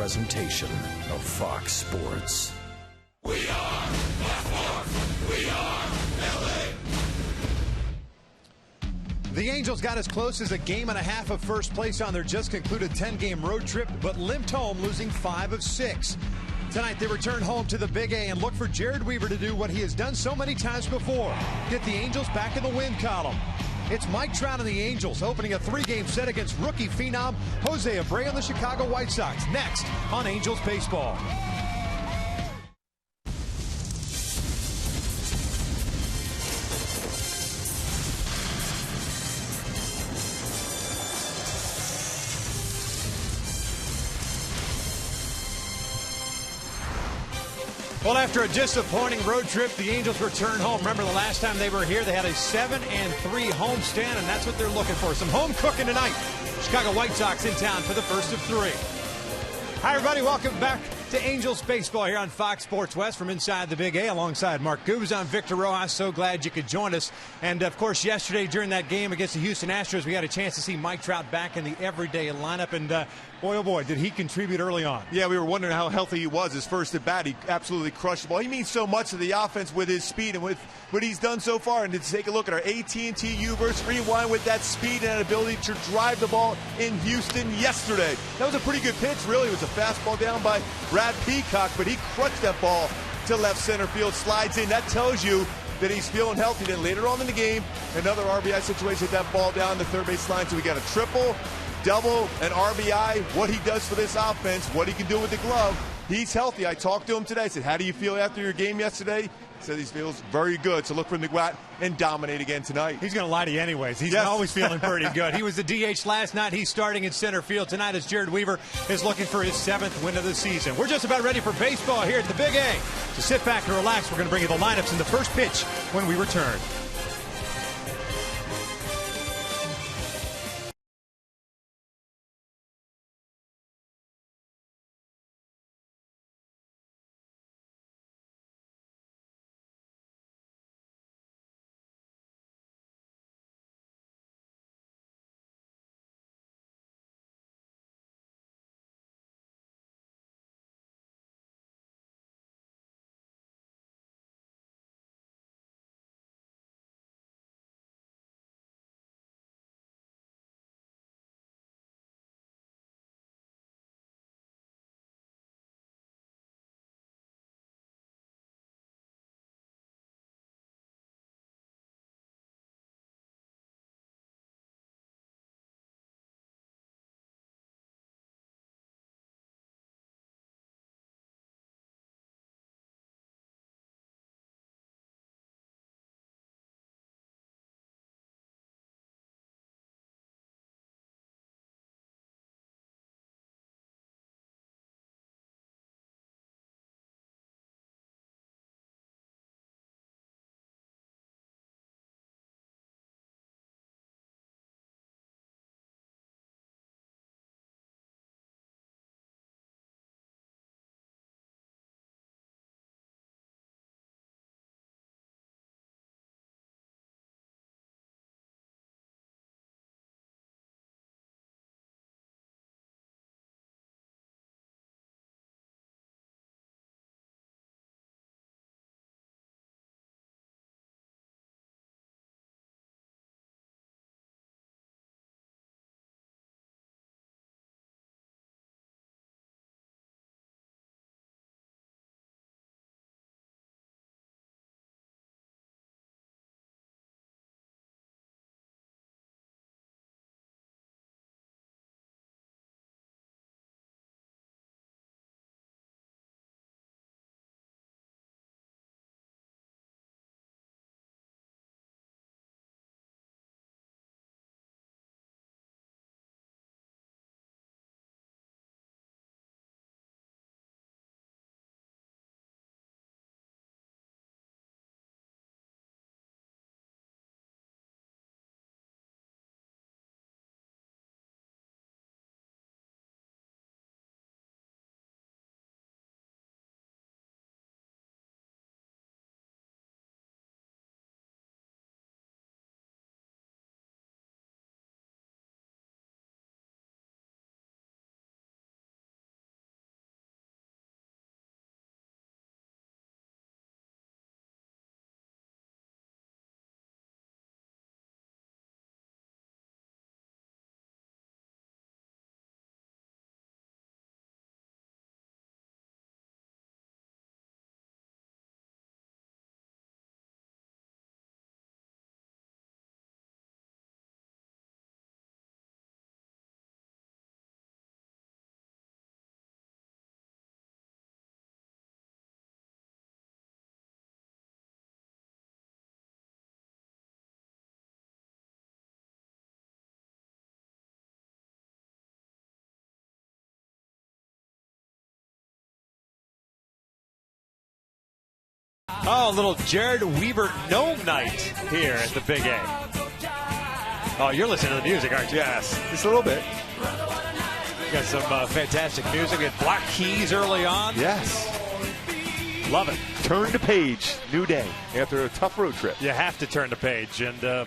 presentation of Fox Sports. We are Baltimore. We are LA. The Angels got as close as a game and a half of first place on their just concluded 10-game road trip, but limped home, losing 5 of 6. Tonight, they return home to the Big A and look for Jared Weaver to do what he has done so many times before, get the Angels back in the win column. It's Mike Trout and the Angels opening a 3-game set against rookie phenom Jose Abreu and the Chicago White Sox, next on Angels Baseball. Well, after a disappointing road trip, the Angels return home. Remember the last time they were here, they had a 7-3 homestand, and that's what they're looking for. Some home cooking tonight. Chicago White Sox in town for the first of 3. Hi, everybody. Welcome back to Angels Baseball here on Fox Sports West from inside the Big A alongside Mark Goobs. I'm Victor Rojas. So glad you could join us. And, of course, yesterday during that game against the Houston Astros, we had a chance to see Mike Trout back in the everyday lineup. And, boy, oh, boy, did he contribute early on. Yeah, we were wondering how healthy he was. His first at bat, he absolutely crushed the ball. He means so much to the offense with his speed and with what he's done so far. And to take a look at our AT&T Uverse rewind with that speed and ability to drive the ball in Houston yesterday. That was a pretty good pitch, really. It was a fastball down by Brad Peacock, but he crushed that ball to left center field, slides in. That tells you that he's feeling healthy. Then later on in the game, another RBI situation with that ball down the third base line. So we got a triple, double, and RBI. What he does for this offense, what he can do with the glove. He's healthy. I talked to him today. I said, how do you feel after your game yesterday? He said he feels very good. So look for him to go out and dominate again tonight. He's going to lie to you anyways. He's always feeling pretty good. He was the DH last night. He's starting in center field tonight as Jared Weaver is looking for his 7th win of the season. We're just about ready for baseball here at the Big A. So sit back and relax. We're going to bring you the lineups in the first pitch when we return. Oh, a little Jared Weaver gnome night here at the Big A. Oh, you're listening to the music, aren't you? Yes, just a little bit. Got some fantastic music. We had Black Keys early on. Yes. Love it. Turn the page. New day after a tough road trip. You have to turn the page, and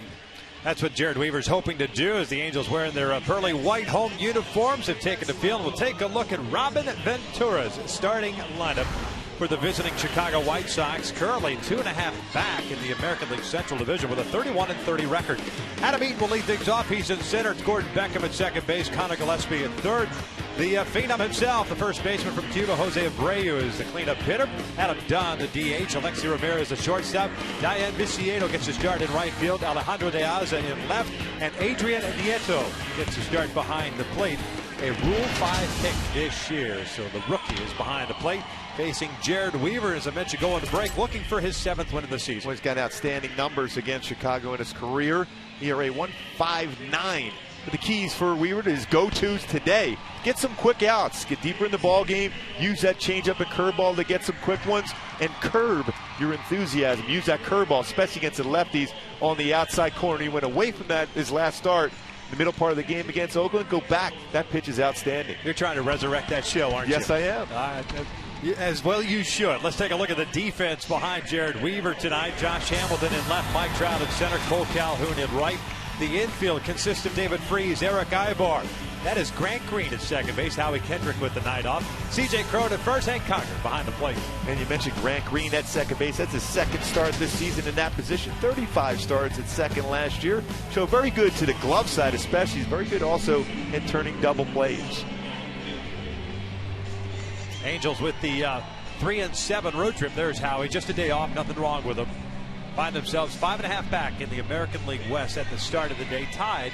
that's what Jared Weaver's hoping to do as the Angels, wearing their pearly white home uniforms, have taken the field. We'll take a look at Robin Ventura's starting lineup for the visiting Chicago White Sox, currently 2.5 back in the American League Central Division with a 31-30 record. Adam Eaton will lead things off. He's in center. Gordon Beckham at second base. Connor Gillespie at third. The phenom himself, the first baseman from Cuba, Jose Abreu, is the cleanup hitter. Adam Dunn, the DH. Alexi Ramirez, the shortstop. Diane Viciedo gets his start in right field. Alejandro De Aza in left. And Adrian Nieto gets his start behind the plate. A Rule 5 pick this year, so the rookie is behind the plate, facing Jared Weaver, as I mentioned, going to break, looking for his 7th win of the season. Well, he's got outstanding numbers against Chicago in his career. ERA 1.59. But the keys for Weaver to his go-tos today: get some quick outs, get deeper in the ball game, use that changeup and curveball to get some quick ones, and curb your enthusiasm. Use that curveball, especially against the lefties on the outside corner. He went away from that his last start. The middle part of the game against Oakland, go back. That pitch is outstanding. You're trying to resurrect that show, aren't you? Yes, I am. As well you should. Let's take a look at the defense behind Jared Weaver tonight. Josh Hamilton in left, Mike Trout in center, Cole Calhoun in right. The infield consists of David Freese, Eric Ibar. That is Grant Green at second base, Howie Kendrick with the night off. C.J. Cron at first, Hank Conger behind the plate. And you mentioned Grant Green at second base. That's his second start this season in that position. 35 starts at second last year. So very good to the glove side especially. He's very good also in turning double plays. Angels with the 3-7 road trip. There's Howie. Just a day off. Nothing wrong with them. Find themselves 5.5 back in the American League West at the start of the day, tied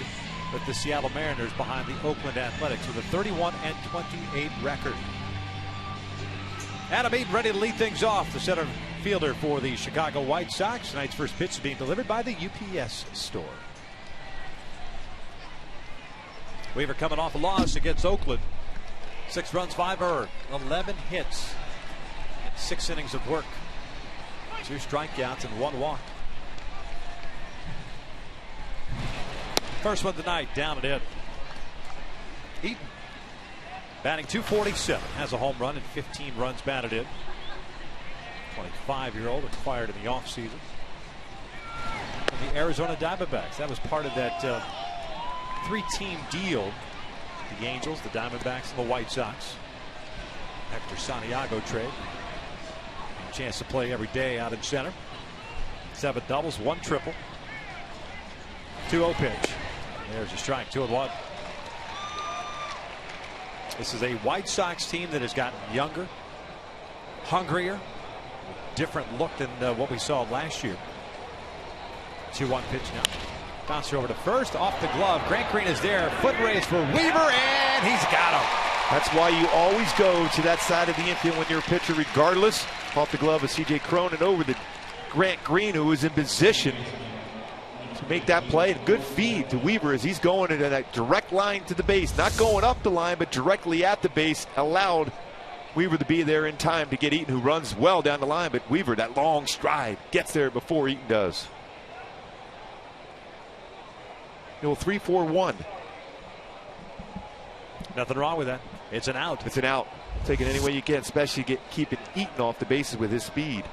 with the Seattle Mariners behind the Oakland Athletics with a 31-28 record. Adam Eaton ready to lead things off, the center fielder for the Chicago White Sox. Tonight's first pitch is being delivered by the UPS store. Weaver coming off a loss against Oakland. 6 runs, 5 earned, 11 hits, and 6 innings of work. 2 strikeouts and 1 walk. First one tonight, down and in. Eaton batting .247, has a home run and 15 runs batted in. 25-year-old acquired in the offseason from the Arizona Diamondbacks. That was part of that 3-team deal. The Angels, the Diamondbacks, and the White Sox. Hector Santiago trade. Chance to play every day out in center. 7 doubles, 1 triple. 2-0 pitch. There's a strike, 2-1. This is a White Sox team that has gotten younger, hungrier, different look than what we saw last year. 2-1 pitch now. Bouncer over to first, off the glove. Grant Green is there. Foot race for Weaver, and he's got him. That's why you always go to that side of the infield when you're a pitcher, regardless. Off the glove of C.J. Cron and over to Grant Green, who is in position to make that play. And good feed to Weaver as he's going into that direct line to the base. Not going up the line, but directly at the base. Allowed Weaver to be there in time to get Eaton, who runs well down the line. But Weaver, that long stride, gets there before Eaton does. 3-4-1. Nothing wrong with that. It's an out. It's an out. Take it any way you can, especially keeping Eaton off the bases with his speed.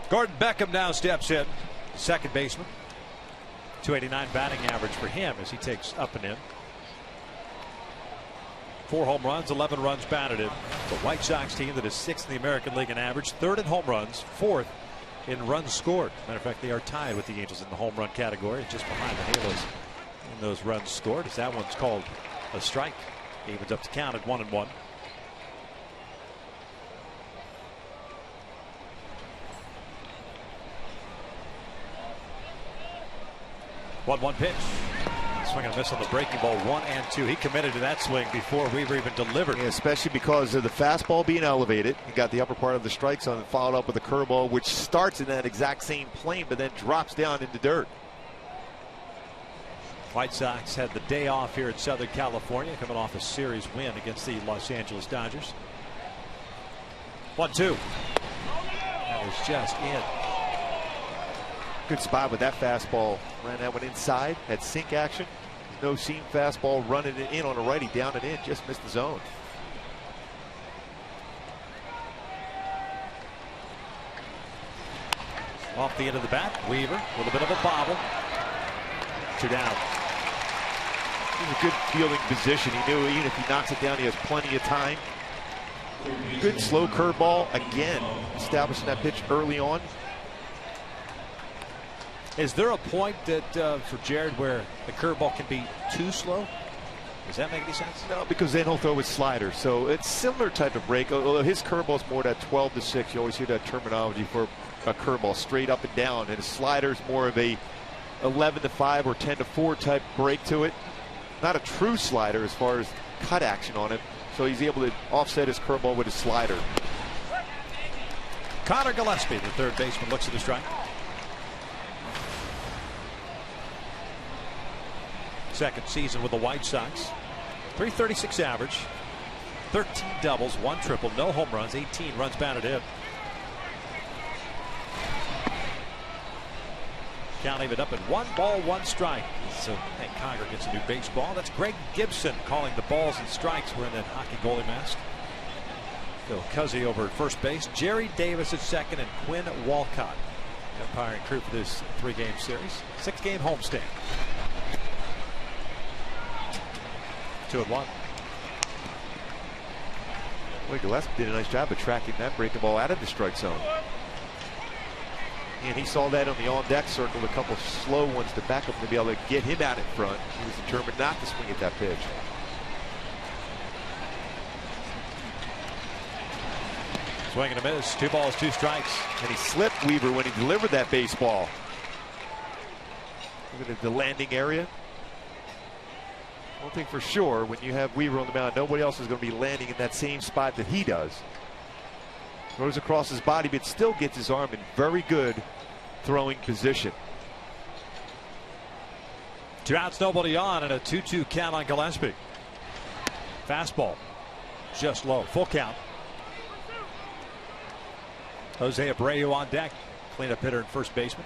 Gordon Beckham now steps in, second baseman. .289 batting average for him as he takes up and in. 4 home runs, 11 runs batted in. The White Sox team that is 6th in the American League in average, 3rd in home runs, 4th in runs scored. Matter of fact, they are tied with the Angels in the home run category, just behind the Halos in those runs scored, as that one's called a strike. Evens up to count at 1-1. One pitch. Swing and a miss on the breaking ball, 1-2. He committed to that swing before Weaver even delivered. Yeah, especially because of the fastball being elevated. He got the upper part of the strike zone and followed up with a curveball, which starts in that exact same plane, but then drops down into dirt. White Sox had the day off here in Southern California, coming off a series win against the Los Angeles Dodgers. 1-2. is just in. Good spot with that fastball. Ran that one inside. Had sink action. No seam fastball running it in on a righty, down and in. Just missed the zone. Off the end of the bat, Weaver with a bit of a bobble. 2 down. He's a good fielding position. He knew even if he knocks it down, he has plenty of time. Good slow curveball again, establishing that pitch early on. Is there a point that for Jared where the curveball can be too slow? Does that make any sense? No, because then he'll throw his slider. So it's similar type of break. Although his curveball is more that 12 to 6. You always hear that terminology for a curveball, straight up and down. And his slider is more of a 11 to 5 or 10 to 4 type break to it. Not a true slider as far as cut action on it. So he's able to offset his curveball with his slider. Connor Gillespie, the third baseman, looks at the strike. Second season with the White Sox. .336 average. 13 doubles, 1 triple, no home runs, 18 runs batted in. Count even up at 1 ball, 1 strike. So Hank Conger gets a new baseball. That's Greg Gibson calling the balls and strikes. We're in that hockey goalie mask. Phil Cuzzy over at first base. Jerry Davis at second, and Quinn Walcott umpiring crew for this 3-game series. 6-game homestand. 2-1. Boy, Gillespie did a nice job of tracking that breaking ball out of the strike zone. And he saw that on the on-deck circle, a couple slow ones to back up to be able to get him out in front. He was determined not to swing at that pitch. Swing and a miss. 2 balls, 2 strikes. And he slipped Weaver when he delivered that baseball. Look at the landing area. One thing for sure, when you have Weaver on the mound, nobody else is going to be landing in that same spot that he does. Throws across his body, but still gets his arm in very good throwing position. 2 outs, nobody on, and a 2-2 count on Gillespie. Fastball, just low, full count. Jose Abreu on deck, cleanup hitter and first baseman.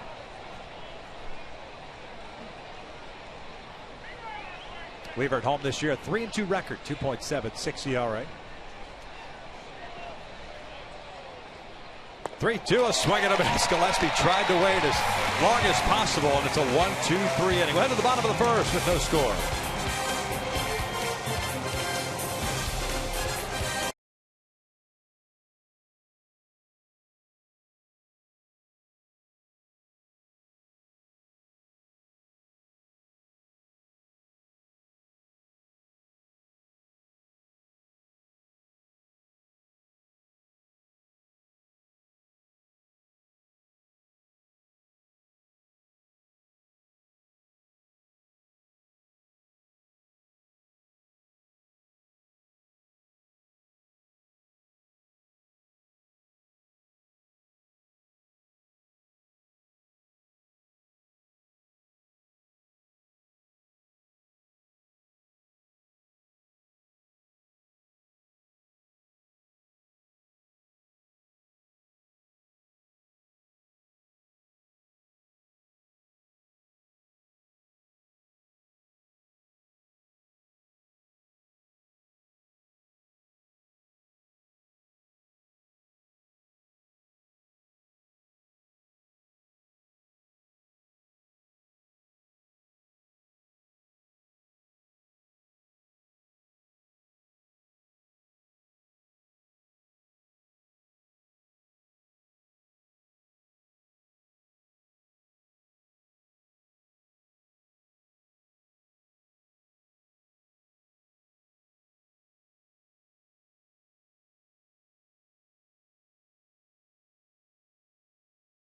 Weaver at home this year, a 3-2 record, 2.76 ERA. 3-2, a swing and a miss. Gillespie tried to wait as long as possible, and it's a 1-2-3 inning. We'll head to the bottom of the first with no score.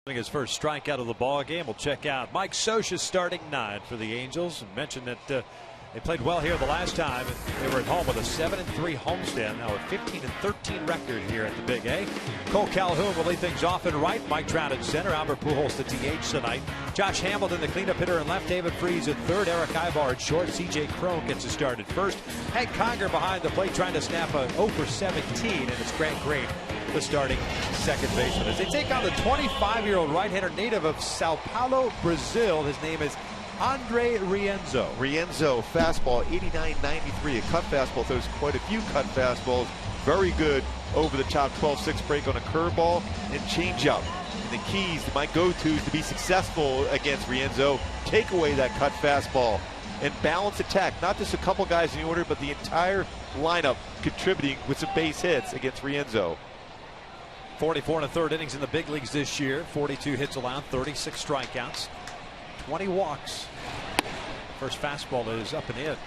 His first strikeout of the ball game. We'll check out Mike Scioscia's starting 9 for the Angels. I mentioned that they played well here the last time. They were at home with a 7-3 homestand. Now a 15-13 record here at the Big A. Cole Calhoun will lead things off in right. Mike Trout at center. Albert Pujols the DH tonight. Josh Hamilton the cleanup hitter in left. David Freese at third. Eric Ibar at short. C.J. Cron gets to start at first. Hank Conger behind the plate trying to snap a 0 for 17, and it's Grant Green the starting second baseman. As they take on the 25-year-old right-hander native of Sao Paulo, Brazil. His name is Andre Rienzo. Rienzo, fastball 89-93. A cut fastball, throws quite a few cut fastballs. Very good over the top 12-6 break on a curveball and changeup. And the keys to my go-tos to be successful against Rienzo: take away that cut fastball and balance attack. Not just a couple guys in the order, but the entire lineup contributing with some base hits against Rienzo. 44 1/3 innings in the big leagues this year. 42 hits allowed, 36 strikeouts, 20 walks. First fastball is up and in.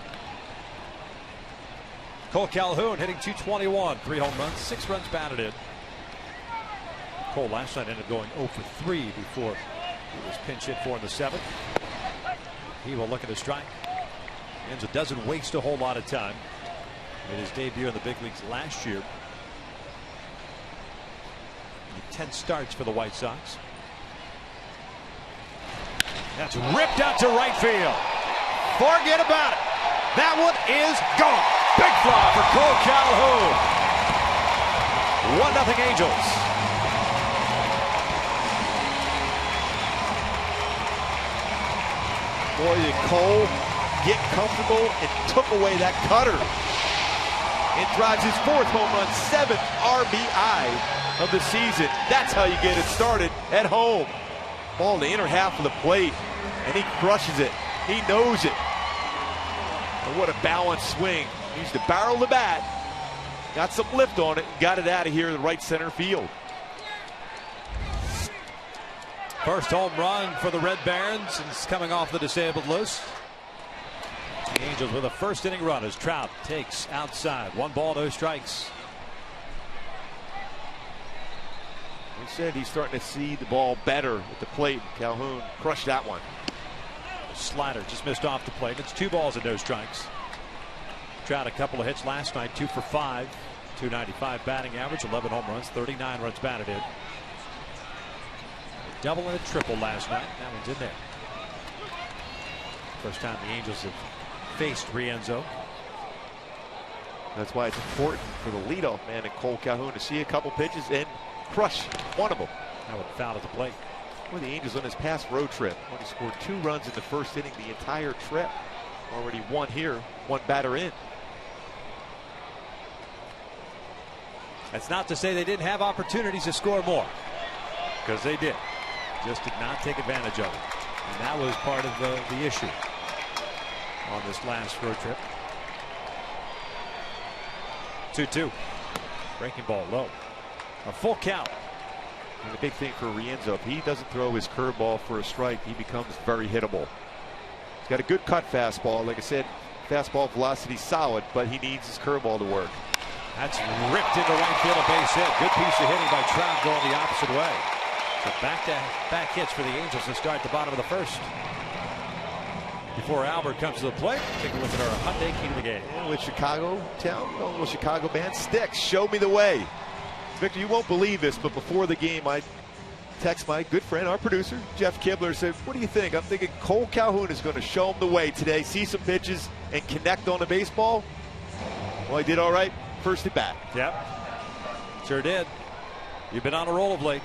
Cole Calhoun hitting .221, 3 home runs, 6 runs batted in. Cole last night ended up going 0 for 3 before he was pinch hit for in the 7th. He will look at a strike. Enzo doesn't waste a whole lot of time. Made his debut in the big leagues last year. 10 starts for the White Sox. That's ripped out to right field. Forget about it. That one is gone. Big fly for Cole Calhoun. 1-0 Angels. Boy, did Cole get comfortable and took away that cutter. It drives his 4th home run, 7th RBI of the season. That's how you get it started at home. Ball in the inner half of the plate, and he crushes it. He knows it. And what a balanced swing. Used the barrel of the bat, got some lift on it, and got it out of here in the right center field. First home run for the Red Barons since coming off the disabled list. The Angels with a first inning run as Trout takes outside. 1 ball, no strikes. We said he's starting to see the ball better at the plate. Calhoun crushed that one. Slider just missed off the plate. It's 2 balls and no strikes. Trout a couple of hits last night, 2 for 5, 295 batting average, 11 home runs, 39 runs batted in. A double and a triple last night. That one's in there. First time the Angels have faced Rienzo. That's why it's important for the leadoff man and Cole Calhoun to see a couple pitches and crush one of them. That one fouled at the plate. Well, the Angels on his past road trip, when he scored 2 runs in the first inning the entire trip. Already 1 here, 1 batter in. That's not to say they didn't have opportunities to score more, because they did. Just did not take advantage of it. And that was part of the issue on this last road trip. 2-2. Breaking ball low. A full count. And the big thing for Rienzo, if he doesn't throw his curveball for a strike, he becomes very hittable. He's got a good cut fastball. Like I said, fastball velocity solid, but he needs his curveball to work. That's ripped into right field, a base hit. Good piece of hitting by Trout going the opposite way. So back-to-back hits for the Angels to start the bottom of the first. Before Albert comes to the plate, take a look at our Hyundai key to the game. And with Chicago town, a little Chicago band, Sticks, show me the way. Victor, you won't believe this, but before the game, I text my good friend, our producer, Jeff Kibler, said, what do you think? I'm thinking Cole Calhoun is going to show him the way today, see some pitches, and connect on the baseball. Well, he did all right. First at bat. Yep. Sure did. You've been on a roll of late.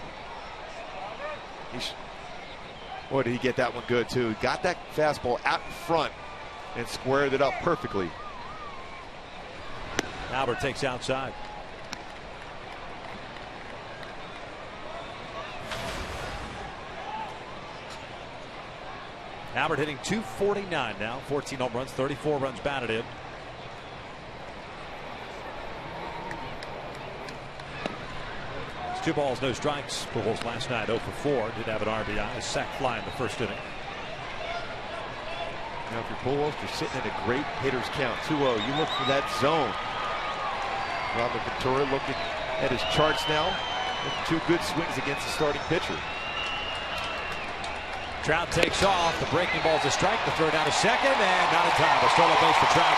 Boy, did he get that one good, too. Got that fastball out in front and squared it up perfectly. Albert takes outside. Albert hitting .249 now. 14 home runs, 34 runs batted in. It's 2 balls, no strikes. Pujols last night 0 for 4. Did have an RBI, a sac fly in the first inning. Now, if you're Pujols, you're sitting in a great hitter's count. 2-0. You look for that zone. Robert Ventura looking at his charts now. 2 good swings against the starting pitcher. Trout takes off. The breaking ball's a strike. The throw down to second, and not in time. A stolen base for Trout.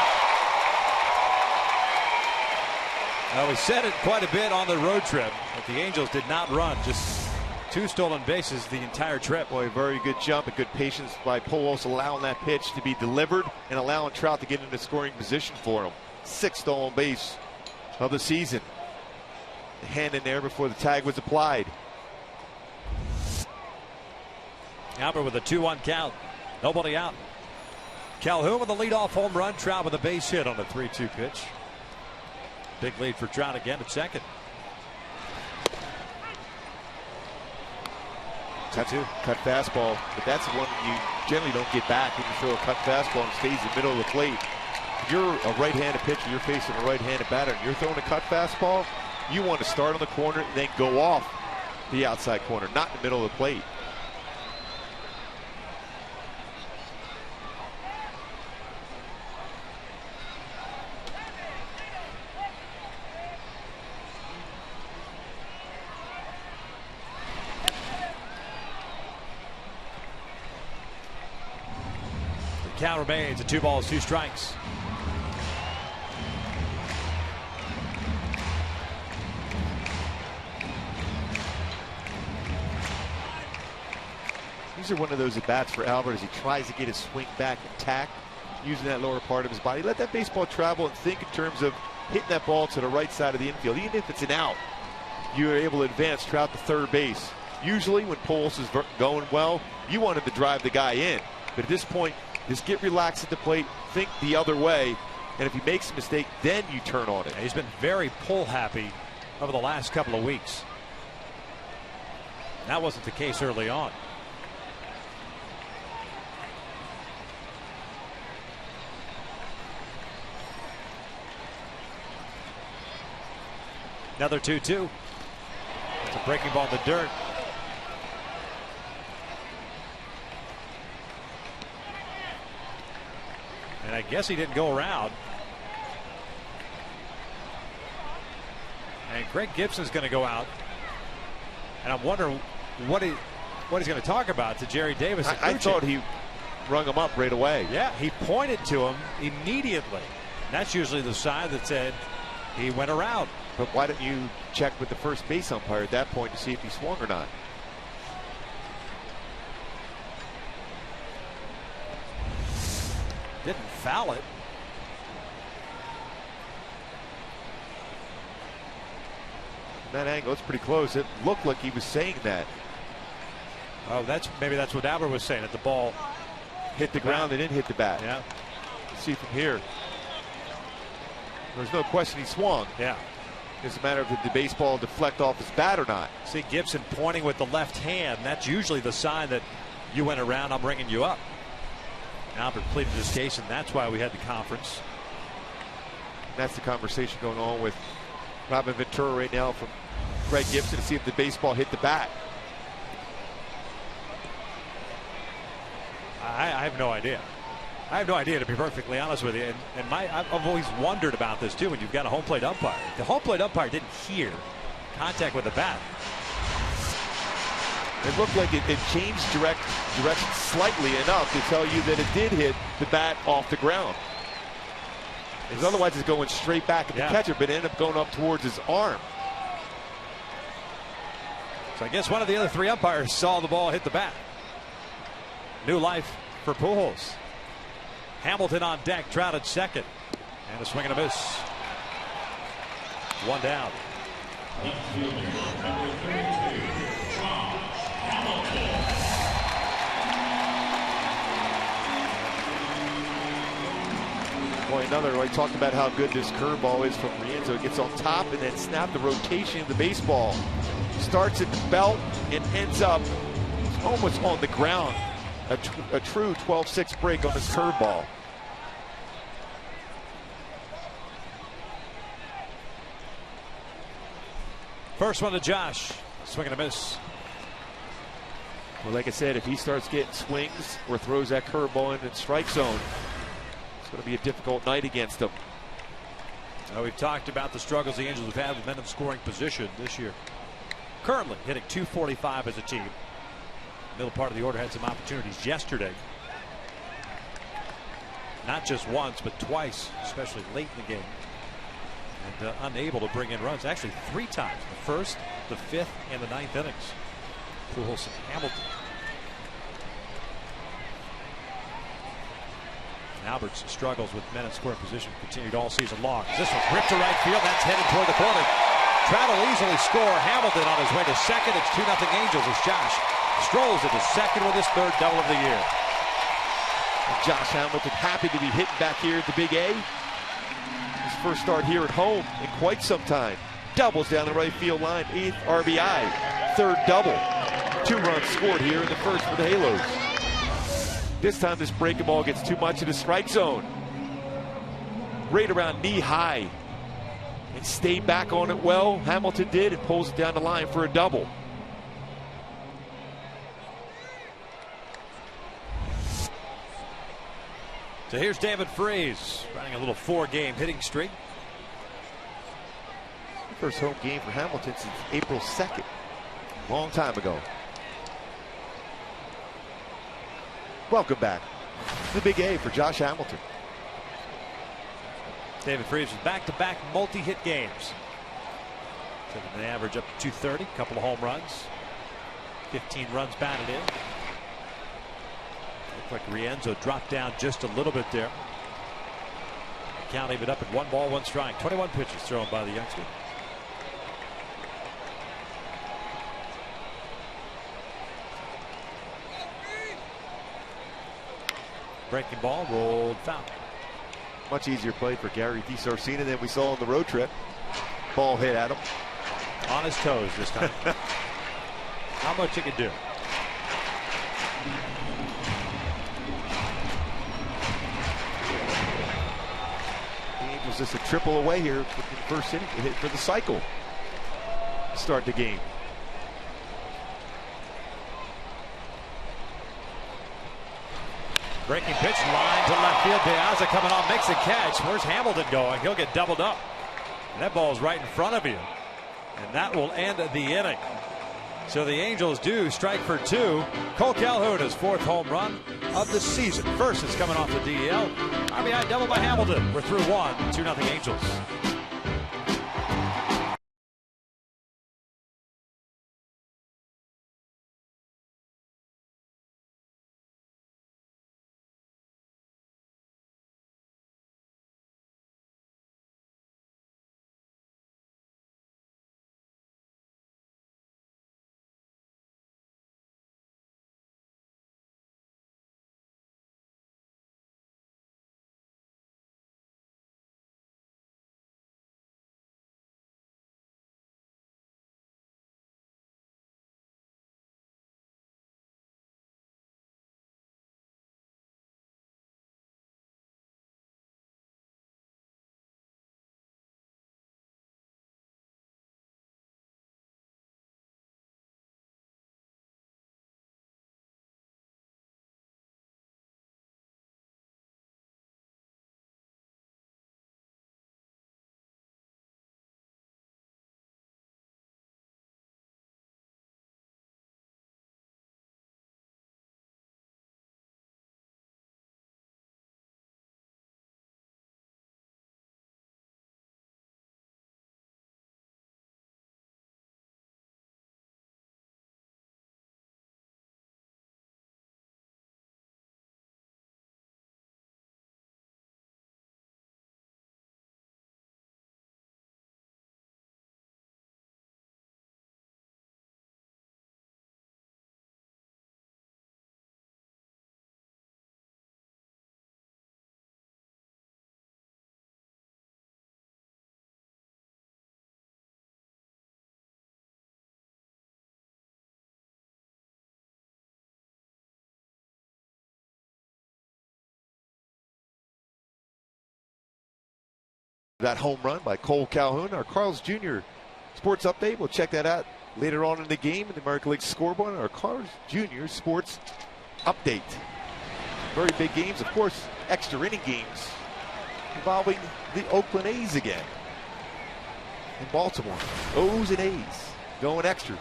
We said it quite a bit on the road trip, but the Angels did not run. Just 2 stolen bases the entire trip. Boy, very good jump and good patience by Pujols, allowing that pitch to be delivered and allowing Trout to get into scoring position for him. 6th stolen base of the season. hand in there before the tag was applied. Albert with a 2-1 count. Nobody out. Calhoun with a leadoff home run. Trout with a base hit on a 3-2 pitch. Big lead for Trout again at second. 2-2. Cut fastball, but that's the one you generally don't get back when you throw a cut fastball and stays in the middle of the plate. If you're a right-handed pitcher, you're facing a right-handed batter, and you're throwing a cut fastball, you want to start on the corner and then go off the outside corner, not in the middle of the plate. Count remains at 2 balls, 2 strikes. These are one of those at-bats for Albert as he tries to get his swing back intact, using that lower part of his body. Let that baseball travel and think in terms of hitting that ball to the right side of the infield. Even if it's an out, you are able to advance Trout to third base. Usually when Pujols is going well, you want him to drive the guy in. But at this point, just get relaxed at the plate, think the other way, and if he makes a mistake, then you turn on it. He's been very pull happy over the last couple of weeks. That wasn't the case early on. Another 2-2. It's a breaking ball in the dirt. And I guess he didn't go around. And Greg Gibson's going to go out. And I'm wondering what he's going to talk about to Jerry Davis. I thought he rung him up right away. Yeah, he pointed to him immediately. And that's usually the sign that said he went around. But why don't you check with the first base umpire at that point to see if he swung or not? Didn't foul it. From that angle, it's pretty close. It looked like he was saying that. Oh, maybe that's what Albert was saying, that the ball hit the ground and didn't hit the bat. Yeah. Let's see from here. There's no question he swung. Yeah. It's a matter of did the baseball deflect off his bat or not. See Gibson pointing with the left hand. That's usually the sign that you went around, I'm bringing you up. Albert pleaded his case, and that's why we had the conference. That's the conversation going on with Robin Ventura right now from Greg Gibson to see if the baseball hit the bat. I have no idea. I have no idea, to be perfectly honest with you. And I've always wondered about this too when you've got a home plate umpire. The home plate umpire didn't hear contact with the bat. It looked like it changed direction slightly enough to tell you that it did hit the bat off the ground. Because otherwise it's going straight back at the catcher, but it ended up going up towards his arm. So I guess one of the other 3 umpires saw the ball hit the bat. New life for Pujols. Hamilton on deck, Trout at second. And a swing and a miss. 1 down. Boy, I talked about how good this curveball is from Rienzo. It gets on top and then snap the rotation of the baseball. Starts at the belt and ends up almost on the ground. A true 12-6 break on this curveball. First one to Josh. Swing and a miss. Well, like I said, if he starts getting swings or throws that curveball in the strike zone, it's going to be a difficult night against him. We've talked about the struggles the Angels have had with men in scoring position this year. Currently hitting .245 as a team. Middle part of the order had some opportunities yesterday. Not just once, but twice, especially late in the game. And unable to bring in runs. Actually 3 times. The first, the 5th, and the 9th innings. Pujols and Hamilton. Albert's struggles with men in scoring position continued all season long. This one's ripped to right field. That's headed toward the corner. Trout will easily score. Hamilton on his way to second. It's 2-0 Angels as Josh strolls into second with his third double of the year. And Josh Hamilton happy to be hitting back here at the Big A. His first start here at home in quite some time. Doubles down the right field line, 8th RBI, third double. 2 runs scored here in the first for the Halos. This time this breaking ball gets too much in the strike zone. Right around knee high. And stayed back on it well. Hamilton did and pulls it down the line for a double. So here's David Freese running a little 4-game hitting streak. First home game for Hamilton since April 2nd. Long time ago. Welcome back to the Big A for Josh Hamilton. David Freese with back-to-back multi-hit games. Taking the average up to 230, a couple of home runs. 15 runs batted in. Looked like Rienzo dropped down just a little bit there. The count even up at 1 ball, 1 strike. 21 pitches thrown by the youngster. Breaking ball, rolled foul. Much easier play for Gary DiSarcina than we saw on the road trip. Ball hit at him. On his toes this time. How much he can do. The Angels just a triple away here for the first inning to hit for the cycle. Start the game. Breaking pitch, line to left field. Piazza coming on, makes a catch. Where's Hamilton going? He'll get doubled up. And that ball's right in front of you. And that will end the inning. So the Angels do strike for 2. Cole Calhoun, his 4th home run of the season. First, it's coming off the DL. RBI double by Hamilton. We're through 1, 2-0 Angels. That home run by Cole Calhoun. Our Carl's Jr. Sports Update. We'll check that out later on in the game in the American League scoreboard. Our Carl's Jr. Sports Update. Very big games, of course, extra inning games involving the Oakland A's again. In Baltimore. O's and A's going extras.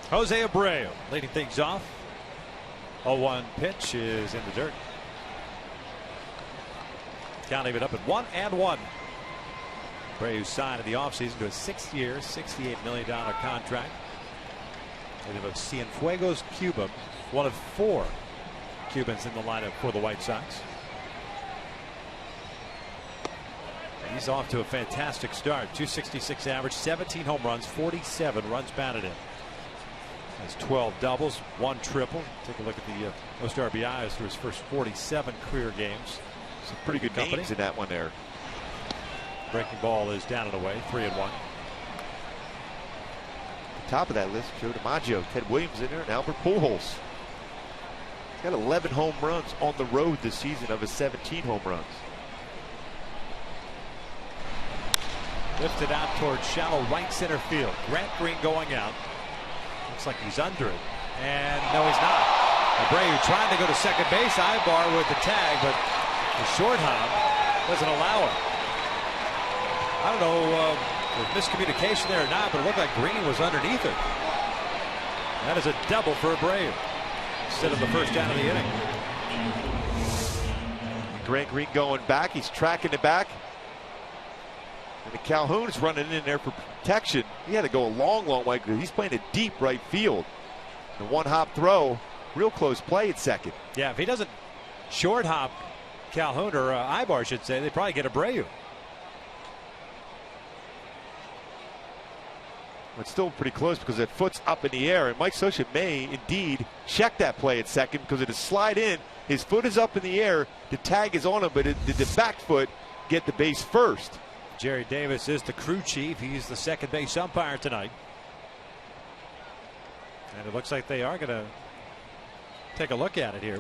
Jose Abreu leading things off. 0-1 pitch is in the dirt. Count even up at 1-1. Abreu signed in the offseason to a 6-year, $68 million contract. Native of Cienfuegos, Cuba, one of 4 Cubans in the lineup for the White Sox. He's off to a fantastic start. 266 average, 17 home runs, 47 runs batted in. Has 12 doubles, 1 triple. Take a look at the most RBIs through his first 47 career games. Some pretty good names in that one there. Breaking ball is down and away, 3-1. Top of that list, Joe DiMaggio, Ted Williams in there, and Albert Pujols. He's got 11 home runs on the road this season of his 17 home runs. Lifted out towards shallow right center field. Grant Green going out. Looks like he's under it. And no, he's not. Abreu trying to go to second base. Ibar with the tag, but the short hop doesn't allow it. I don't know if there's miscommunication there or not, but it looked like Green was underneath it. That is a double for Abreu instead of the first down of the inning. Grant Green going back. He's tracking it back. And Calhoun's running in there for protection. He had to go a long way because he's playing a deep right field. The one hop throw, real close play at second. Yeah, if he doesn't short hop Calhoun, or Ibar should say, they probably get Abreu. It's still pretty close because that foot's up in the air, and Mike Scioscia may indeed check that play at second because it is slide in. His foot is up in the air. The tag is on him, but the back foot get the base first. Jerry Davis is the crew chief. He's the second base umpire tonight. And it looks like they are going to take a look at it here.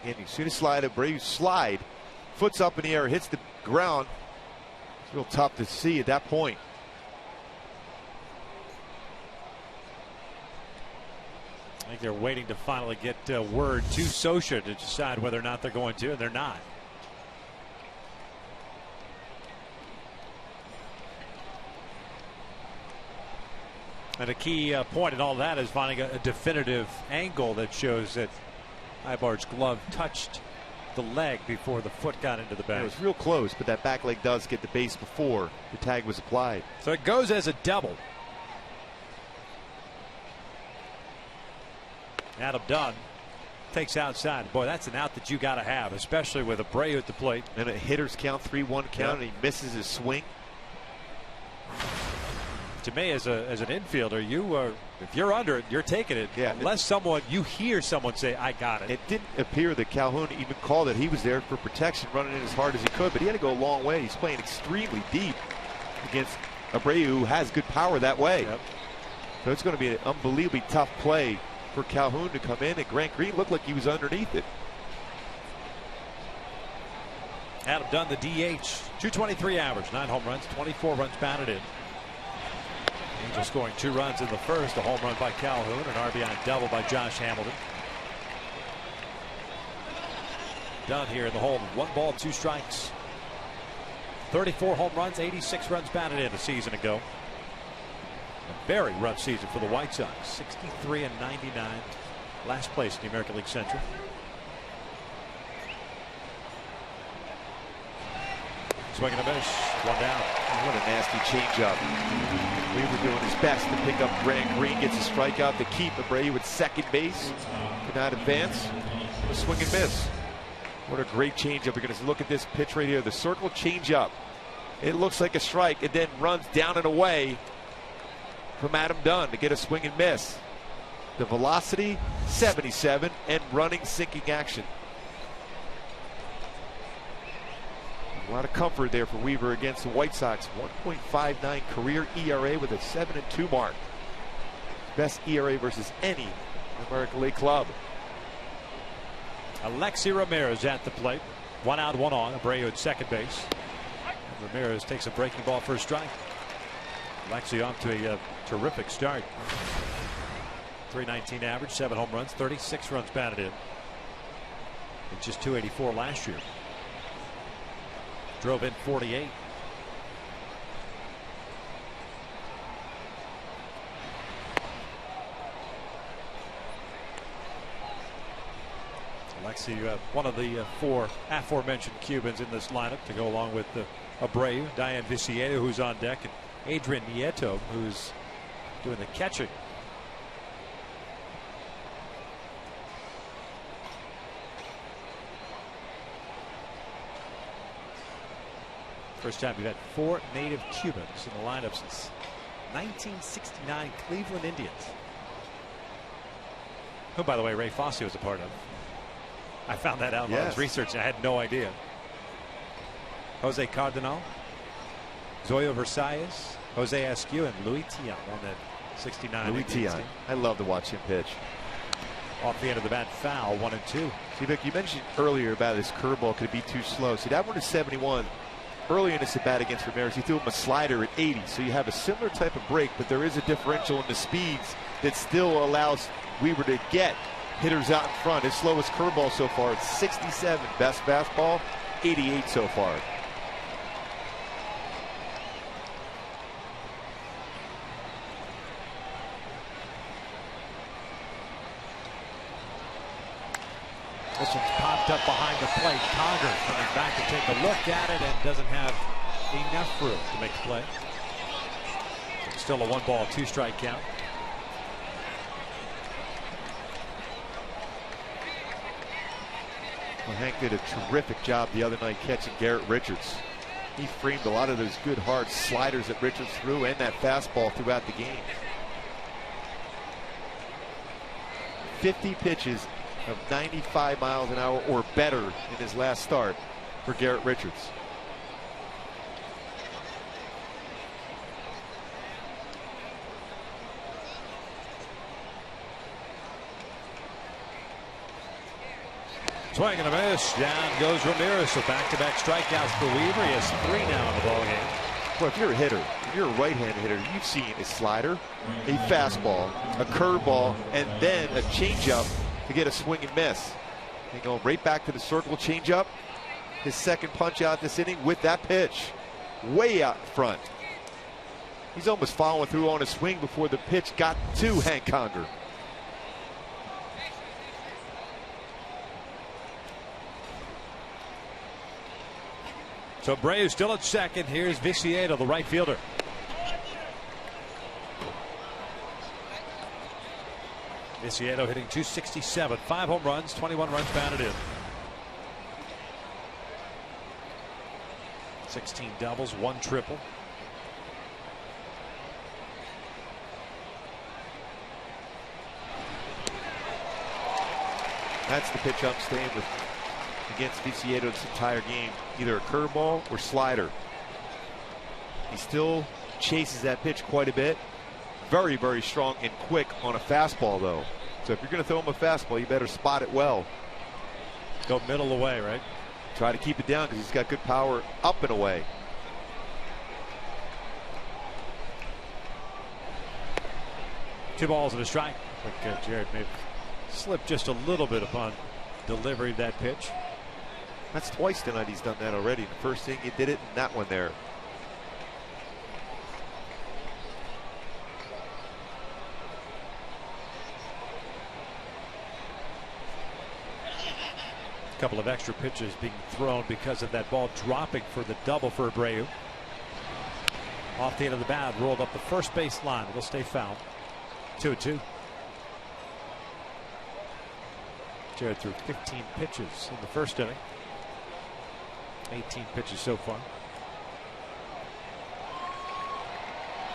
And you see the slide, Abreu slide, foot's up in the air, hits the ground. It's real tough to see at that point. I think they're waiting to finally get word to Scioscia to decide whether or not they're going to, and they're not. And a key point in all that is finding a definitive angle that shows that Ibar's glove touched the leg before the foot got into the bag. It was real close, but that back leg does get the base before the tag was applied. So it goes as a double. Adam Dunn takes outside. Boy, that's an out that you got to have, especially with Abreu at the plate. And a hitter's count, 3-1 count, and he misses his swing. To me, as an infielder, you are, if you're under it, you're taking it. Yeah. Unless you hear someone say, "I got it." It didn't appear that Calhoun even called it. He was there for protection, running in as hard as he could, but he had to go a long way. He's playing extremely deep against Abreu, who has good power that way. Yep. So it's going to be an unbelievably tough play for Calhoun to come in, and Grant Green looked like he was underneath it. Adam Dunn, the DH, 223 average, 9 home runs, 24 runs batted in. Angels scoring 2 runs in the first, a home run by Calhoun, an RBI double by Josh Hamilton. Dunn here in the hole, 1 ball, 2 strikes. 34 home runs, 86 runs batted in a season ago. A very rough season for the White Sox. 63-99. Last place in the American League Central. Swinging a miss. 1 down. What a nasty changeup. Weaver doing his best to pick up Grant Green. Gets a strikeout to keep Abreu at second base. Could not advance. A swing and miss. What a great changeup. You're going to look at this pitch right here. The circle changeup. It looks like a strike. It then runs down and away from Adam Dunn to get a swing and miss. The velocity, 77, and running sinking action. A lot of comfort there for Weaver against the White Sox. 1.59 career ERA with a 7-2 mark. Best ERA versus any American League club. Alexi Ramirez at the plate. 1 out, 1 on. Abreu at second base. And Ramirez takes a breaking ball for a strike. Alexi off to a terrific start. 319 average, 7 home runs, 36 runs batted in. It's just 284 last year. Drove in 48. Alexi, one of the 4 aforementioned Cubans in this lineup to go along with Abreu, Diane Viciedo, who's on deck, and Adrian Nieto, who's doing the catching. First time we've had 4 native Cubans in the lineup since 1969 Cleveland Indians. Who, by the way, Ray Fosse was a part of. I found that out when I was researching. I had no idea. Jose Cardinal, Zoyo Versalles, Jose Askew, and Luis Tiant on that 69. Luis Tiant. I love to watch him pitch. Off the end of the bat, foul, 1-2. See, Vic, you mentioned earlier about his curveball could be too slow. See, that one is 71. Early in his at bat against Ramirez, he threw him a slider at 80. So you have a similar type of break, but there is a differential in the speeds that still allows Weaver to get hitters out in front. His slowest curveball so far is 67. Best fastball, 88 so far. This one's popped up behind the plate. Conger coming back to take a look at it and doesn't have enough room to make the play. Still a 1-ball, 2-strike count. Well, Hank did a terrific job the other night catching Garrett Richards. He framed a lot of those good hard sliders that Richards threw and that fastball throughout the game. 50 pitches of 95 miles an hour or better in his last start for Garrett Richards. Swing and a miss. Down goes Ramirez. So back-to-back strikeouts for Weaver. He has 3 now in the ballgame. Well, if you're a hitter, if you're a right-handed hitter, you've seen a slider, a fastball, a curveball, and then a changeup to get a swing and miss. And go right back to the circle changeup. His second punch out this inning with that pitch. Way out in front. He's almost following through on a swing before the pitch got to Hank Conger. So Abreu still at second. Here's Viciedo, the right fielder. Viciedo hitting .267, 5 home runs, 21 runs batted in. 16 doubles, 1 triple. That's the pitch I'm staying with against Viciedo this entire game. Either a curveball or slider. He still chases that pitch quite a bit. Very, very strong and quick on a fastball, though. So if you're going to throw him a fastball, you better spot it well. Go middle away, right? Try to keep it down because he's got good power up and away. Two balls and a strike. Like Jared may have slipped just a little bit upon delivery of that pitch. That's twice tonight he's done that already. The first thing he did it, and that one there. A couple of extra pitches being thrown because of that ball dropping for the double for Abreu. Off the end of the bat, rolled up the first base line. It'll stay foul. 2-2. Jared threw 15 pitches in the first inning. 18 pitches so far.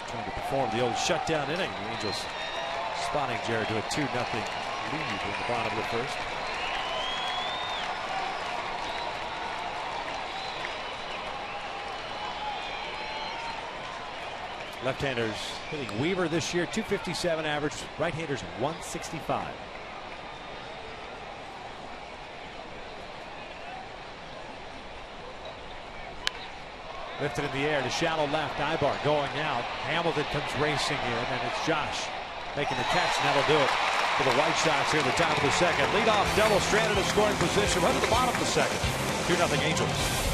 Trying to perform the old shutdown inning. The Angels spotting Jared to a 2-0 lead in the bottom of the first. Left-handers hitting Weaver this year, .257 average. Right-handers, .165. Lifted in the air to shallow left. Ibar going out. Hamilton comes racing in, and it's Josh making the catch, and that'll do it for the White Sox here at the top of the second. Leadoff double, stranded in scoring position right at the bottom of the second. 2-0 Angels.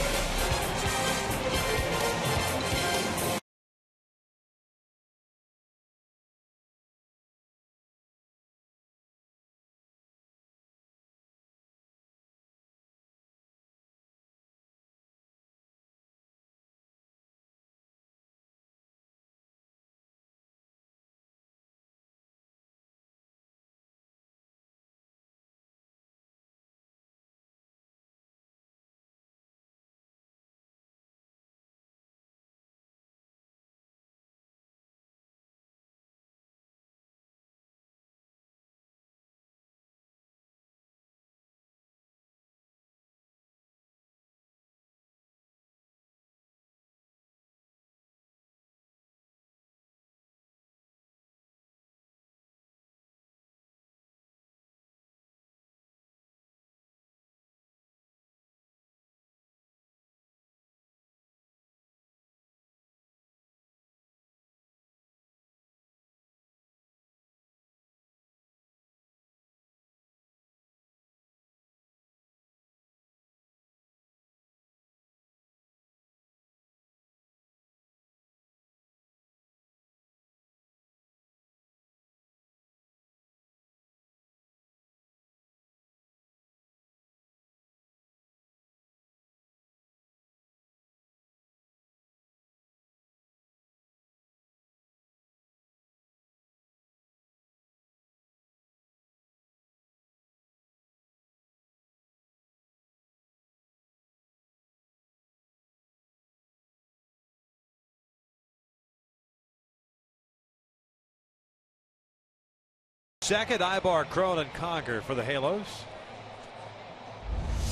Second, Ibar, Crone, and Conger for the Halos.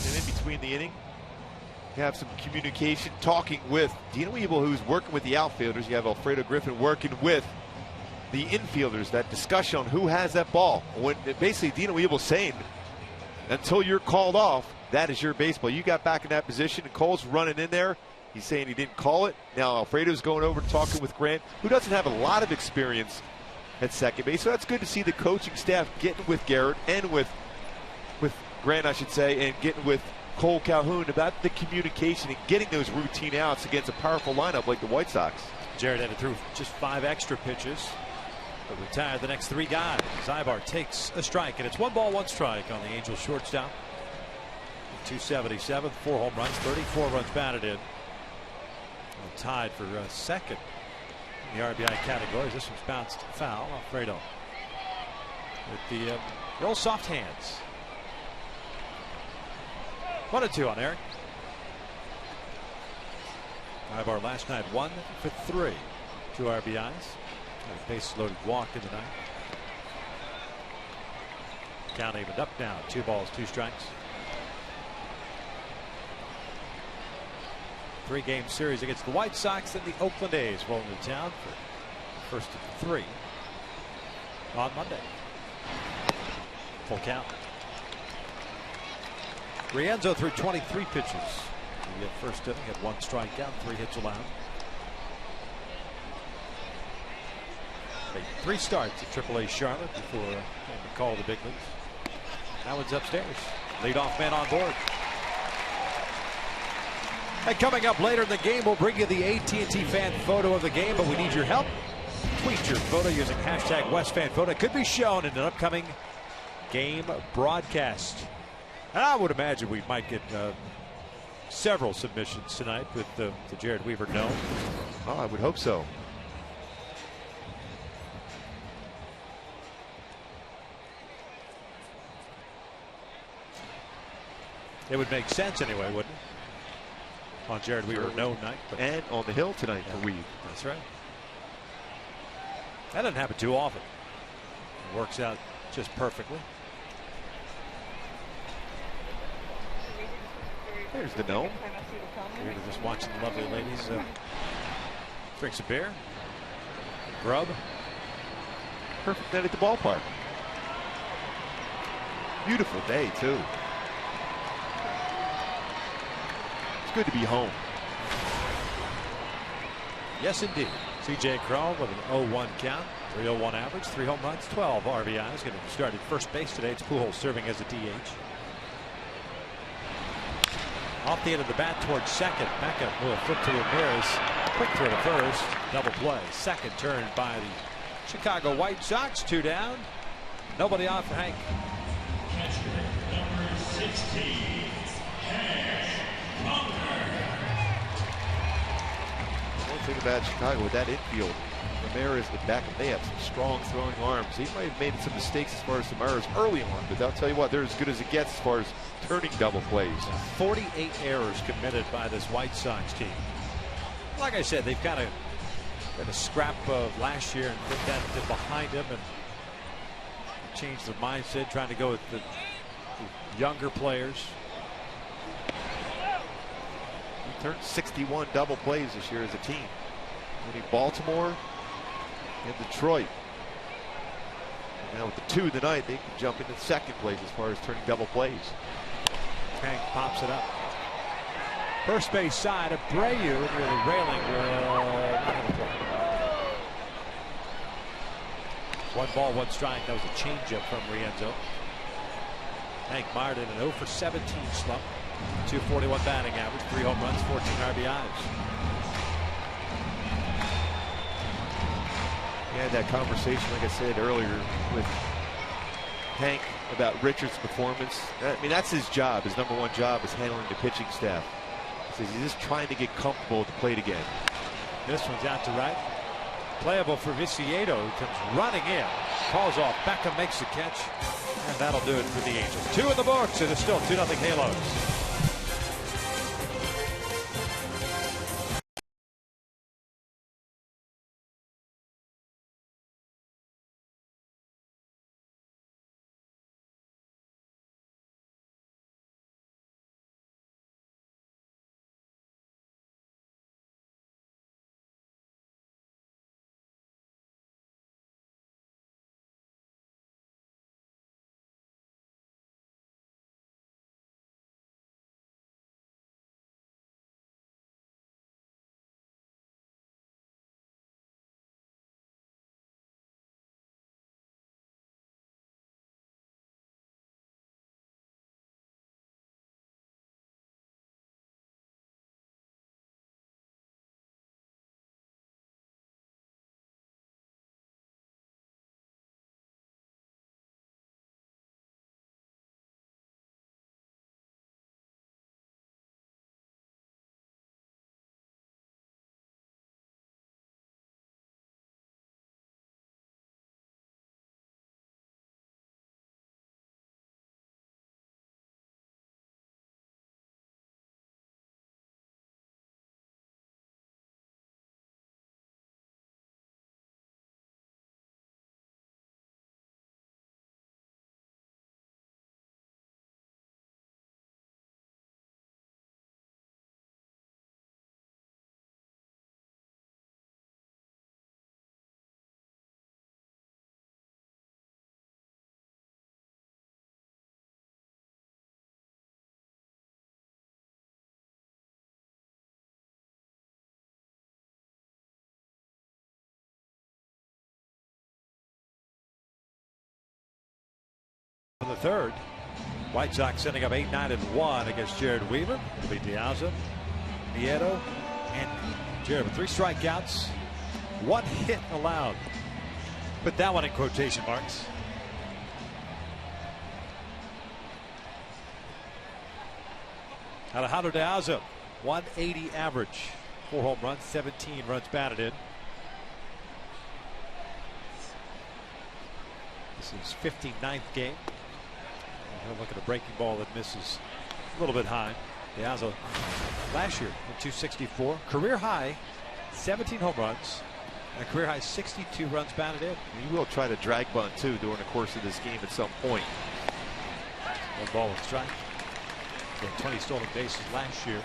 And in between the inning, you have some communication, talking with Dino Evil, who's working with the outfielders. You have Alfredo Griffin working with the infielders. That discussion on who has that ball. When basically Dino Evil saying, until you're called off, that is your baseball. You got back in that position, and Cole's running in there. He's saying he didn't call it. Now Alfredo's going over talking with Grant, who doesn't have a lot of experience at second base. So that's good to see the coaching staff getting with Garrett and with Grant, I should say, and getting with Cole Calhoun about the communication and getting those routine outs against a powerful lineup like the White Sox. Jared had it through just 5 extra pitches, but retired the next 3 guys. Ibar takes a strike, and it's 1 ball, 1 strike on the Angels shortstop. 277, 4 home runs, 34 runs batted in. Tied for second in the RBI categories. This one's bounced foul. Alfredo with the old soft hands. 1-2 on Eric. Ibar last night 1 for 3. 2 RBIs. A base loaded walk in the ninth. Count evened up now. 2 balls, 2 strikes. 3-game series against the White Sox and the Oakland A's rolling to town for the first of 3 on Monday. Full count. Rienzo threw 23 pitches. The first inning had 1 strikeout, 3 hits allowed. Made 3 starts at AAA Charlotte before having to call the big leagues. Now one's upstairs. Leadoff man on board. And coming up later in the game, we'll bring you the AT&T fan photo of the game, but we need your help. Tweet your photo using hashtag WestFanPhoto. It could be shown in an upcoming game broadcast. And I would imagine we might get several submissions tonight with the Jared Weaver Dome. Oh, I would hope so. It would make sense anyway, wouldn't it? On Jared Weaver no night, but and on the hill tonight for Weave. That's right. That doesn't happen too often. It works out just perfectly. There's the dome. We're just watching the lovely ladies drink some beer, grub. Perfect night at the ballpark. Beautiful day too. Good to be home. Yes, indeed. C.J. Cron with an 0-1 count, 301 average, 3 home runs, 12 RBIs. Going to start at first base today. It's Pujols serving as a DH. Off the end of the bat towards second. Back up with a flip to Ramirez. Quick throw to first. Double play. Second turn by the Chicago White Sox. 2 down. Nobody on for Hank. Number 16. One thing about Chicago with that infield, Ramirez and Beckham, they have some strong throwing arms. He might have made some mistakes as far as some errors early on, but I'll tell you what, they're as good as it gets as far as turning double plays. 48 errors committed by this White Sox team. Like I said, they've got a scrap of last year and put that behind them and change their mindset, trying to go with the younger players. He turned 61 double plays this year as a team. Winning Baltimore and Detroit. And now with the 2 tonight, they can jump into second place as far as turning double plays. Hank pops it up. First base side, Abreu near the railing will not have a play. 1 ball, 1 strike. That was a changeup from Rienzo. Hank Meyer in an 0 for 17 slump. 241 batting average, 3 home runs, 14 RBIs. We had that conversation, like I said earlier, with Hank about Richards' performance. I mean, that's his job. His number 1 job is handling the pitching staff. He says he's just trying to get comfortable with the plate again. This one's out to right. Playable for Viciedo, who comes running in. Calls off. Beckham makes the catch. And that'll do it for the Angels. 2 in the books, and it's still 2-0 Halos. the third. White Sox sending up 8-9-1 against Jared Weaver. It'll be Diaz, Nieto, and Jared with 3 strikeouts, 1 hit allowed. Put that one in quotation marks. Alejandro Diaz, 180 average, 4 home runs, 17 runs batted in. This is 59th game. Look at a breaking ball that misses a little bit high. Diaz last year at 264, career high 17 home runs, and a career high 62 runs batted in. He will try to drag bunt too during the course of this game at some point. 1 ball with strike. He had 20 stolen bases last year.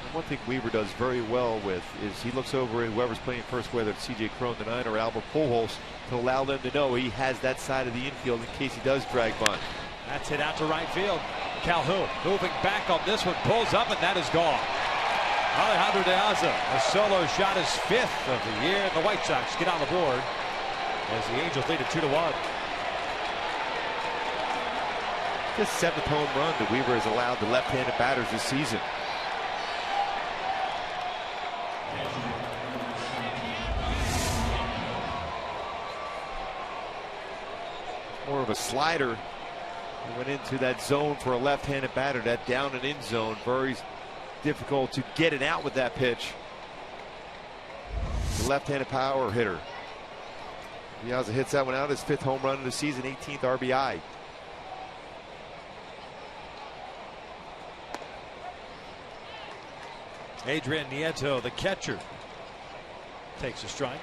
And one thing Weaver does very well with is he looks over at whoever's playing first, whether it's C.J. Cron tonight or Albert Pujols, to allow them to know he has that side of the infield in case he does drag bunt. That's hit out to right field. Calhoun moving back on this one, pulls up, and that is gone. Alejandro Diaz, a solo shot, his 5th of the year, and the White Sox get on the board as the Angels lead it 2-1. The 7th home run that Weaver has allowed the left-handed batters this season. More of a slider. He went into that zone for a left-handed batter, that down and in zone. Very difficult to get it out with that pitch. The left-handed power hitter. Diaz hits that one out, his 5th home run of the season, 18th RBI. Adrian Nieto, the catcher, takes a strike.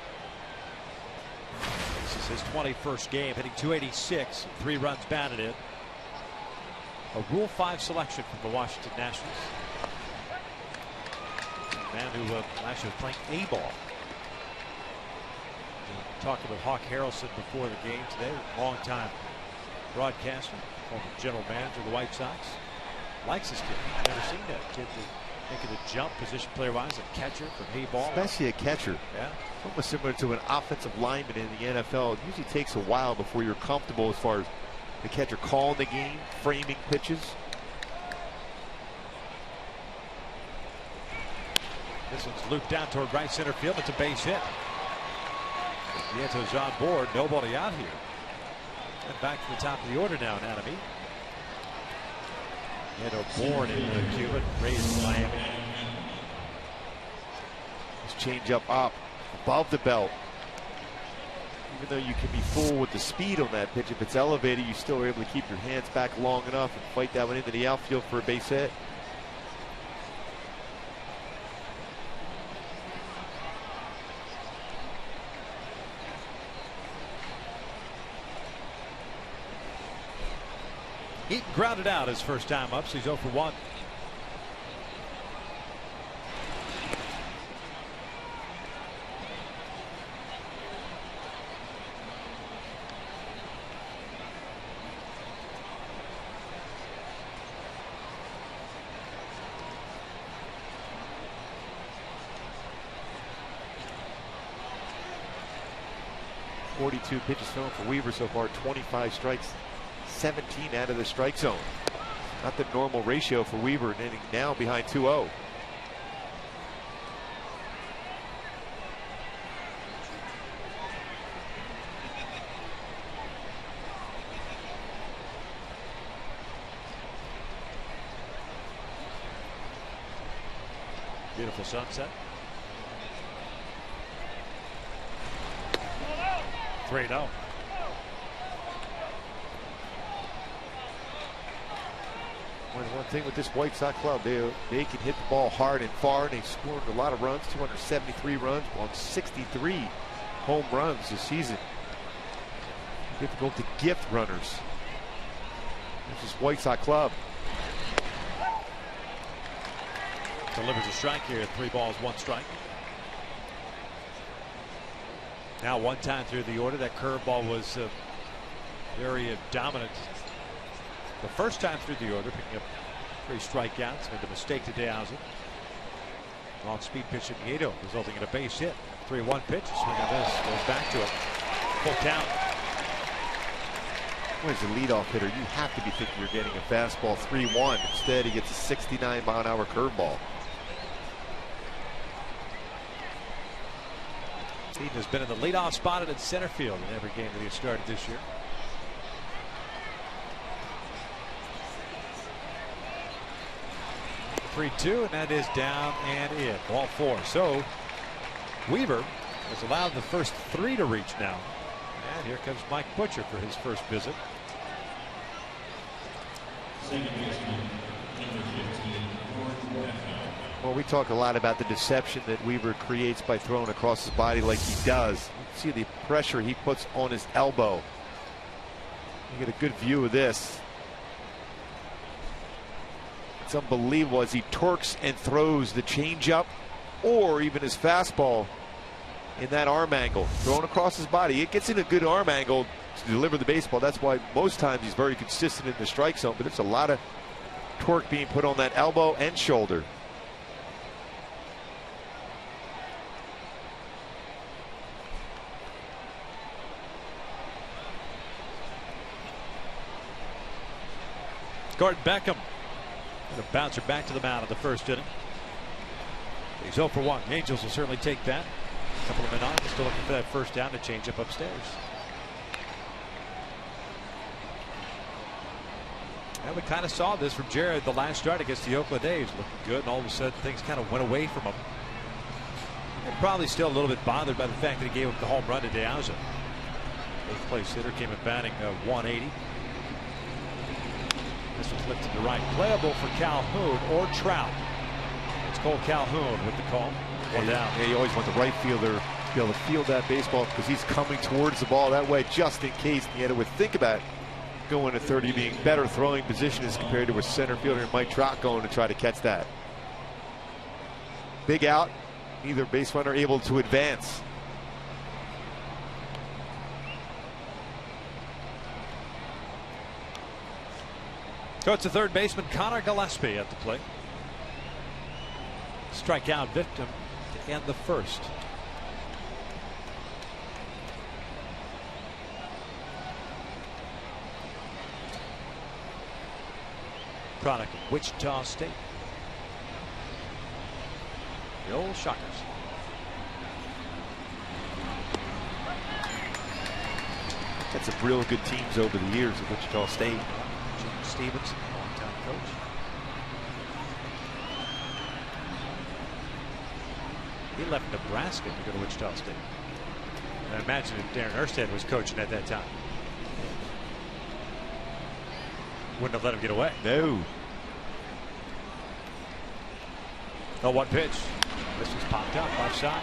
This is his 21st game, hitting 286, 3 runs batted in. A Rule 5 selection from the Washington Nationals. A man who last year was playing A-ball. Talking with Hawk Harrelson before the game today, longtime broadcaster, former general manager of the White Sox. Likes this kid. Never seen that kid making a jump position player wise, a catcher from A-ball. Especially a catcher. Yeah. Almost similar to an offensive lineman in the NFL. It usually takes a while before you're comfortable as far as the catcher calling the game, framing pitches. This one's looped down toward right center field. It's a base hit. Nieto's on board. Nobody out here. And back to the top of the order now in Anaheim. Nieto born in Cuba, raised in Miami. His changeup up above the belt. Even though you can be fooled with the speed on that pitch, if it's elevated, you still are able to keep your hands back long enough and fight that one into the outfield for a base hit. He grounded out his first time up, so he's 0 for 1. .42 pitches thrown for Weaver so far, 25 strikes, 17 out of the strike zone. Not the normal ratio for Weaver, and inning now behind 2-0. Beautiful sunset. 3-0. One thing with this White Sox club, they can hit the ball hard and far, and they've scored a lot of runs, 273 runs on 63 home runs this season. Difficult to gift runners. This is White Sox club. Delivers a strike here, 3 balls, 1 strike. Now 1 time through the order, that curveball was very dominant. The first time through the order, picking up 3 strikeouts, made a mistake to Diaz. Long speed pitch to Nieto, resulting in a base hit. 3-1 pitch, swing on this, goes back to it. Full count. Well, as a leadoff hitter, you have to be thinking you're getting a fastball 3-1. Instead, he gets a 69-mile-an-hour curveball. He has been in the leadoff spot and in center field in every game that he started this year. The 3-2, and that is down and in. Ball 4. So Weaver has allowed the first 3 to reach now. And here comes Mike Butcher for his first visit. Well, we talk a lot about the deception that Weaver creates by throwing across his body like he does. You see the pressure he puts on his elbow. You get a good view of this. It's unbelievable as he torques and throws the changeup or even his fastball in that arm angle, thrown across his body. It gets in a good arm angle to deliver the baseball. That's why most times he's very consistent in the strike zone, but it's a lot of torque being put on that elbow and shoulder. Gordon Beckham. The bouncer back to the mound in the first inning. He's 0 for 1. The Angels will certainly take that. A couple of men on. Still looking for that first down to change up upstairs. And we kind of saw this from Jared the last start against the Oakland A's. Looking good, and all of a sudden things kind of went away from him. And probably still a little bit bothered by the fact that he gave up the home run to De Souza. Eighth place hitter came in batting 180. This was lifted to right. Playable for Calhoun or Trout. It's Cole Calhoun with the call. One down. Yeah, you always want the right fielder to be able to field that baseball because he's coming towards the ball that way just in case. The other would think about going to 30 being better throwing position as compared to a center fielder Mike Trout going to try to catch that. Big out. Neither base runner able to advance. So it's the third baseman Connor Gillespie at the plate. Strikeout victim to end the first. Product of Wichita State. The old Shockers. Had some real good teams over the years at Wichita State. Stevens, longtime coach. He left Nebraska to go to Wichita State. I imagine if Darren Erstad was coaching at that time, wouldn't have let him get away. No. 0-1 pitch. This was popped up left side.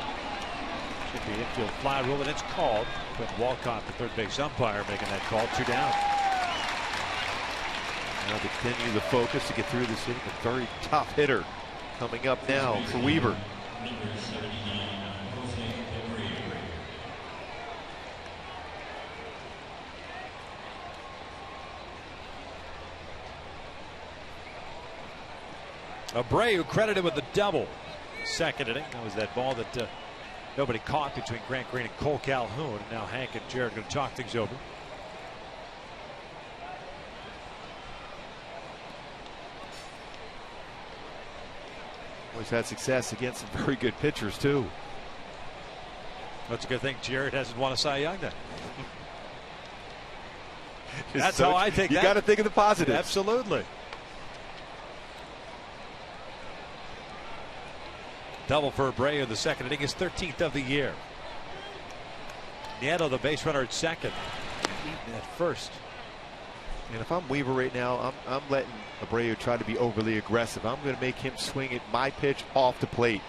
Should be infield fly rule, and it's called. But Walcott, the third base umpire, making that call. 2 down. Now to continue the focus to get through this inning. A very tough hitter coming up now for Weaver. Abreu credited with the double. Second inning. That was that ball that nobody caught between Grant Green and Cole Calhoun. And now Hank and Jared are going to talk things over. Always had success against some very good pitchers too. That's a good thing Jared hasn't won a Cy Young then. That's how I take that. You got to think of the positives. Absolutely. Double for Abreu in the second inning, his 13th of the year. Nieto, the base runner, at second. Eaton at first. And if I'm Weaver right now, I'm letting Abreu try to be overly aggressive. I'm going to make him swing at my pitch off the plate.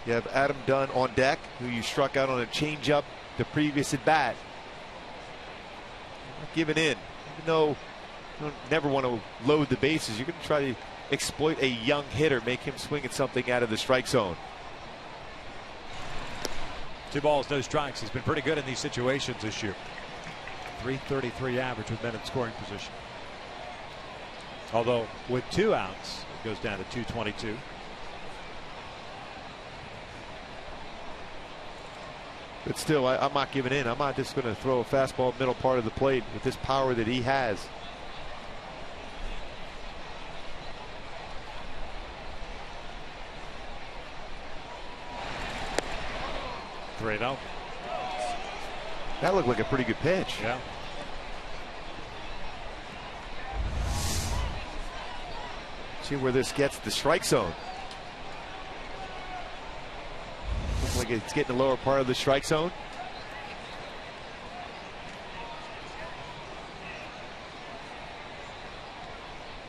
You have Adam Dunn on deck, who you struck out on a changeup the previous at bat. You're not giving in, even though you don't never want to load the bases. You're going to try to exploit a young hitter, make him swing at something out of the strike zone. 2 balls, no strikes. He's been pretty good in these situations this year. .333 average with men in scoring position. Although with 2 outs, it goes down to .222. But still, I'm not giving in. I'm not just going to throw a fastball middle part of the plate with this power that he has. Three out. That looked like a pretty good pitch. Yeah. See where this gets the strike zone. Looks like it's getting the lower part of the strike zone.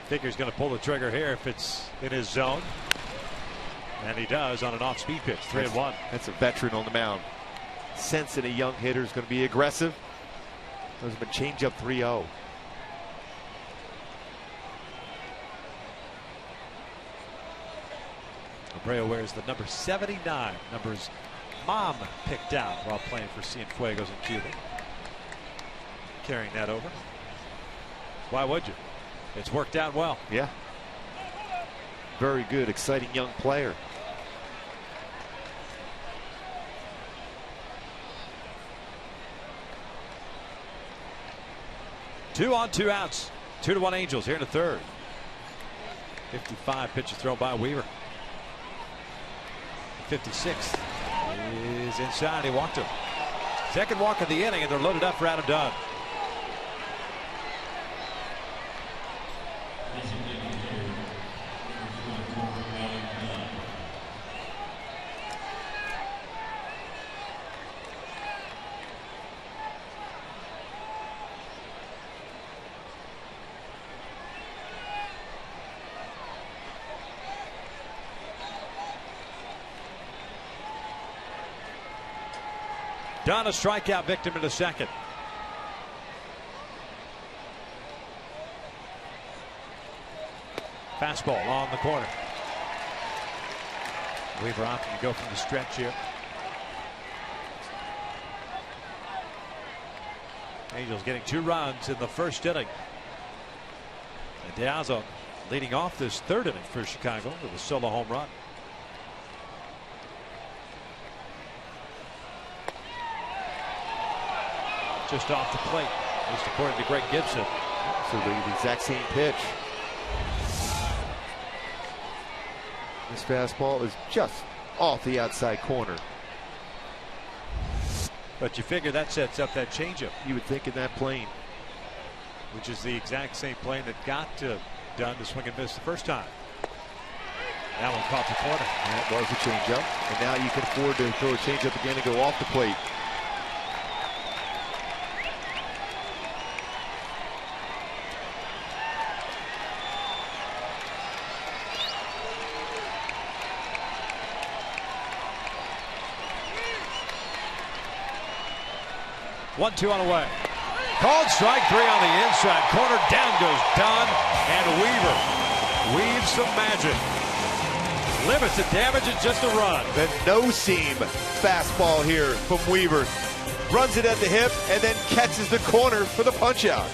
Think he's going to pull the trigger here if it's in his zone. And he does on an off-speed pitch. 3-1. That's a veteran on the mound. Sensing a young hitter is going to be aggressive. Those have been change up 3-0. Abreu wears the number 79, numbers Mom picked out while playing for Cienfuegos in Cuba. Carrying that over. Why would you? It's worked out well. Yeah. Very good, exciting young player. Two on, two outs. 2-1 Angels here in the third. 55 pitches thrown by Weaver. 56 is inside. He walked him. Second walk of the inning, and they're loaded up for Adam Dunn. Dunn, a strikeout victim in the second. Fastball on the corner. Weaver opting to go from the stretch here. Angels getting 2 runs in the first inning. And Diaz leading off this third inning for Chicago with a solo home run. Just off the plate, at least according to Greg Gibson. So the exact same pitch. This fastball is just off the outside corner. But you figure that sets up that changeup. You would think in that plane. Which is the exact same plane that got Dunn to swing and miss the first time. That one caught the corner. That was a changeup. And now you can afford to throw a changeup again and go off the plate. One-two on the way. Called strike 3 on the inside corner. Down goes Dunn, and Weaver weaves some magic. Limits the damage at just a run. The no-seam fastball here from Weaver. Runs it at the hip and then catches the corner for the punch-out.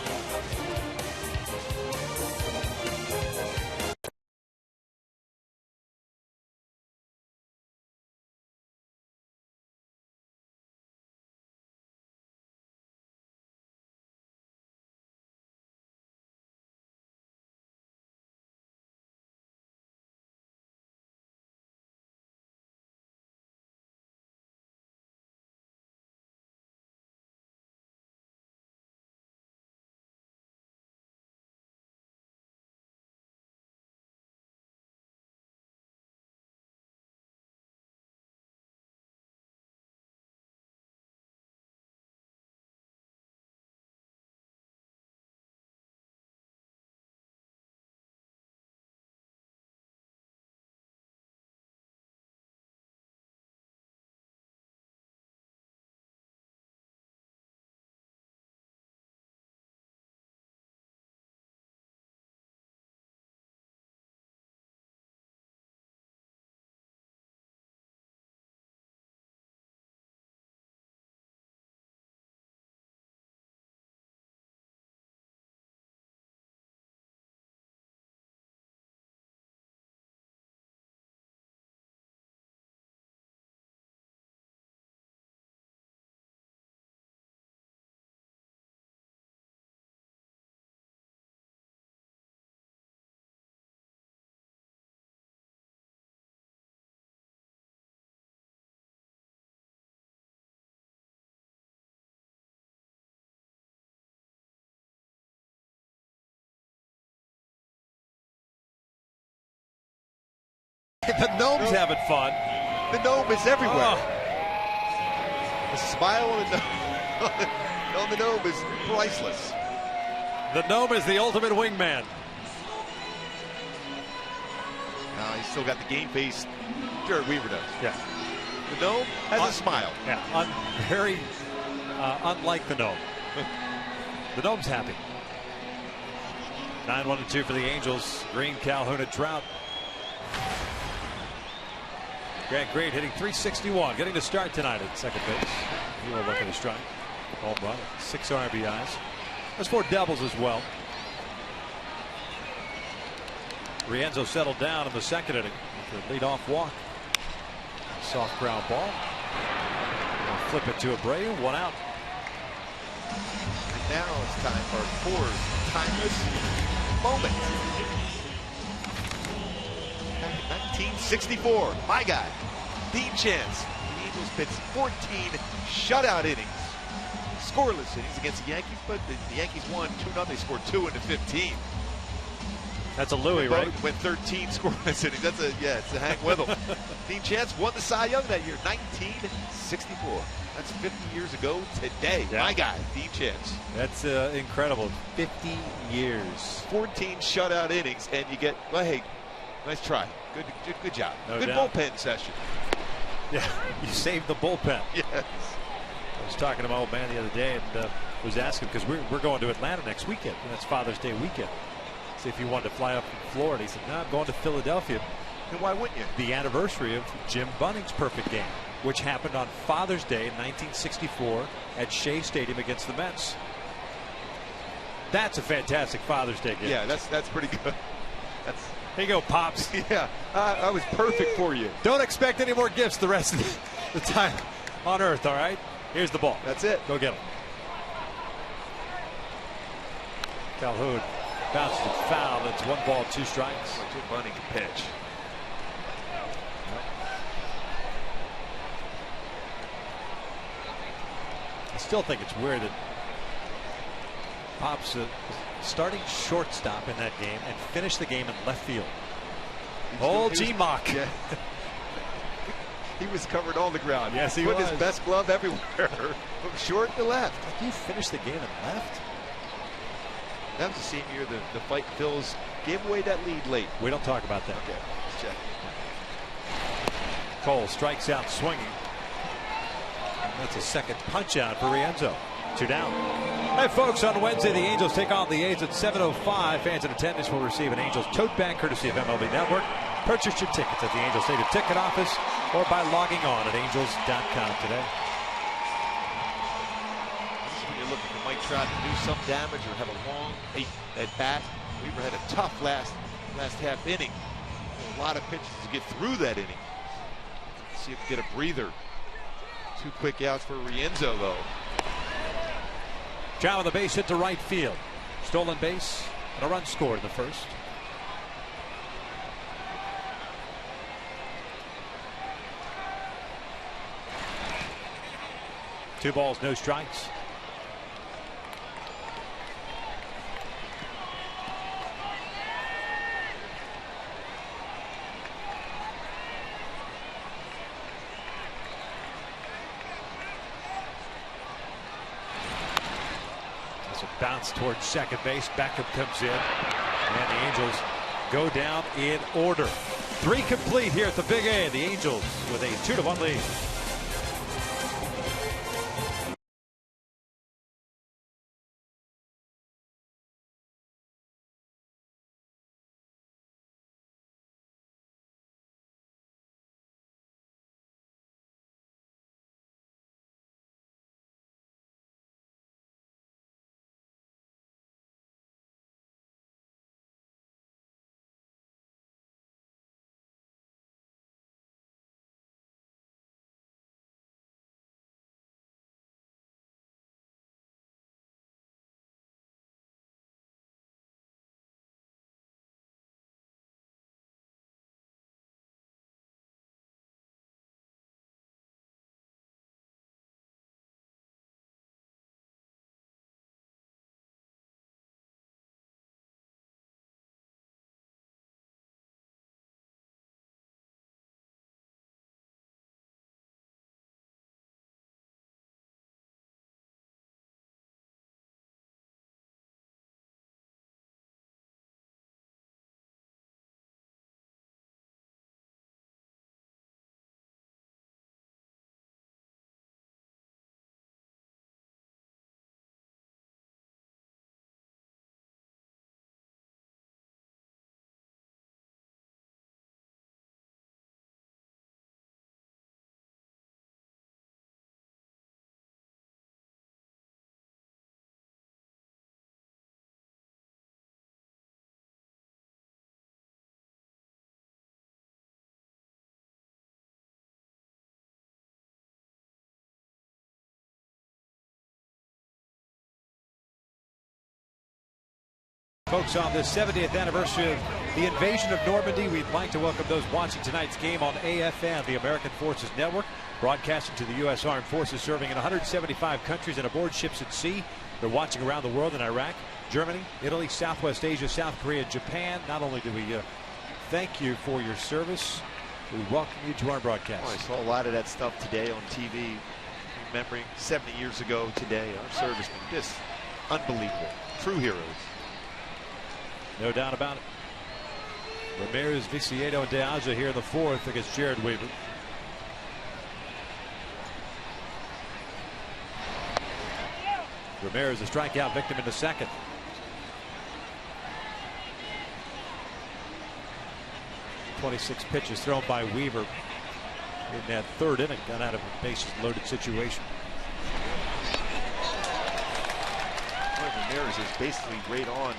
The gnome's having fun. The gnome is everywhere. Oh. The smile on the gnome is priceless. The gnome is the ultimate wingman. He's still got the game face. Jared Weaver does. Yeah. The gnome has a smile. Yeah. Very unlike the gnome. The gnome's happy. 9-1-2 for the Angels. Green, Calhoun, and Trout. Grant Great hitting .361, getting the start tonight at second base. He will look at a strike. Home run, 6 RBIs. There's 4 doubles as well. Rienzo settled down in the second inning for a leadoff walk. Soft ground ball. We'll flip it to Abreu, 1 out. And now it's time for Coors timeless moment. 1964, my guy, Dean Chance. The Angels pitched 14 shutout innings. Scoreless innings against the Yankees, but the Yankees won 2-0. They scored 2 into 15. That's a Louis, right? Went 13 scoreless innings. It's a Hank Withel. Dean Chance won the Cy Young that year, 1964. That's 50 years ago today. Yeah. My guy, Dean Chance. That's incredible. 50 years. 14 shutout innings, and you get, well, hey, nice try. Good job. No Good doubt. bullpen session. Yeah, you saved the bullpen. Yes. I was talking to my old man the other day and was asking, because we're going to Atlanta next weekend, and that's Father's Day weekend. See if he wanted to fly up from Florida. He said, no, I'm going to Philadelphia. And why wouldn't you? The anniversary of Jim Bunning's perfect game, which happened on Father's Day in 1964 at Shea Stadium against the Mets. That's a fantastic Father's Day game. Yeah, that's pretty good. Here you go, Pops. Yeah, I was perfect for you. Don't expect any more gifts the rest of the time on Earth, all right? Here's the ball. That's it. Go get him. Calhoun bounces it foul. That's 1 ball, 2 strikes. Jim Bunning can pitch. I still think it's weird that Pops starting shortstop in that game and finished the game in left field. Old G-Mock. Yeah. He was covering all the ground. Yes, he Put was. his best glove everywhere. From short to left. You finished the game in left? That was the same year the fight Phillies gave away that lead late. We don't talk about that. Okay, let's check. Cole strikes out swinging. And that's a second punch out for Rienzo. 2 down. Hey folks, on Wednesday the Angels take on the A's at 7:05. Fans in attendance will receive an Angels tote bag courtesy of MLB Network. Purchase your tickets at the Angels Stadium ticket office or by logging on at angels.com today. When you're looking for Mike Trout to do some damage or have a long at bat, Weaver had a tough last half inning. A lot of pitches to get through that inning. See if we get a breather. 2 quick outs for Rienzo though. Chow on the base hit to right field. Stolen base and a run scored in the first. Two balls, no strikes. As a bounce towards second base, Beckham comes in, and the Angels go down in order. 3 complete here at the Big A. The Angels with a 2-1 lead. Folks, on the 70th anniversary of the invasion of Normandy, we'd like to welcome those watching tonight's game on AFN, the American Forces Network, broadcasting to the U.S. Armed Forces serving in 175 countries and aboard ships at sea. They're watching around the world in Iraq, Germany, Italy, Southwest Asia, South Korea, Japan. Not only do we thank you for your service, we welcome you to our broadcast. I saw a lot of that stuff today on TV, remembering 70 years ago today, our servicemen, just unbelievable, true heroes. No doubt about it. Ramirez, Viciedo, and De Aza here in the fourth against Jared Weaver. Ramirez, a strikeout victim in the second. .26 pitches thrown by Weaver in that third inning. Got out of a bases loaded situation. Ramirez is basically right on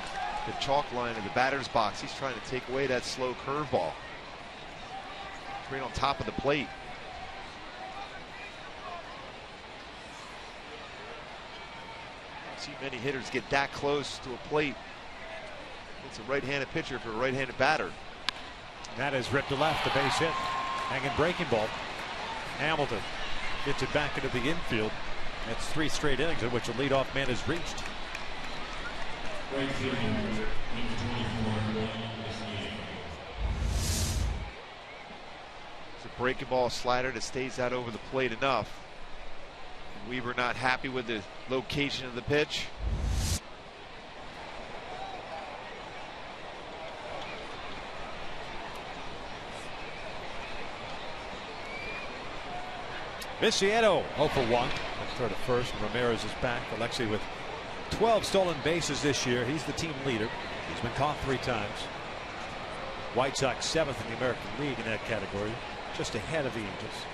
the chalk line of the batter's box. He's trying to take away that slow curveball. It's right on top of the plate. Don't see many hitters get that close to a plate. It's a right-handed pitcher for a right-handed batter. That is ripped to left, the base hit. Hanging breaking ball. Hamilton gets it back into the infield. That's 3 straight innings in which a leadoff man is reached. It's a breaking ball slider that stays out over the plate enough. Weaver not happy with the location of the pitch. Viciedo 0 for 1. Let's throw to first. Ramirez is back. Alexei with 12 stolen bases this year. He's the team leader. He's been caught 3 times. White Sox 7th in the American League in that category, just ahead of the Angels.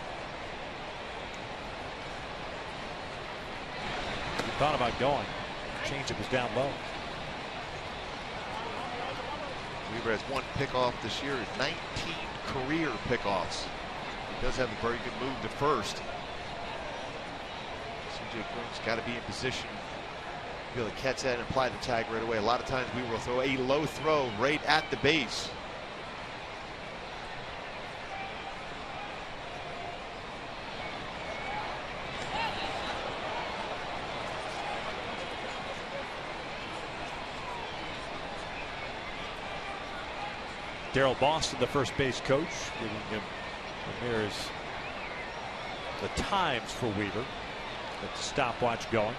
He thought about going. Changeup was down low. Weaver has 1 pickoff this year, 19 career pickoffs. He does have a very good move to first. CJ Cron's got to be in position to be able to catch that and apply the tag right away. A lot of times we will throw a low throw right at the base. Darrell Boston, the first base coach, giving him Ramirez the times for Weaver. Get the stopwatch going.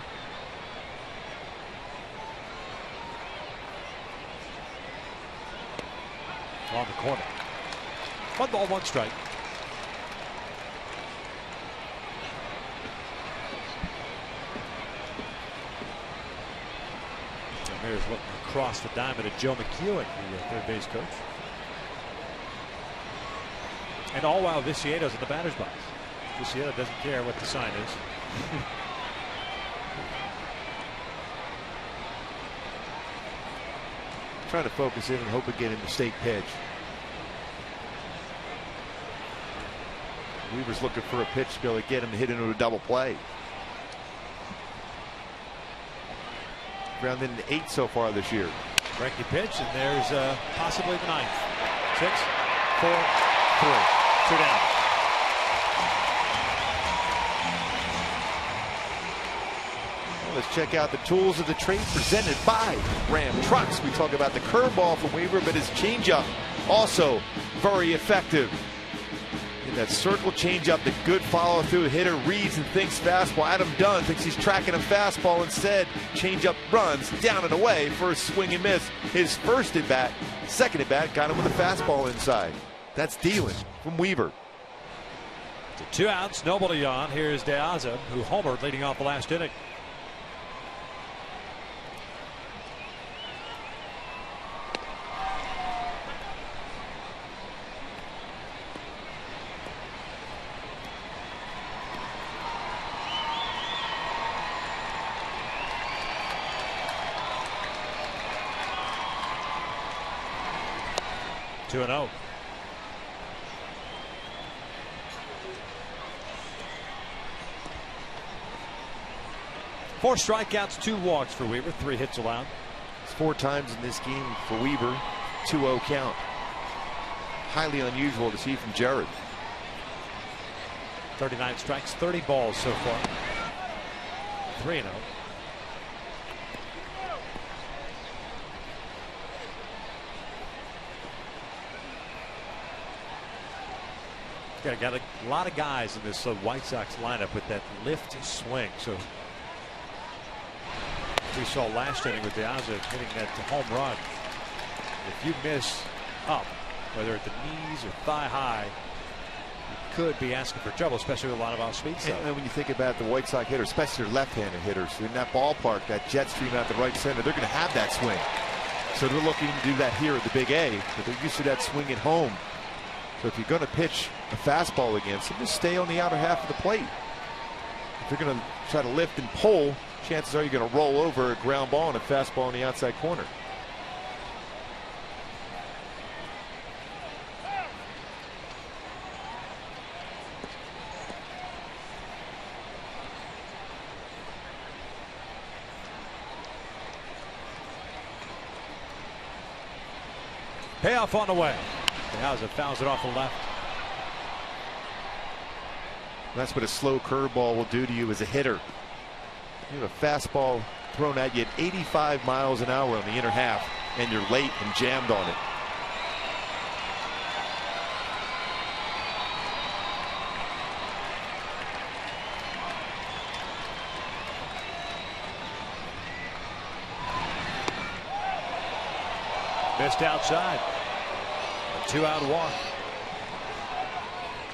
On the corner. 1 ball, 1 strike. Ramirez looking across the diamond at Joe McEwen, the third base coach. And all while Viciedo's in the batter's box. Viciedo doesn't care what the sign is. Trying to focus in and hope again in the mistake pitch. Weaver's looking for a pitch to be able to get him to hit into a double play. Grounded into 8 so far this year. Breaking pitch, and there's possibly the 9th. 6, 4, 3. 2 down. Well, let's check out the tools of the trade presented by Ram Trucks. We talk about the curveball from Weaver, but his changeup also very effective. In that circle changeup, the good follow through. Hitter reads and thinks fastball. Adam Dunn thinks he's tracking a fastball. Instead, changeup runs down and away for a swing and miss. His first at bat, second at bat, got him with a fastball inside. That's dealing from Weaver. To 2 outs, nobody on. Here's De Aza, who homered leading off the last inning. Two and 0. Four strikeouts, 2 walks for Weaver, 3 hits allowed. 4 times in this game for Weaver. 2-0 count. Highly unusual to see from Jared. 39 strikes, 30 balls so far. 3-0. Yeah, got a lot of guys in this White Sox lineup with that lift swing. So we saw last inning with Diaza hitting that home run. If you miss up, whether at the knees or thigh high, you could be asking for trouble, especially with a lot of off-speed stuff. And when you think about the White Sox hitters, especially their left-handed hitters, in that ballpark, that jet stream out the right center, they're going to have that swing. So they're looking to do that here at the Big A, but they're used to that swing at home. So if you're going to pitch a fastball against them, just stay on the outer half of the plate. If you're going to try to lift and pull, chances are you're going to roll over a ground ball and a fastball in the outside corner. Payoff on the way. Diaza fouls it off the left. That's what a slow curveball will do to you as a hitter. You have a fastball thrown at you at 85 miles an hour on the inner half, and you're late and jammed on it. Missed outside. A 2-out walk.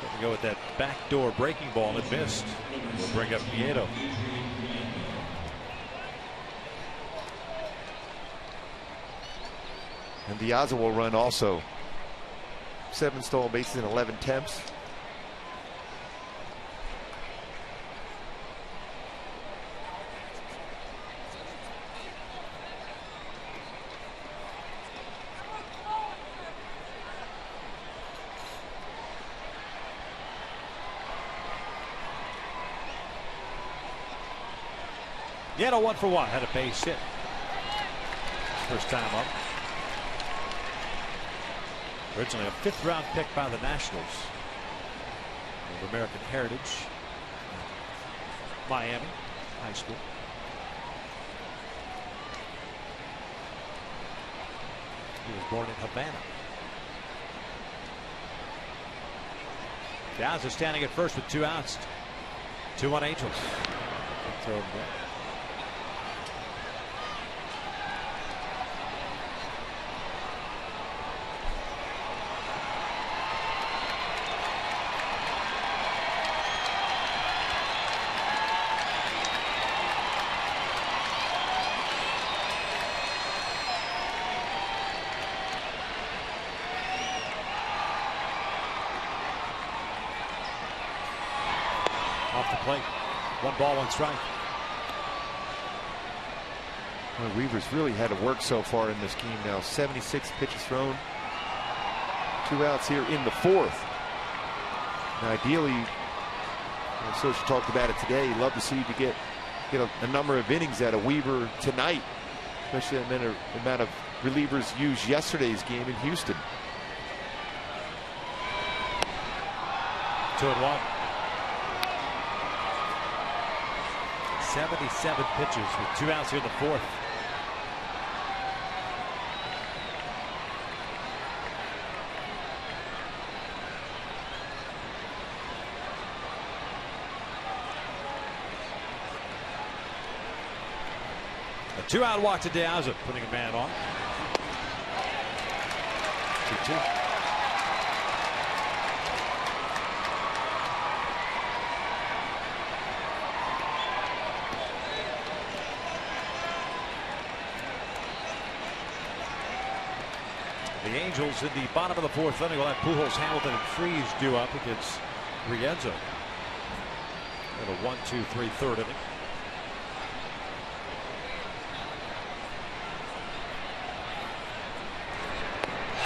Going to go with that backdoor breaking ball, and it missed. We'll bring up Nieto. And Diaza will run also. 7 stolen bases in 11 attempts. Nieto 1 for 1, had a base hit. First time up. Originally a 5th round pick by the Nationals of American heritage. Miami high school. He was born in Havana. Diaza standing at first with 2 outs. 2-1 Angels. Throw him there. Off the plate. 1 ball, 1 strike. Well, Weaver's really had to work so far in this game now. 76 pitches thrown. 2 outs here in the 4th. And ideally, Social talked about it today, he'd love to see you to get a number of innings out of Weaver tonight, especially the amount of relievers used yesterday's game in Houston. 2-1. 77 pitches with 2 outs here in the 4th. A 2-out walk to Diaza, putting a man on. 2-2. The Angels in the bottom of the 4th inning will have Pujols, Hamilton, and Freese due up against Rienzo. In a 1-2-3 third inning.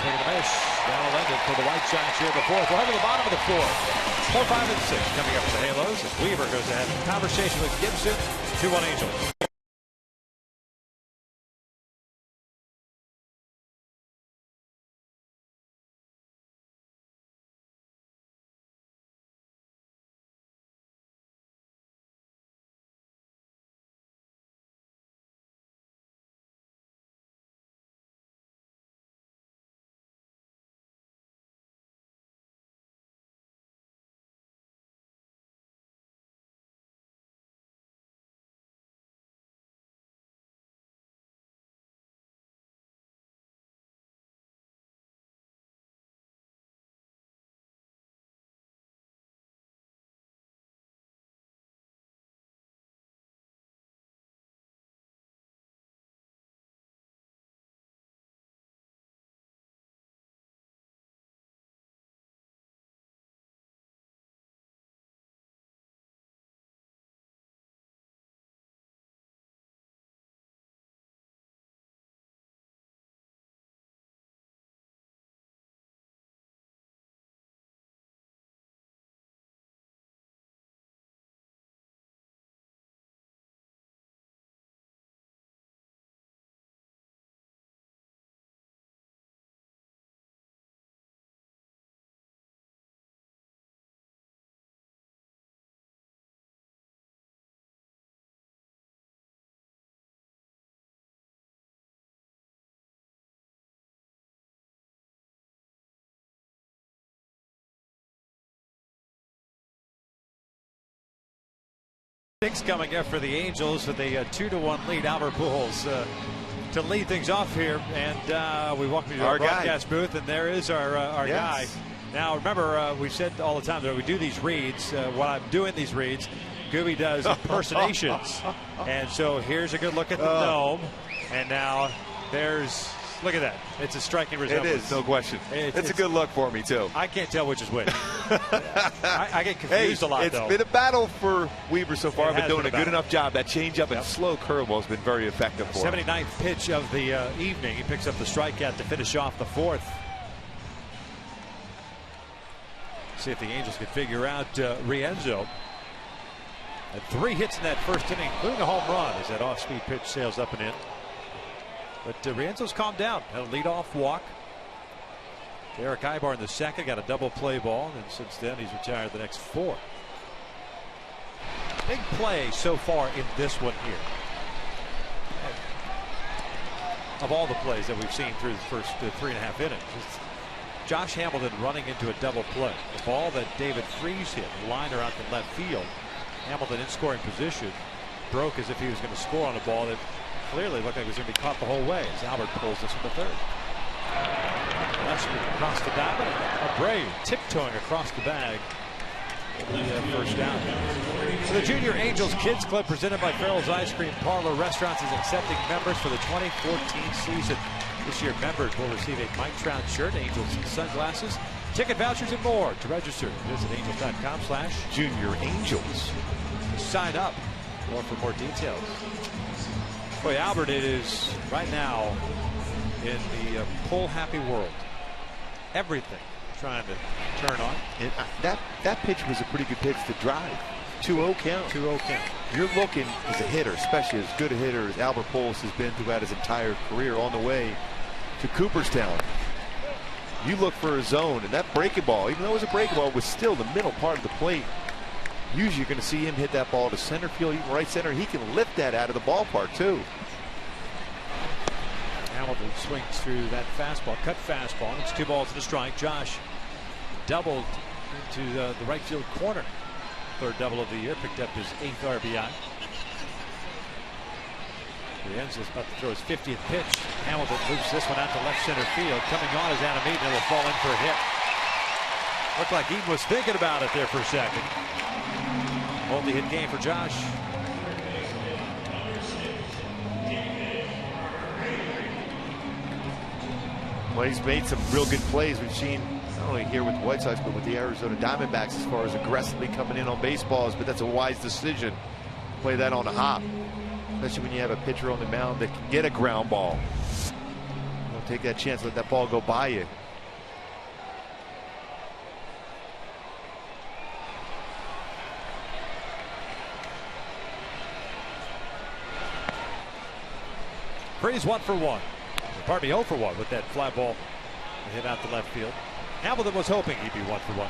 Taking a miss. That'll end it for the White Sox here in the 4th. We'll head to the bottom of the 4th. 4, 5, and 6 coming up for the Halos as Weaver goes ahead. Conversation with Gibson. 2-1 Angels. Things coming up for the Angels with a 2-1 lead. Albert Pujols to lead things off here, and we walk into our broadcast booth, and there is our guy. Now remember, we said all the time that we do these reads. While I'm doing these reads, Gooby does impersonations, and so here's a good look at the dome, and now there's. Look at that. It's a striking resemblance. It is, no question. It's a good look for me, too. I can't tell which is which. I get confused a lot, though. It's been a battle for Weaver so far, but doing a good enough job. That changeup and slow curveball has been very effective for him. 79th pitch of the evening. He picks up the strikeout to finish off the fourth. See if the Angels can figure out Rienzo. Had 3 hits in that first inning, including a home run as that off-speed pitch sails up and in. But Rienzo's calmed down. Had a leadoff walk. Derek Ibar in the second got a double play ball, and since then he's retired the next 4. Big play so far in this one here. Of all the plays that we've seen through the first 3.5 innings, it's Josh Hamilton running into a double play. The ball that David Freese hit, the liner out to left field. Hamilton in scoring position, broke as if he was going to score on a ball that clearly looked like it was going to be caught the whole way as Albert pulls this from the third. Lester across the diamond. Abreu tiptoeing across the bag. The first down. So the Junior Angels Kids Club presented by Farrell's Ice Cream Parlor Restaurants is accepting members for the 2014 season. This year members will receive a Mike Trout shirt, Angels sunglasses, ticket vouchers, and more. To register, visit angels.com/Junior Angels. Sign up for more details. Boy, Albert, it is right now in the pull happy world. Everything trying to turn on. And that pitch was a pretty good pitch to drive. 2-0 count. 2-0 count. You're looking as a hitter, especially as good a hitter as Albert Pujols has been throughout his entire career, on the way to Cooperstown. You look for a zone, and that breaking ball, even though it was a breaking ball, was still the middle part of the plate. Usually you're going to see him hit that ball to center field, even right center. He can lift that out of the ballpark, too. Hamilton swings through that fastball, cut fastball, and it's 2 balls and a strike. Josh doubled into the right field corner. Third double of the year, picked up his 8th RBI. Rienzo's about to throw his 50th pitch. Hamilton loops this one out to left center field. Coming on is Adam Eaton, and will fall in for a hit. Looked like Eaton was thinking about it there for a second. Multi-hit game for Josh. Well, he's made some real good plays. We've seen not only here with the White Sox, but with the Arizona Diamondbacks as far as aggressively coming in on baseballs. But that's a wise decision. Play that on a hop, especially when you have a pitcher on the mound that can get a ground ball. Don't take that chance. Let that ball go by you. Freeze 1 for 1. Pardon me, 0 for 1 with that fly ball hit out to left field. Hamilton was hoping he'd be 1 for 1.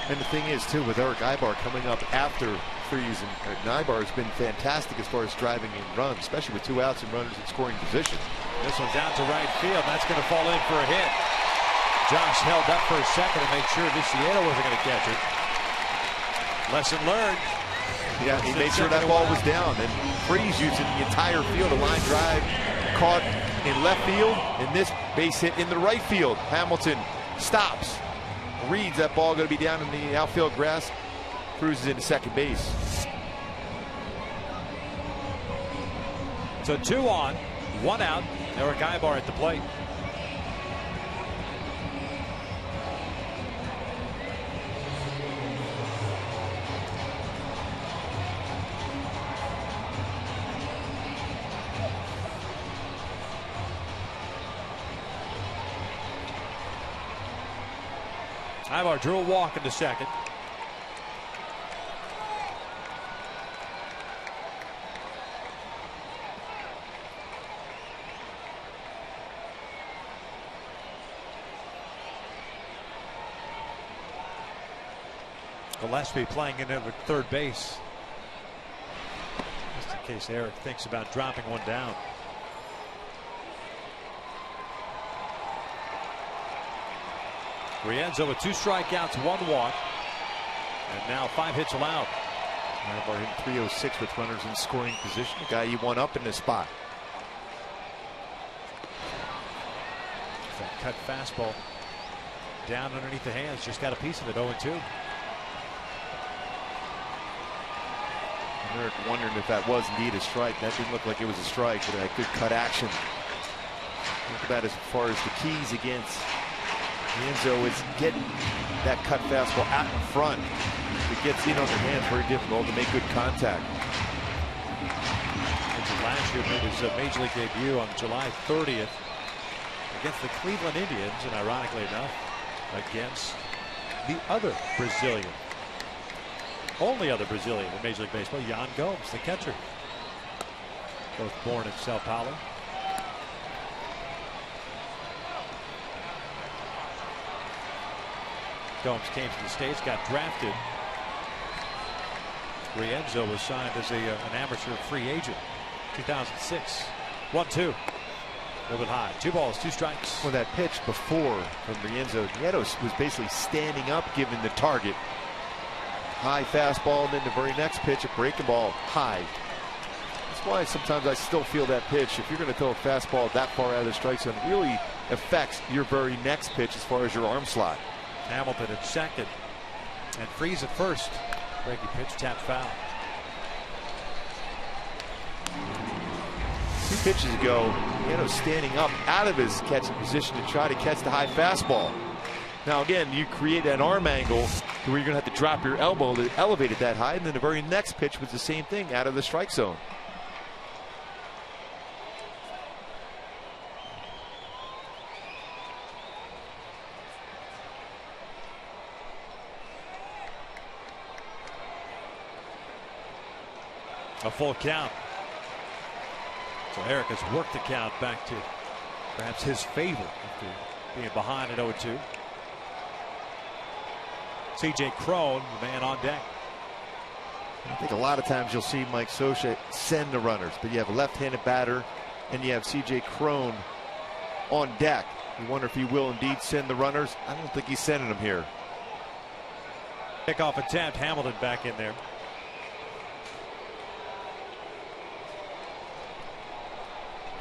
And the thing is, too, with Eric Ibar coming up after Freese, and Ibar has been fantastic as far as driving in runs, especially with 2 outs and runners in scoring position. This one's out to right field. That's going to fall in for a hit. Josh held up for a second to make sure Viciero wasn't going to catch it. Lesson learned. Yeah, he made sure that ball was down, and Freese using the entire field, a line drive caught in left field, and this base hit in the right field. Hamilton stops, reads that ball going to be down in the outfield grass, cruises into second base. So 2 on, 1 out. Eric Ibar at the plate. Ibar drew a walk into second. Gillespie playing in at third base. Just in case Eric thinks about dropping one down. Rienzo with 2 strikeouts, 1 walk. And now 5 hits allowed. We're hitting 306 with runners in scoring position. The guy you want up in this spot. That cut fastball down underneath the hands. Just got a piece of it. 0-2. Eric wondering if that was indeed a strike. That didn't look like it was a strike, but a good cut action. Look at that as far as the keys against Enzo is getting that cut fastball out in front. If it gets in on their hands, very difficult to make good contact. Last year made his major league debut on July 30th against the Cleveland Indians, and ironically enough, against the other Brazilian. Only other Brazilian in Major League Baseball, Yan Gomes, the catcher. Both born in Sao Paulo. Gomes came to the States, got drafted. Rienzo was signed as an amateur free agent. 2006. 1-2. A little bit high. 2 balls, 2 strikes. Well, that pitch before from Rienzo, Nieto was basically standing up, giving the target. High fastball, and then the very next pitch, a breaking ball high. That's why sometimes I still feel that pitch, if you're going to throw a fastball that far out of the strike zone, really affects your very next pitch as far as your arm slot. Hamilton at second, and Freeze at first. Breaking pitch, tap foul. 2 pitches ago, Nieto standing up out of his catching position to try to catch the high fastball. Now again, you create an arm angle to where you're going to have to drop your elbow to elevate it that high, and then the very next pitch was the same thing out of the strike zone. A full count. So Eric has worked the count back to perhaps his favor after being behind at 0-2. C.J. Cron, the man on deck. I think a lot of times you'll see Mike Scioscia send the runners, but you have a left-handed batter and you have C.J. Cron on deck. You wonder if he will indeed send the runners. I don't think he's sending them here. Kickoff attempt, Hamilton back in there.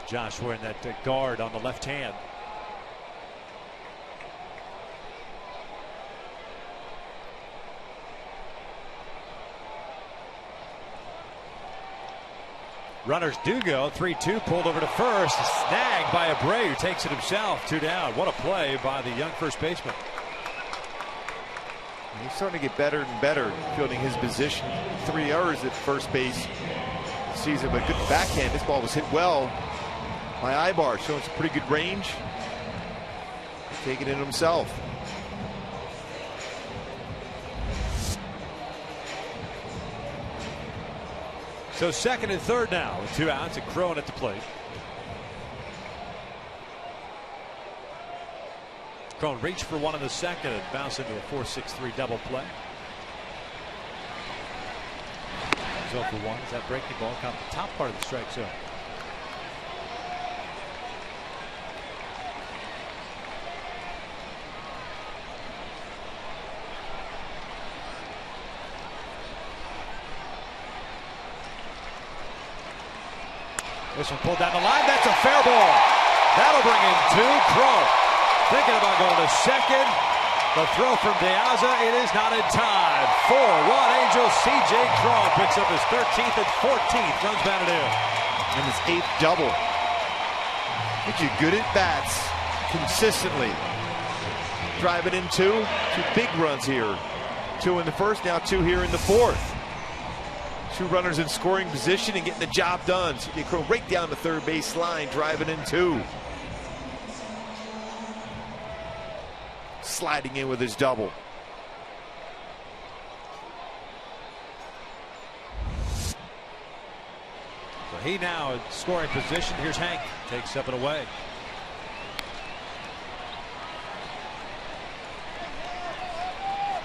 Josh wearing that guard on the left hand. Runners do go. 3-2 pulled over to first. Snagged by Abreu, who takes it himself. 2 down. What a play by the young first baseman. He's starting to get better and better fielding his position. 3 errors at first base this season, but good backhand. This ball was hit well by Ibar, showing some pretty good range. Taking it himself. So second and third now with 2 outs and Cron at the plate. Cron reached for one in the second and bounced into a 4-6-3 double play. 0 for 1 as that breaking ball caught the top part of the strike zone. This one pulled down the line. That's a fair ball. That'll bring in 2. Cron thinking about going to second. The throw from Deaza. It is not in time. 4-1 Angels. C.J. Cron picks up his 13th and 14th. Runs batted in. And his 8th double. Get you good at bats consistently. Driving in 2 big runs here. 2 in the first, now 2 here in the 4th. 2 runners in scoring position and getting the job done. So they go right down the third base line, driving in 2. Sliding in with his double. So he now in scoring position. Here's Hank. Takes up and away.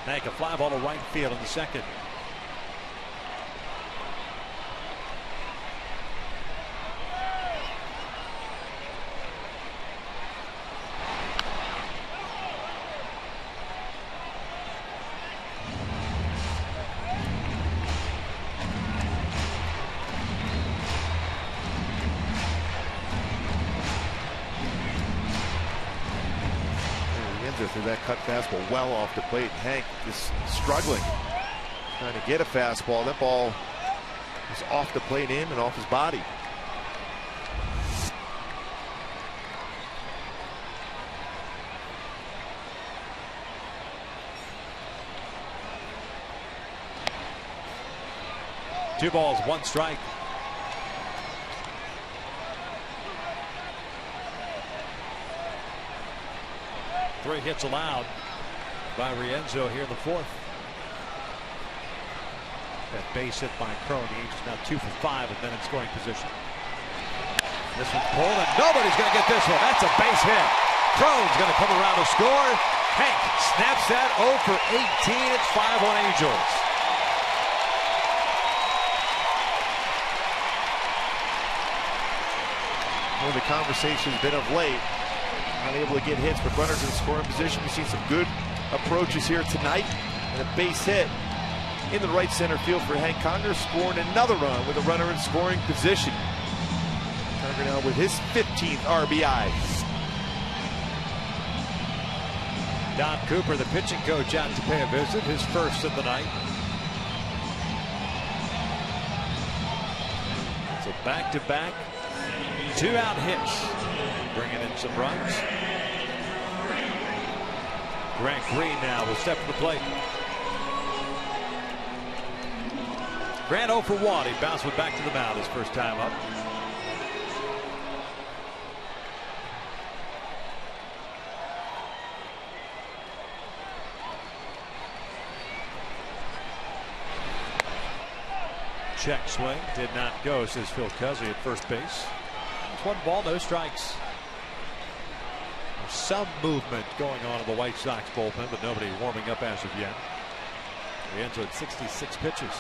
Hank, a fly ball to right field in the second. Rienzo threw that cut fastball well off the plate. Hank is struggling, trying to get a fastball. That ball was off the plate in and off his body. Two balls, one strike. Three hits allowed by Rienzo here in the fourth. That base hit by Crone. The Angels now 2 for 5 with men in scoring position. This one's pulled, and nobody's going to get this one. That's a base hit. Crone's going to come around to score. Hank snaps that 0 for 18. It's 5-1 Angels. Well, the conversation's been of late. Not able to get hits with runners in scoring position. We've seen some good approaches here tonight. And a base hit in the right center field for Hank Conger, scoring another run with a runner in scoring position. Conger now with his 15th RBI. Don Cooper, the pitching coach, out to pay a visit, his first of the night. So back-to-back 2-out hits, bringing in some runs. Grant Green now will step to the plate. Grant 0 for 1. He bounced one back to the mound his first time up. Check swing did not go, says Phil Cuzzy at first base. It's 1 ball, no strikes. There's some movement going on in the White Sox bullpen, but nobody warming up as of yet. Rienzo at 66 pitches.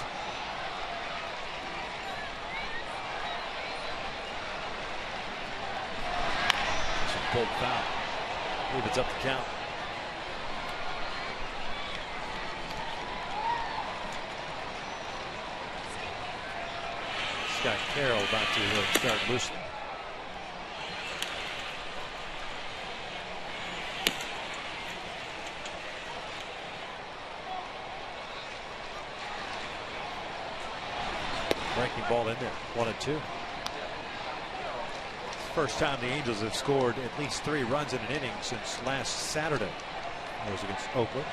Pulled foul. Evens up the count. Scott Carroll about to start loosening. Breaking ball in there. 1-2. First time the Angels have scored at least 3 runs in an inning since last Saturday. That was against Oakland.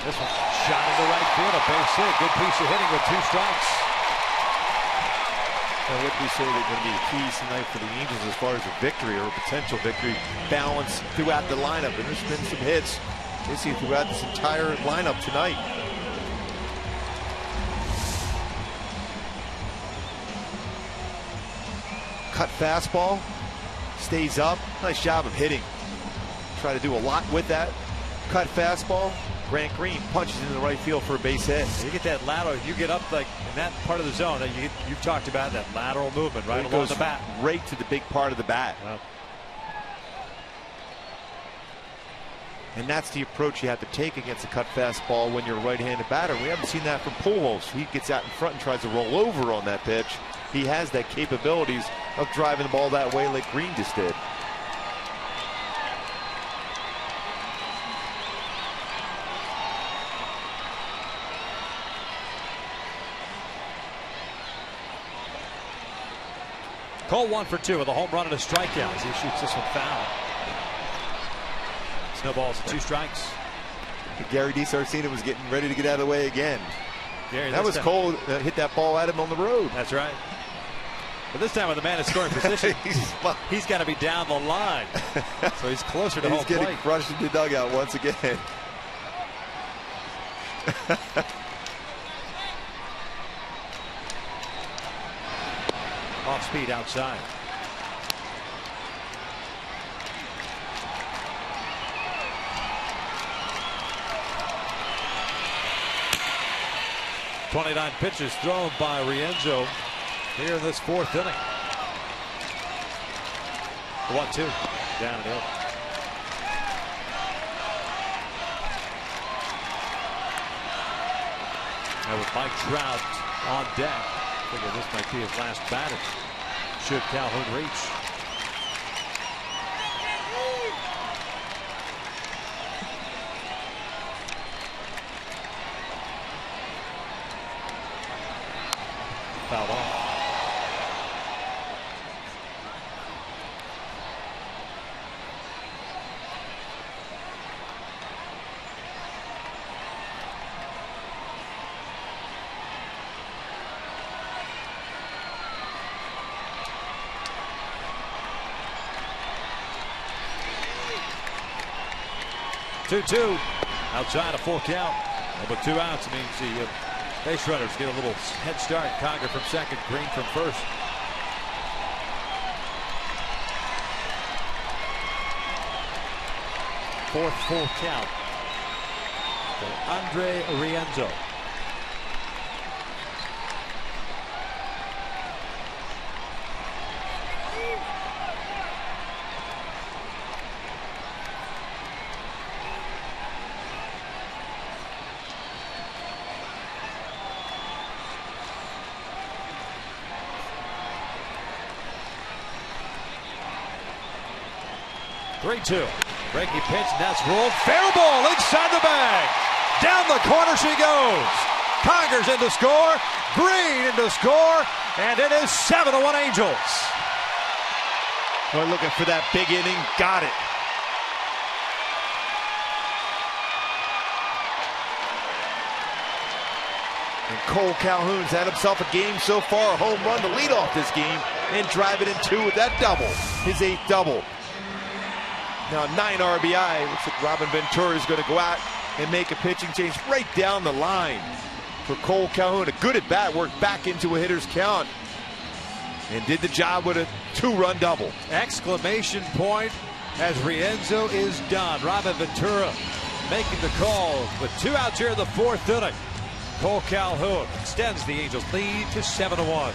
This one shot into right field, a base hit. Good piece of hitting with 2 strikes. Now, what do we say that are going to be the keys tonight for the Angels as far as a victory or a potential victory? Balance throughout the lineup, and there's been some hits we see throughout this entire lineup tonight. Cut fastball, stays up. Nice job of hitting. Try to do a lot with that. Cut fastball. Grant Green punches into the right field for a base hit. You get that lateral, you get up like in that part of the zone that you've talked about, that lateral movement right along the bat. Right to the big part of the bat. Wow. And that's the approach you have to take against a cut fastball when you're a right-handed batter. We haven't seen that from Pujols. He gets out in front and tries to roll over on that pitch. He has that capabilities of driving the ball that way like Green just did. Cole 1 for 2 with a home run and a strikeout as he shoots this one foul. Snowballs to 2 strikes. Gary DiSarcina was getting ready to get out of the way again. Gary, that was Cole hit that ball at him on the road. That's right. But this time with the man in scoring position, he's got to be down the line. So he's closer to home plate. He's getting crushed in the dugout once again. Off speed outside. .29 pitches thrown by Rienzo here in this 4th inning. 1-2 down and in. And with Mike Trout on deck, I figure this might be his last batter. Should Calhoun reach. Fouled off. Two outside a full count. And with 2 outs, it means the base runners get a little head start. Conger from second, Green from first. Fourth full count for Andre Rienzo. Three-two. Breaking pitch, and that's rolled. Fair ball inside the bag. Down the corner she goes. Conger's in to score. Green in to score. And it is 7-1 Angels. We're looking for that big inning. Got it. And Cole Calhoun's had himself a game so far. A home run to lead off this game and drive it in 2 with that double. His 8th double. Now 9 RBI. Looks like Robin Ventura is going to go out and make a pitching change right down the line for Cole Calhoun. A good at bat, worked back into a hitter's count and did the job with a 2-run double. Exclamation point as Rienzo is done. Robin Ventura making the call with 2 outs here in the 4th inning. Cole Calhoun extends the Angels lead to 7-1.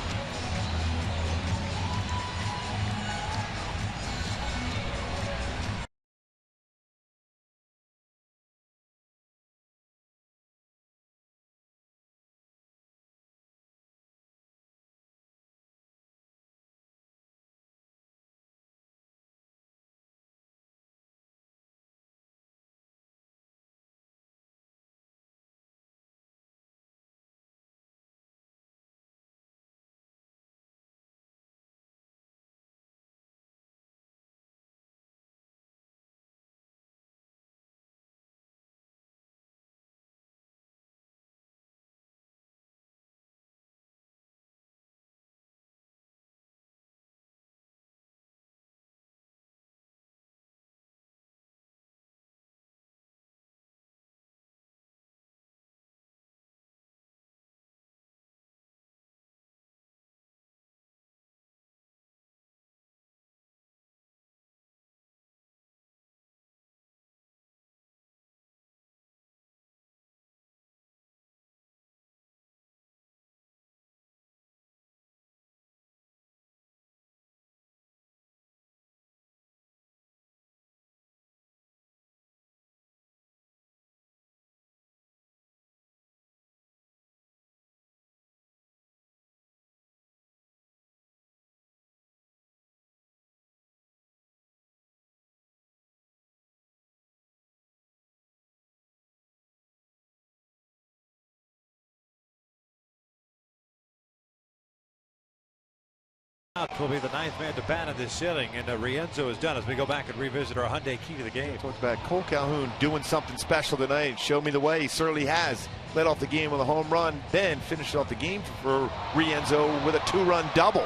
Will be the 9th man to bat in this inning, and Rienzo is done as we go back and revisit our Hyundai key to the game. Talk about Cole Calhoun doing something special tonight. Show me the way. He certainly has. Led off the game with a home run, then finished off the game for Rienzo with a 2-run double.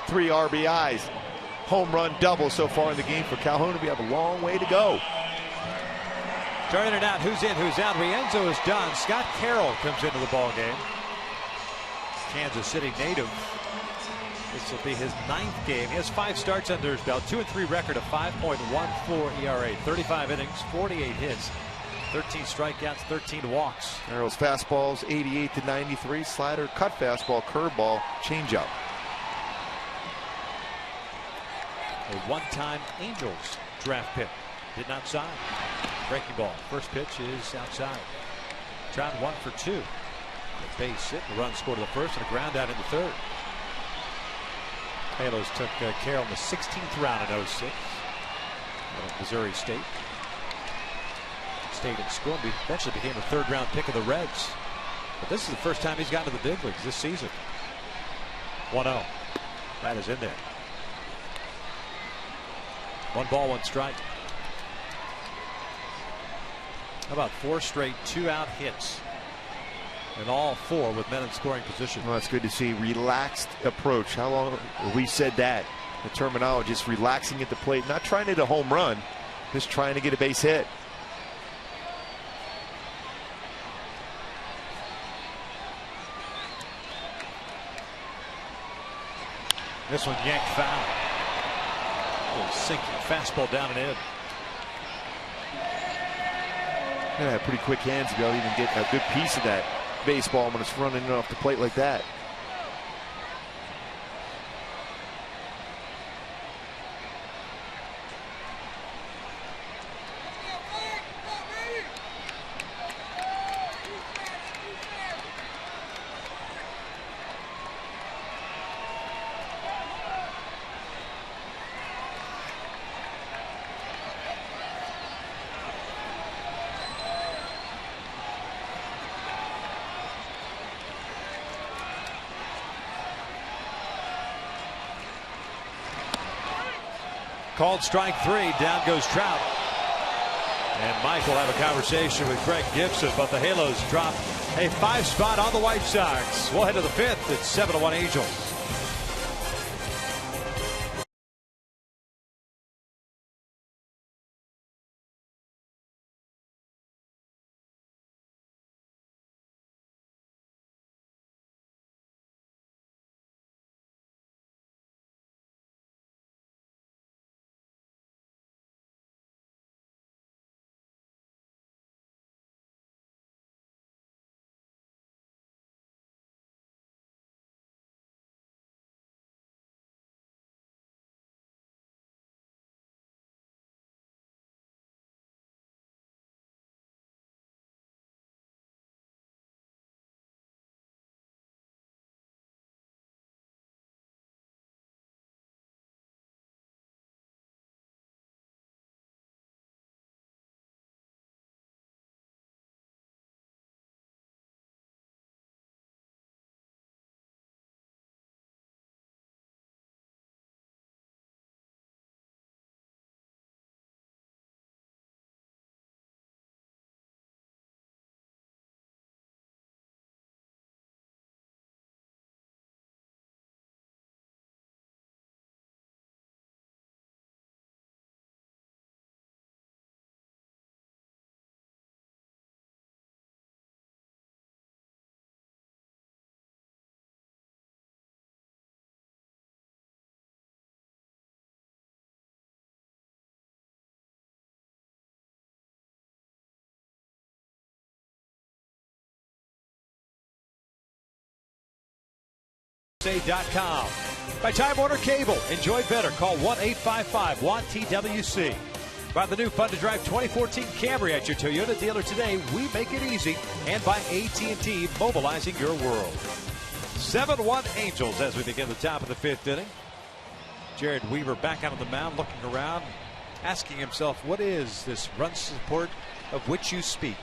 3 RBIs. Home run double so far in the game for Calhoun. We have a long way to go. Turning it out. Who's in, who's out. Rienzo is done. Scott Carroll comes into the ball game. Kansas City native. This will be his 9th game. He has 5 starts under his belt, 2-3 record of 5.14 ERA, 35 innings, 48 hits, 13 strikeouts, 13 walks. Carroll's fastballs 88 to 93, slider, cut fastball, curveball, changeup. A one-time Angels draft pick. Did not sign. Breaking ball. First pitch is outside. Trout 1 for 2. A base hit, a run scored to the first, and a ground out in the third. Halos took care in the 16th round in 06 at Missouri State. Stayed in school and eventually became a third-round pick of the Reds. But this is the first time he's gotten to the big leagues this season. 1-0. That is in there. 1 ball, 1 strike. How about 4 straight 2-out hits? And all 4 with men in scoring position. Well, that's good to see. Relaxed approach. How long have we said that? The terminology is relaxing at the plate, not trying to hit a home run, just trying to get a base hit. This one yanked foul. A sinking fastball down and in. Yeah, pretty quick hands to be able to even get a good piece of that baseball when it's running off the plate like that. Called strike 3. Down goes Trout. And Mike will have a conversation with Greg Gibson, but the Halos drop a 5 spot on the White Sox. We'll head to the 5th. It's 7-1 Angels. .com. By Time Warner Cable. Enjoy better. Call 1-855-WANT-TWC. By the new Fun to Drive 2014 Camry at your Toyota dealer today. We make it easy. And by AT&T, mobilizing your world. 7-1 Angels as we begin the top of the 5th inning. Jared Weaver back out on the mound, looking around, asking himself, what is this run support of which you speak?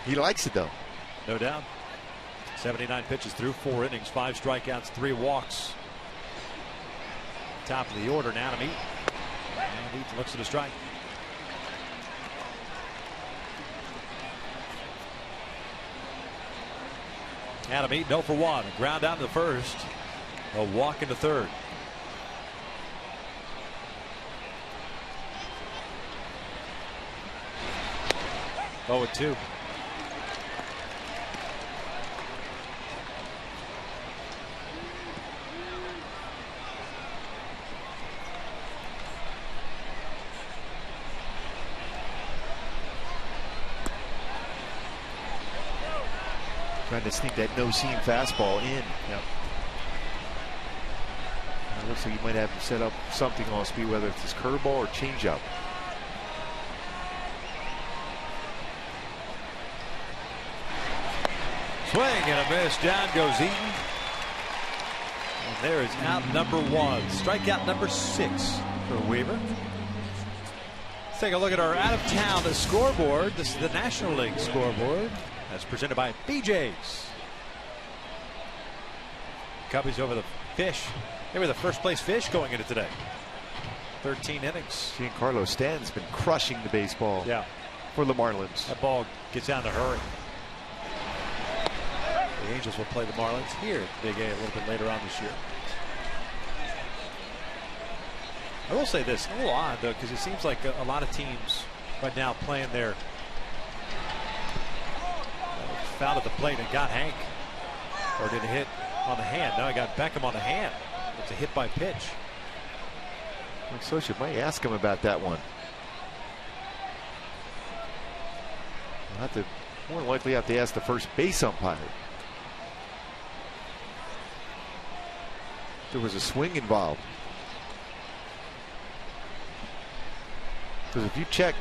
He likes it, though. No doubt. 79 pitches through 4 innings, 5 strikeouts, 3 walks. Top of the order now to meet. And he looks at a strike. Adam Eaton 0 for 1. A ground out to the first. A walk into third. 0-2. Trying to sneak that no-seam fastball in. Yep. It looks like you might have to set up something on speed, whether it's his curveball or changeup. Swing and a miss. Down goes Eaton. And there is out number 1. Strikeout number 6 for Weaver. Let's take a look at our out-of-town scoreboard. This is the National League scoreboard. That's presented by BJ's. Cubbies over the Fish. They were the first place Fish going into today. 13 innings. Giancarlo Stanton's been crushing the baseball. Yeah. For the Marlins. That ball gets out in a hurry. The Angels will play the Marlins here at Big A a little bit later on this year. I will say this, a little odd though, because it seems like a lot of teams right now playing their foul at the plate and got Hank, or did a hit on the hand. Now I got Beckham on the hand. It's a hit by pitch. Mike Scioscia might ask him about that one. We'll have to more than likely have to ask the first base umpire. There was a swing involved. Because if you check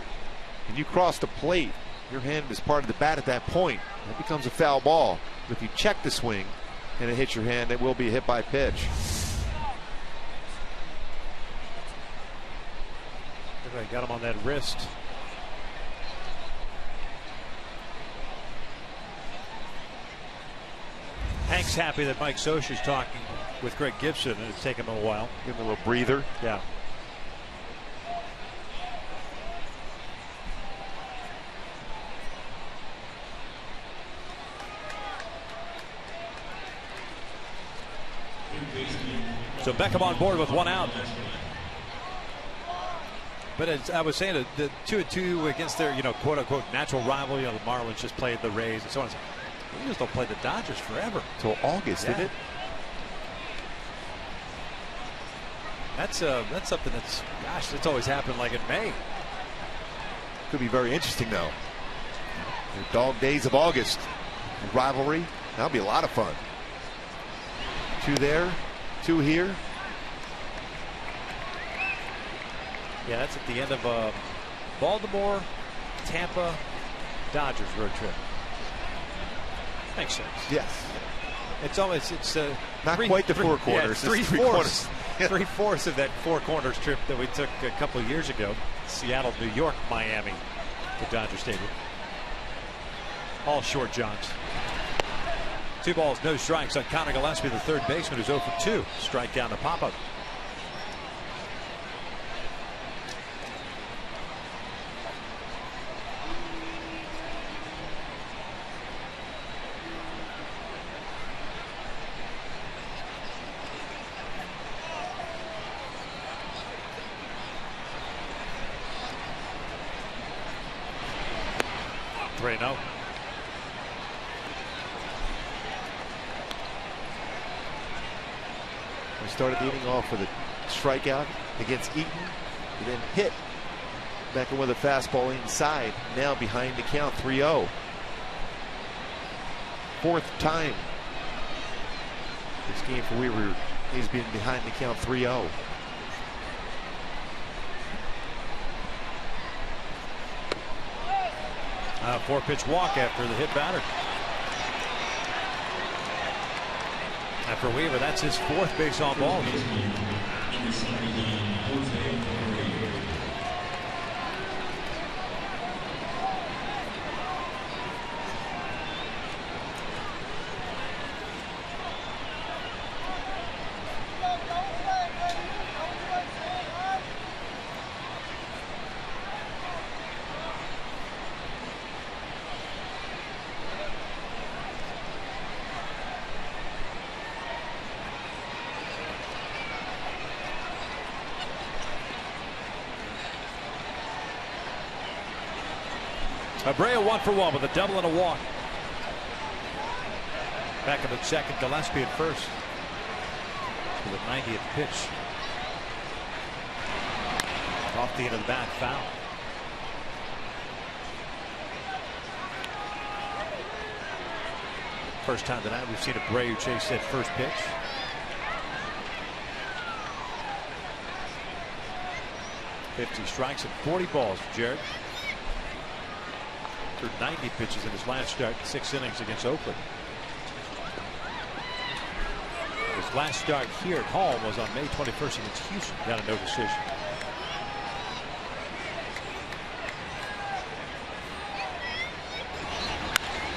and you cross the plate, your hand is part of the bat at that point. It becomes a foul ball. But if you check the swing and it hits your hand, it will be a hit by pitch. Everybody got him on that wrist. Hank's happy that Mike Scioscia's talking with Greg Gibson, and it's taken him a while. Give him a little breather. Yeah. So Beckham on board with 1 out. But as I was saying, the 2-2 against their, quote unquote natural rival. The Marlins just played the Rays and so on. The Angels don't play the Dodgers forever. Till August, yeah. Isn't it? That's something that's, gosh, it's always happened like in May. Could be very interesting though. The dog days of August. The rivalry. That'll be a lot of fun. 2 there, 2 here. Yeah, that's at the end of Baltimore, Tampa, Dodgers road trip. Makes sense. Yes. It's always not quite the 4 corners. Yeah, it's 3/4. 3/4 of that 4 corners trip that we took a couple of years ago. Seattle, New York, Miami, to Dodger Stadium. All short johns. 2 balls, no strikes on Connor Gillespie, the third baseman, who's 0 for 2. Strike down to Papa. We started the inning off with a strikeout against Eaton. He then hit back with a fastball inside. Now behind the count, 3-0. 4th time this game for Weaver. He's been behind the count, 3-0. A 4-pitch walk after the hit batter. And for Weaver, that's his 4th base on ball. Abreu 1 for 1 with a double and a walk. Back in the second, Gillespie at first for the 90th pitch. Off the end of the bat, foul. First time tonight we've seen Abreu chase that first pitch. .50 strikes and 40 balls for Jared. Threw 90 pitches in his last start, 6 innings against Oakland. His last start here at home was on May 21st against Houston. Got a no decision.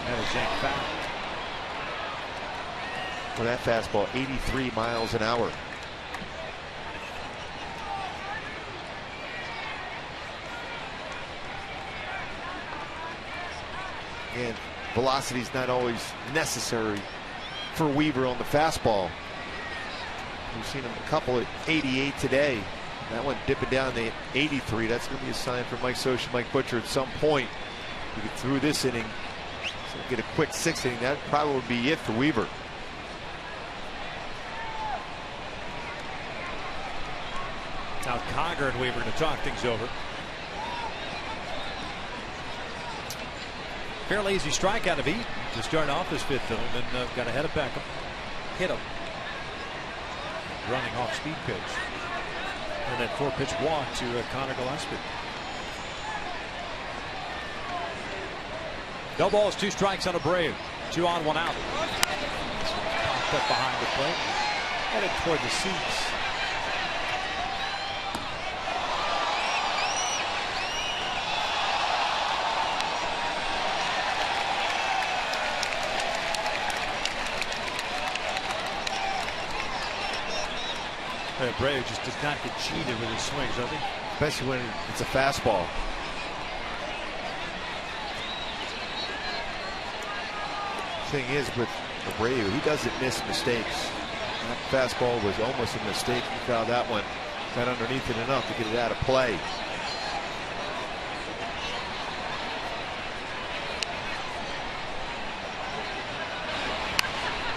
And a jank foul. For that fastball, 83 miles an hour. And velocity is not always necessary for Weaver on the fastball. We've seen him a couple at 88 today. That one dipping down to 83. That's going to be a sign for Mike Scioscia, Mike Butcher at some point. We get through this inning, so get a quick 6th inning. That probably would be it for Weaver. Now Conger and Weaver to talk things over. Fairly easy strikeout of Eaton to start off his 5th inning, and got ahead of Beckham. Hit him. Running off speed pitch. And that 4-pitch walk to Connor Gillespie. No balls, 2 strikes on Abreu. 2 on, 1 out. Popped up behind the plate. Headed toward the seats. Abreu just does not get cheated with his swings, does he? Especially when it's a fastball. Thing is with Abreu, he doesn't miss mistakes. That fastball was almost a mistake. He fouled that one. Got underneath it enough to get it out of play.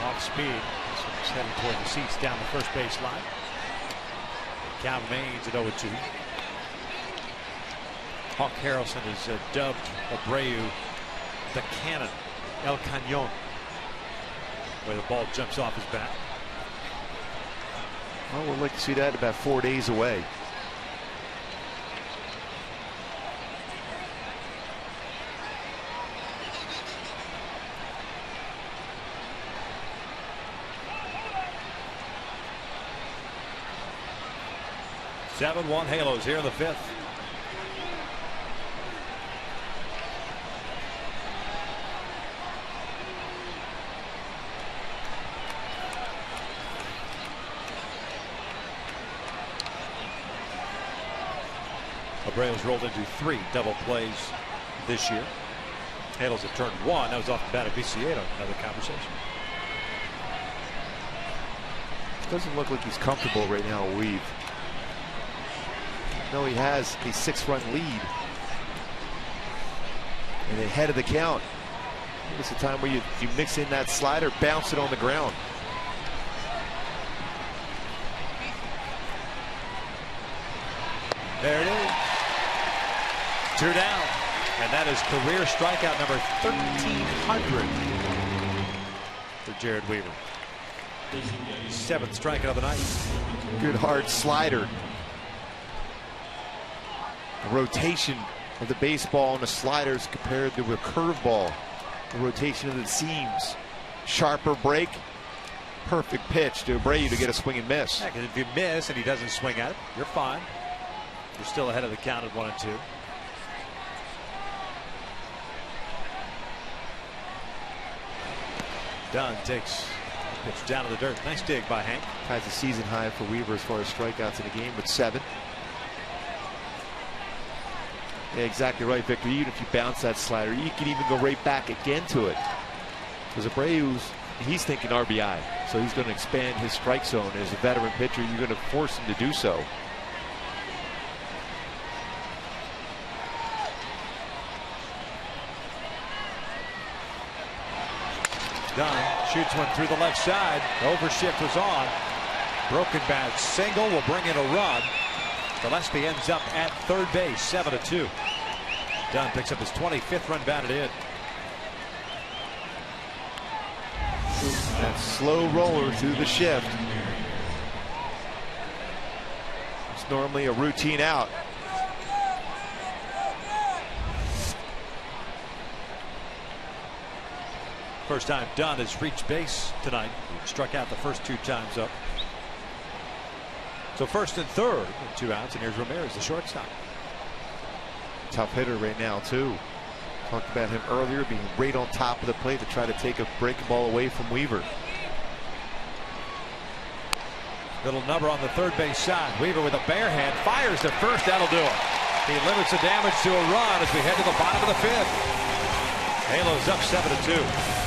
Off speed. This one's heading toward the seats down the first base line. Count remains at 0-2. Hawk Harrelson is dubbed Abreu the Cannon, El Cañón, where the ball jumps off his bat. Well, we'll like to see that about 4 days away. Seven-1 Halos here in the 5th. Abreu's rolled into 3 double plays this year. Halos have turned 1. That was off the bat of Viciedo. Another conversation. Doesn't look like he's comfortable right now, Weave. No, he has a 6-run lead and ahead of the count. It's a time where you mix in that slider, bounce it on the ground. There it is. 2 down, and that is career strikeout number 1,300 for Jared Weaver. 7th strikeout of the night. Good hard slider. The rotation of the baseball and the sliders compared to a curveball. The rotation of the seams. Sharper break. Perfect pitch to Abreu to get a swing and miss. Yeah, 'cause if you miss and he doesn't swing at it, you're fine. You're still ahead of the count at 1-2. Dunn takes the pitch down to the dirt. Nice dig by Hank. Ties a season high for Weaver as far as strikeouts in the game with 7. Yeah, exactly right, Victor. Even if you bounce that slider, you can even go right back again to it. Because he's thinking RBI, so he's going to expand his strike zone. As a veteran pitcher, you're going to force him to do so. Dunn shoots one through the left side. Overshift was on. Broken bat single will bring in a run. Gillespie ends up at third base, 7-2. Dunn picks up his 25th run batted in. That slow roller through the shift. It's normally a routine out. First time Dunn has reached base tonight. He struck out the first 2 times up. So first and third with 2 outs, and here's Ramirez, the shortstop. Tough hitter right now too. Talked about him earlier, being right on top of the plate to try to take a breaking ball away from Weaver. Little number on the third base side. Weaver with a bare hand fires to first. That'll do it. He limits the damage to a run as we head to the bottom of the 5th. Halos up 7-2.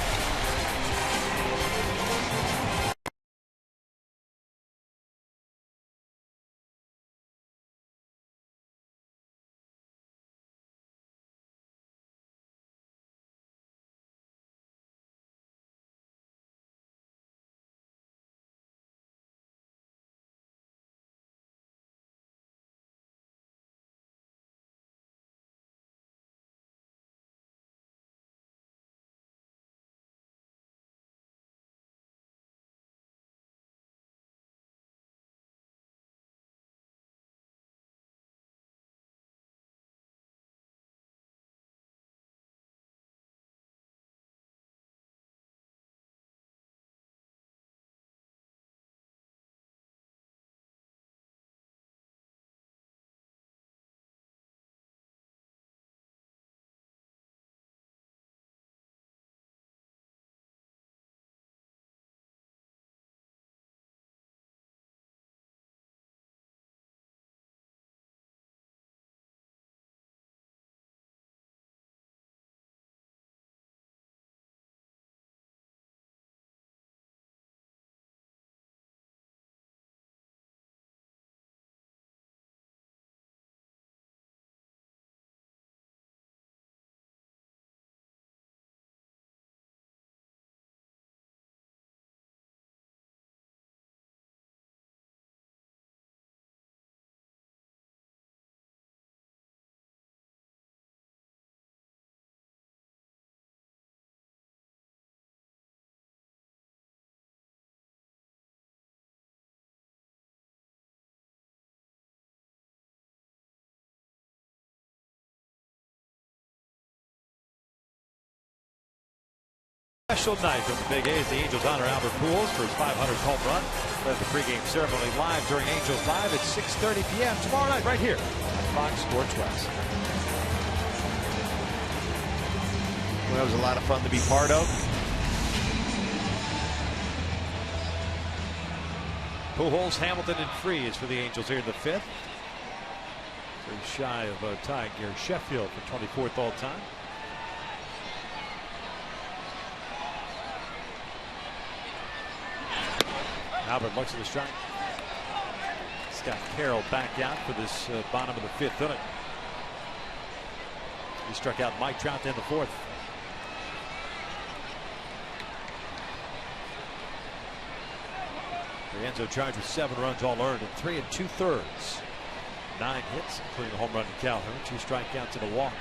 Special night from the Big A's. The Angels honor Albert Pujols for his 500th home run. Led the pregame ceremony live during Angels Live at 6:30 p.m. tomorrow night right here on Fox Sports West. Well, that was a lot of fun to be part of. Pujols, Hamilton, and Freese for the Angels here in the 5th. Very shy of tying Gary Sheffield for 24th all time. Albert looks at the strike. Scott Carroll back out for this bottom of the 5th inning. He struck out Mike Trout in the 4th. Rienzo charged with 7 runs all earned in 3 2/3. 9 hits, including a home run to Calhoun, 2 strikeouts and a walk.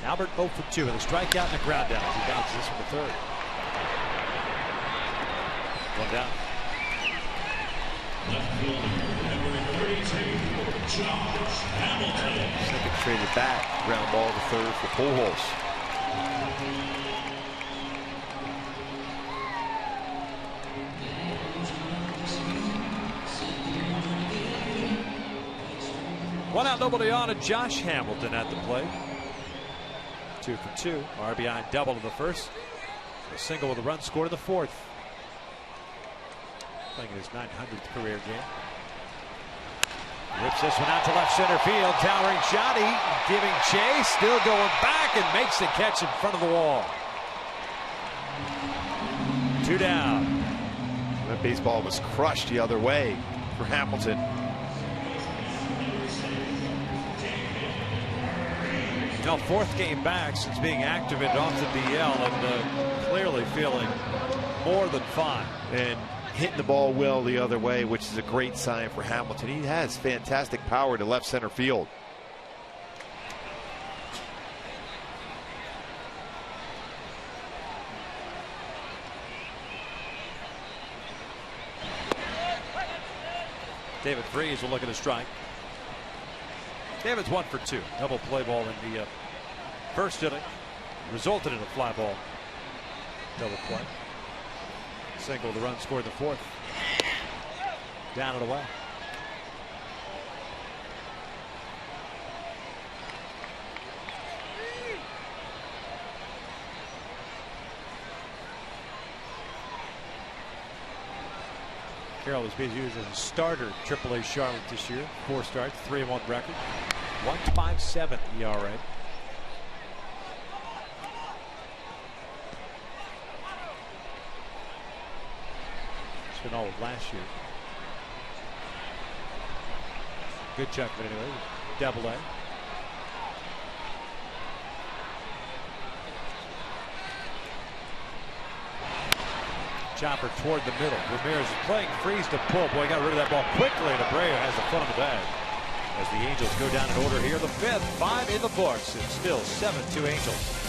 Albert 0 for 2 with a strikeout and a ground out. He bounces this from the 3rd. 1 down. Second traded back, ground ball to 3rd for Pujols. One out, nobody on, and Josh Hamilton at the plate. 2 for 2. RBI double in the 1st. A single with a run scored in the 4th. Playing his 900th career game. Rips this one out to left center field. Towering shot. He giving chase. Still going back and makes the catch in front of the wall. 2 down. That baseball was crushed the other way for Hamilton. Now 4th game back since being activated off the DL and clearly feeling more than fine. And hitting the ball well the other way, which is a great sign for Hamilton. He has fantastic power to left center field. David Freese will look at a strike. David's 1 for 2. Double play ball in the first inning. Resulted in a fly ball. Double play. Single, the run scored in the fourth. Down and away. Carroll was being used as a starter at AAA Charlotte this year. 4 starts, 3-1 record. 1.57 ERA. It's been all of last year. Good chunk of it anyway. Double A. Chopper toward the middle. Ramirez is playing freeze to pull. Boy, got rid of that ball quickly, and Abreu has the foot on the bag. As the Angels go down in order here, the 5th, 5 in the books. It's still 7-2 Angels.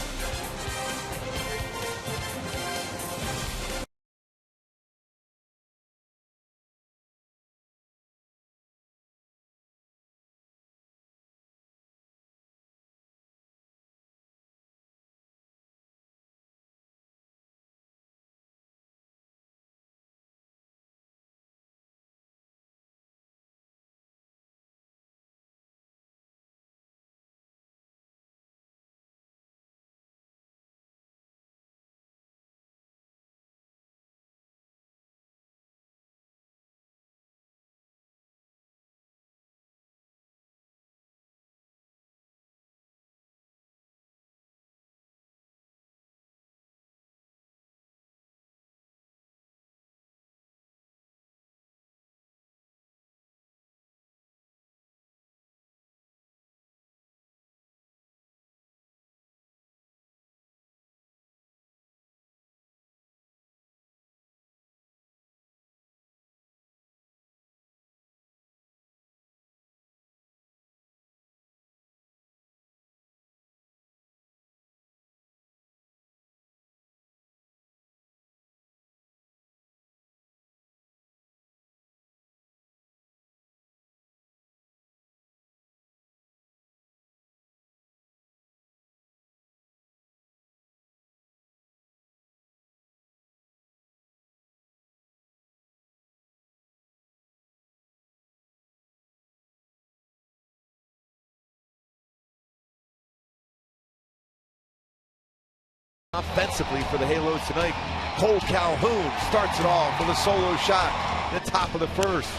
Offensively for the Halos tonight, Cole Calhoun starts it off with a solo shot at the top of the first.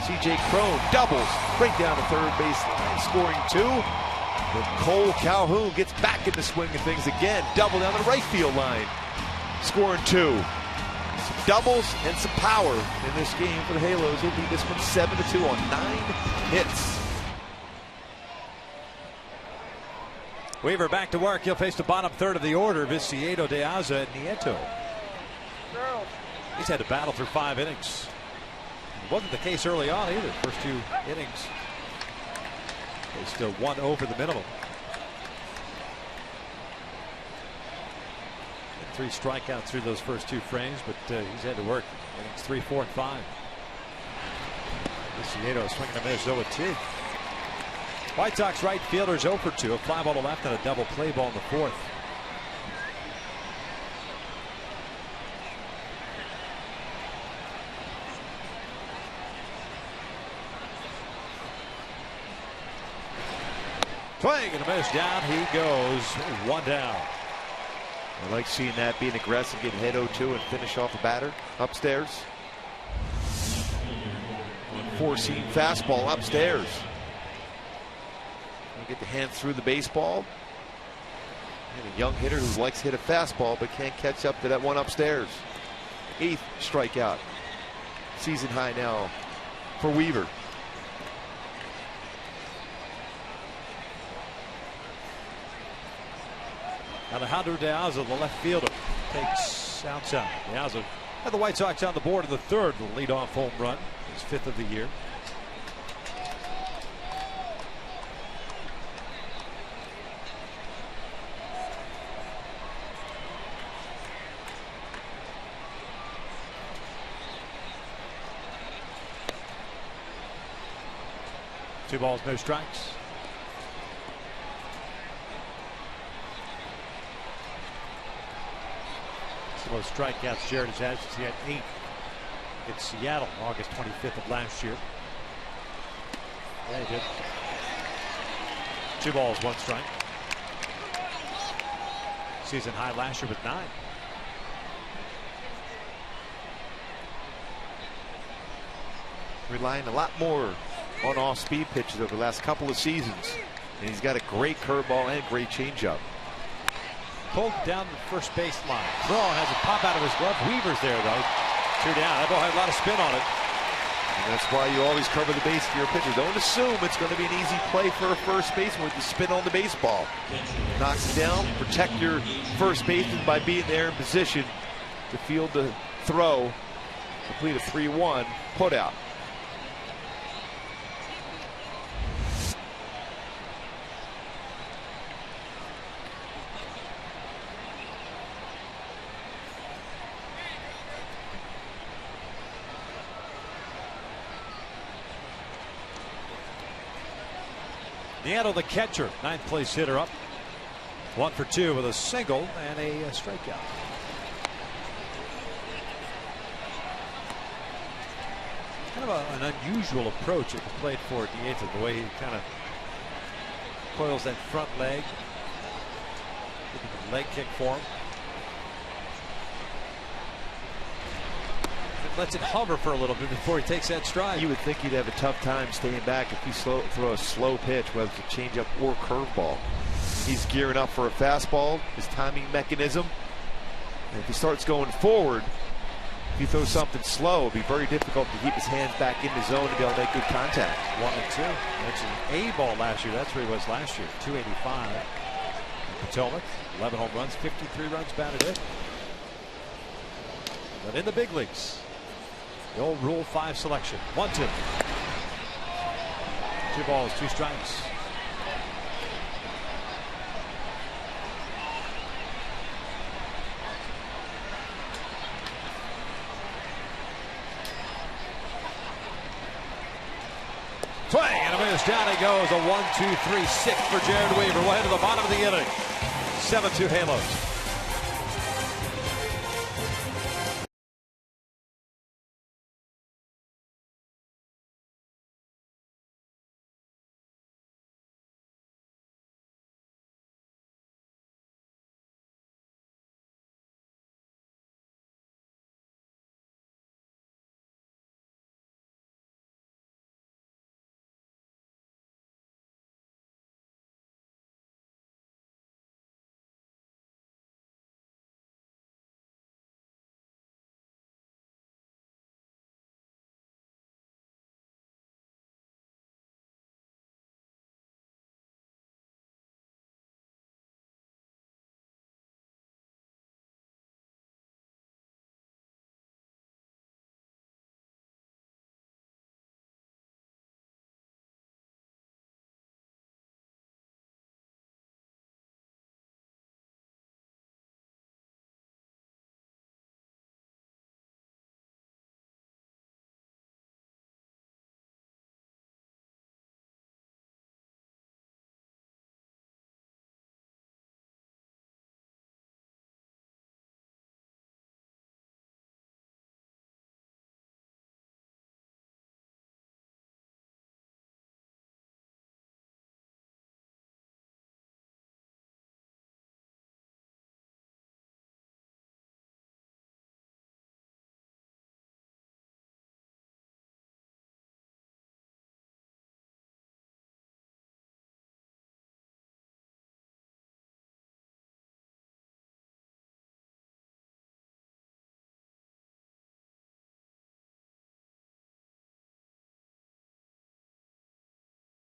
C.J. Cron doubles right down to third base line, scoring 2. But Cole Calhoun gets back in the swing of things again, double down the right field line, scoring 2. Some doubles and some power in this game for the Halos. He'll lead this one 7-2 on 9 hits. Weaver back to work. He'll face the bottom third of the order. Viciedo, De Aza, and Nieto. He's had to battle through 5 innings. It wasn't the case early on either. First 2 innings, they still 1 over the minimum. And 3 strikeouts through those first 2 frames, but he's had to work innings 3, 4, and 5. Viciedo swinging a miss, 0-2. White Sox right fielders 0 for 2, a fly ball to left and a double play ball in the 4th. Swing and a miss, down he goes, 1 down. I like seeing that, being aggressive, getting hit 0-2 and finish off the batter upstairs. 4-seam fastball upstairs. Get the hand through the baseball. And a young hitter who likes to hit a fastball but can't catch up to that one upstairs. 8th strikeout. Season high now for Weaver. Alejandro De Aza, the left fielder, takes outside. De Aza had the White Sox on the board in the 3rd, the leadoff home run, his 5th of the year. Two balls, no strikes. most strikeouts Jared has had since he had 8 in Seattle August 25th of last year. Yeah, he did. 2 balls, 1 strike. Season high last year with 9. Relying a lot more on off-speed pitches over the last couple of seasons. And he's got a great curveball and great changeup. Pulled down the first base line. Braun has a pop out of his glove. Weaver's there, though. 2 down. That ball had a lot of spin on it. And that's why you always cover the base if you're a pitcher. Don't assume it's going to be an easy play for a first baseman with the spin on the baseball. Knocks it down. Protect your first baseman by being there in position to field the throw. Complete a 3-1 put out. Nieto, the catcher, 9th place hitter, up 1 for 2 with a single and a strikeout. Kind of an unusual approach at the plate for Nieto, the way he kind of coils that front leg. Leg kick for him. Lets it hover for a little bit before he takes that stride. You would think he'd have a tough time staying back if he throw a slow pitch, whether it's a changeup or curveball. He's gearing up for a fastball, his timing mechanism. And if he starts going forward, if he throws something slow, it'll be very difficult to keep his hands back in the zone to be able to make good contact. 1 and 2. Mentioned A ball last year. That's where he was last year. 285. Potomac, 11 home runs, 53 runs batted in. But in the big leagues, the old Rule 5 selection. 1-2. 2 balls, 2 strikes. Swing and a miss. Down he goes. A 1-2-3-6 for Jared Weaver. We'll head to the bottom of the inning. 7-2 Halos.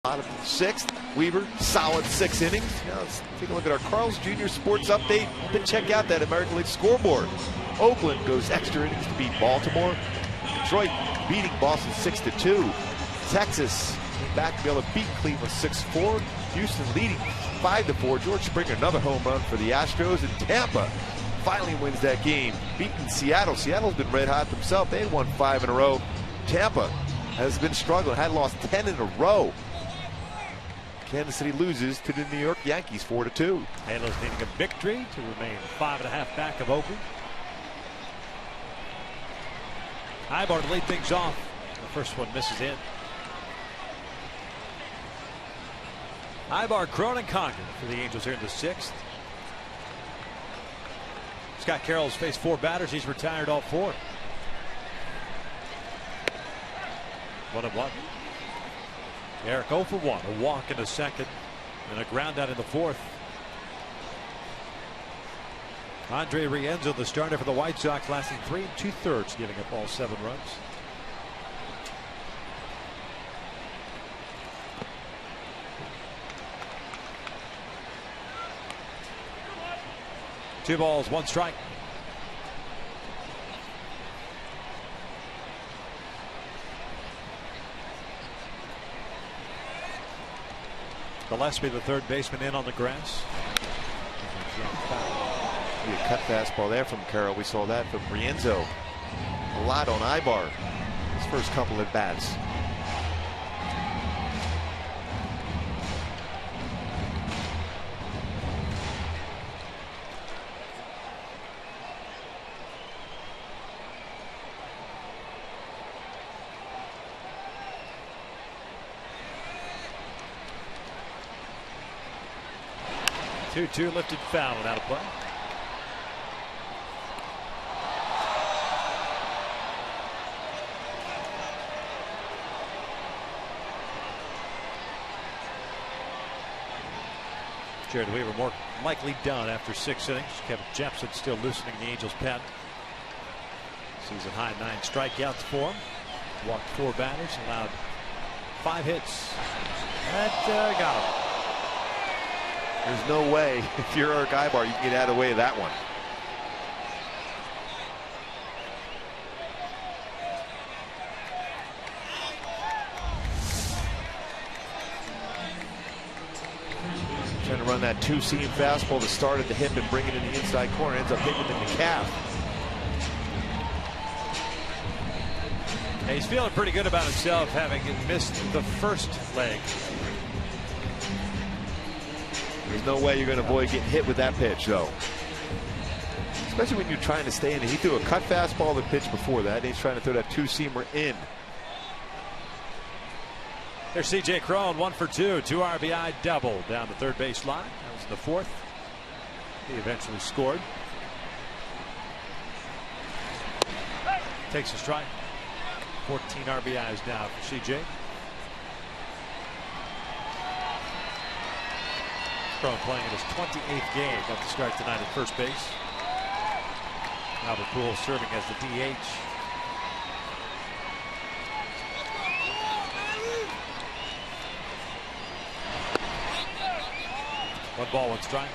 Bottom of the 6th, Weaver, solid 6 innings. Now let's take a look at our Carl's Jr. Sports Update. Then check out that American League scoreboard. Oakland goes extra innings to beat Baltimore. Detroit beating Boston 6-2. Texas came back to be able to beat Cleveland 6-4. Houston leading 5-4. George Springer, another home run for the Astros. And Tampa finally wins that game, beating Seattle. Seattle's been red hot themselves. They had won 5 in a row. Tampa has been struggling, had lost 10 in a row. Kansas City loses to the New York Yankees 4-2. Halos needing a victory to remain 5.5 back of Oakland. Ibar to lead things off. The first one misses in. Ibar, Cronin, Condon for the Angels here in the 6th. Scott Carroll's faced 4 batters. He's retired all 4. 1-1. Eric 0 for 1. A walk in the 2nd and a ground out in the 4th. Andre Rienzo, the starter for the White Sox, lasting 3 2/3, giving up all 7 runs. Two balls, 1 strike. Gillespie, the third baseman, in on the grass. A cut fastball there from Carroll. We saw that from Rienzo. A lot on Ibar. His first couple at bats. Two lifted foul and out of play. Jared Weaver more likely done after 6 innings. Kevin Jepson still loosening the Angels' pen. Season high 9 strikeouts for him. Walked 4 batters, allowed 5 hits. That got him. There's no way, if you're Eric Ibar, you can get out of the way of that one. Trying to run that 2-seam fastball to start at the hip and bring it in the inside corner. Ends up hitting it in the calf. Hey, he's feeling pretty good about himself, having missed the first leg. There's no way you're going to avoid getting hit with that pitch, though. Especially when you're trying to stay in it. He threw a cut fastball the pitch before that. He's trying to throw that 2-seamer in. There's C.J. Cron, 1 for 2. 2 RBI double down the third base line. That was the 4th. He eventually scored. Takes a strike. 14 RBIs now for C.J. Cron playing in his 28th game. Got to start tonight at first base. Albert Pujols serving as the DH. One ball, 1 strike.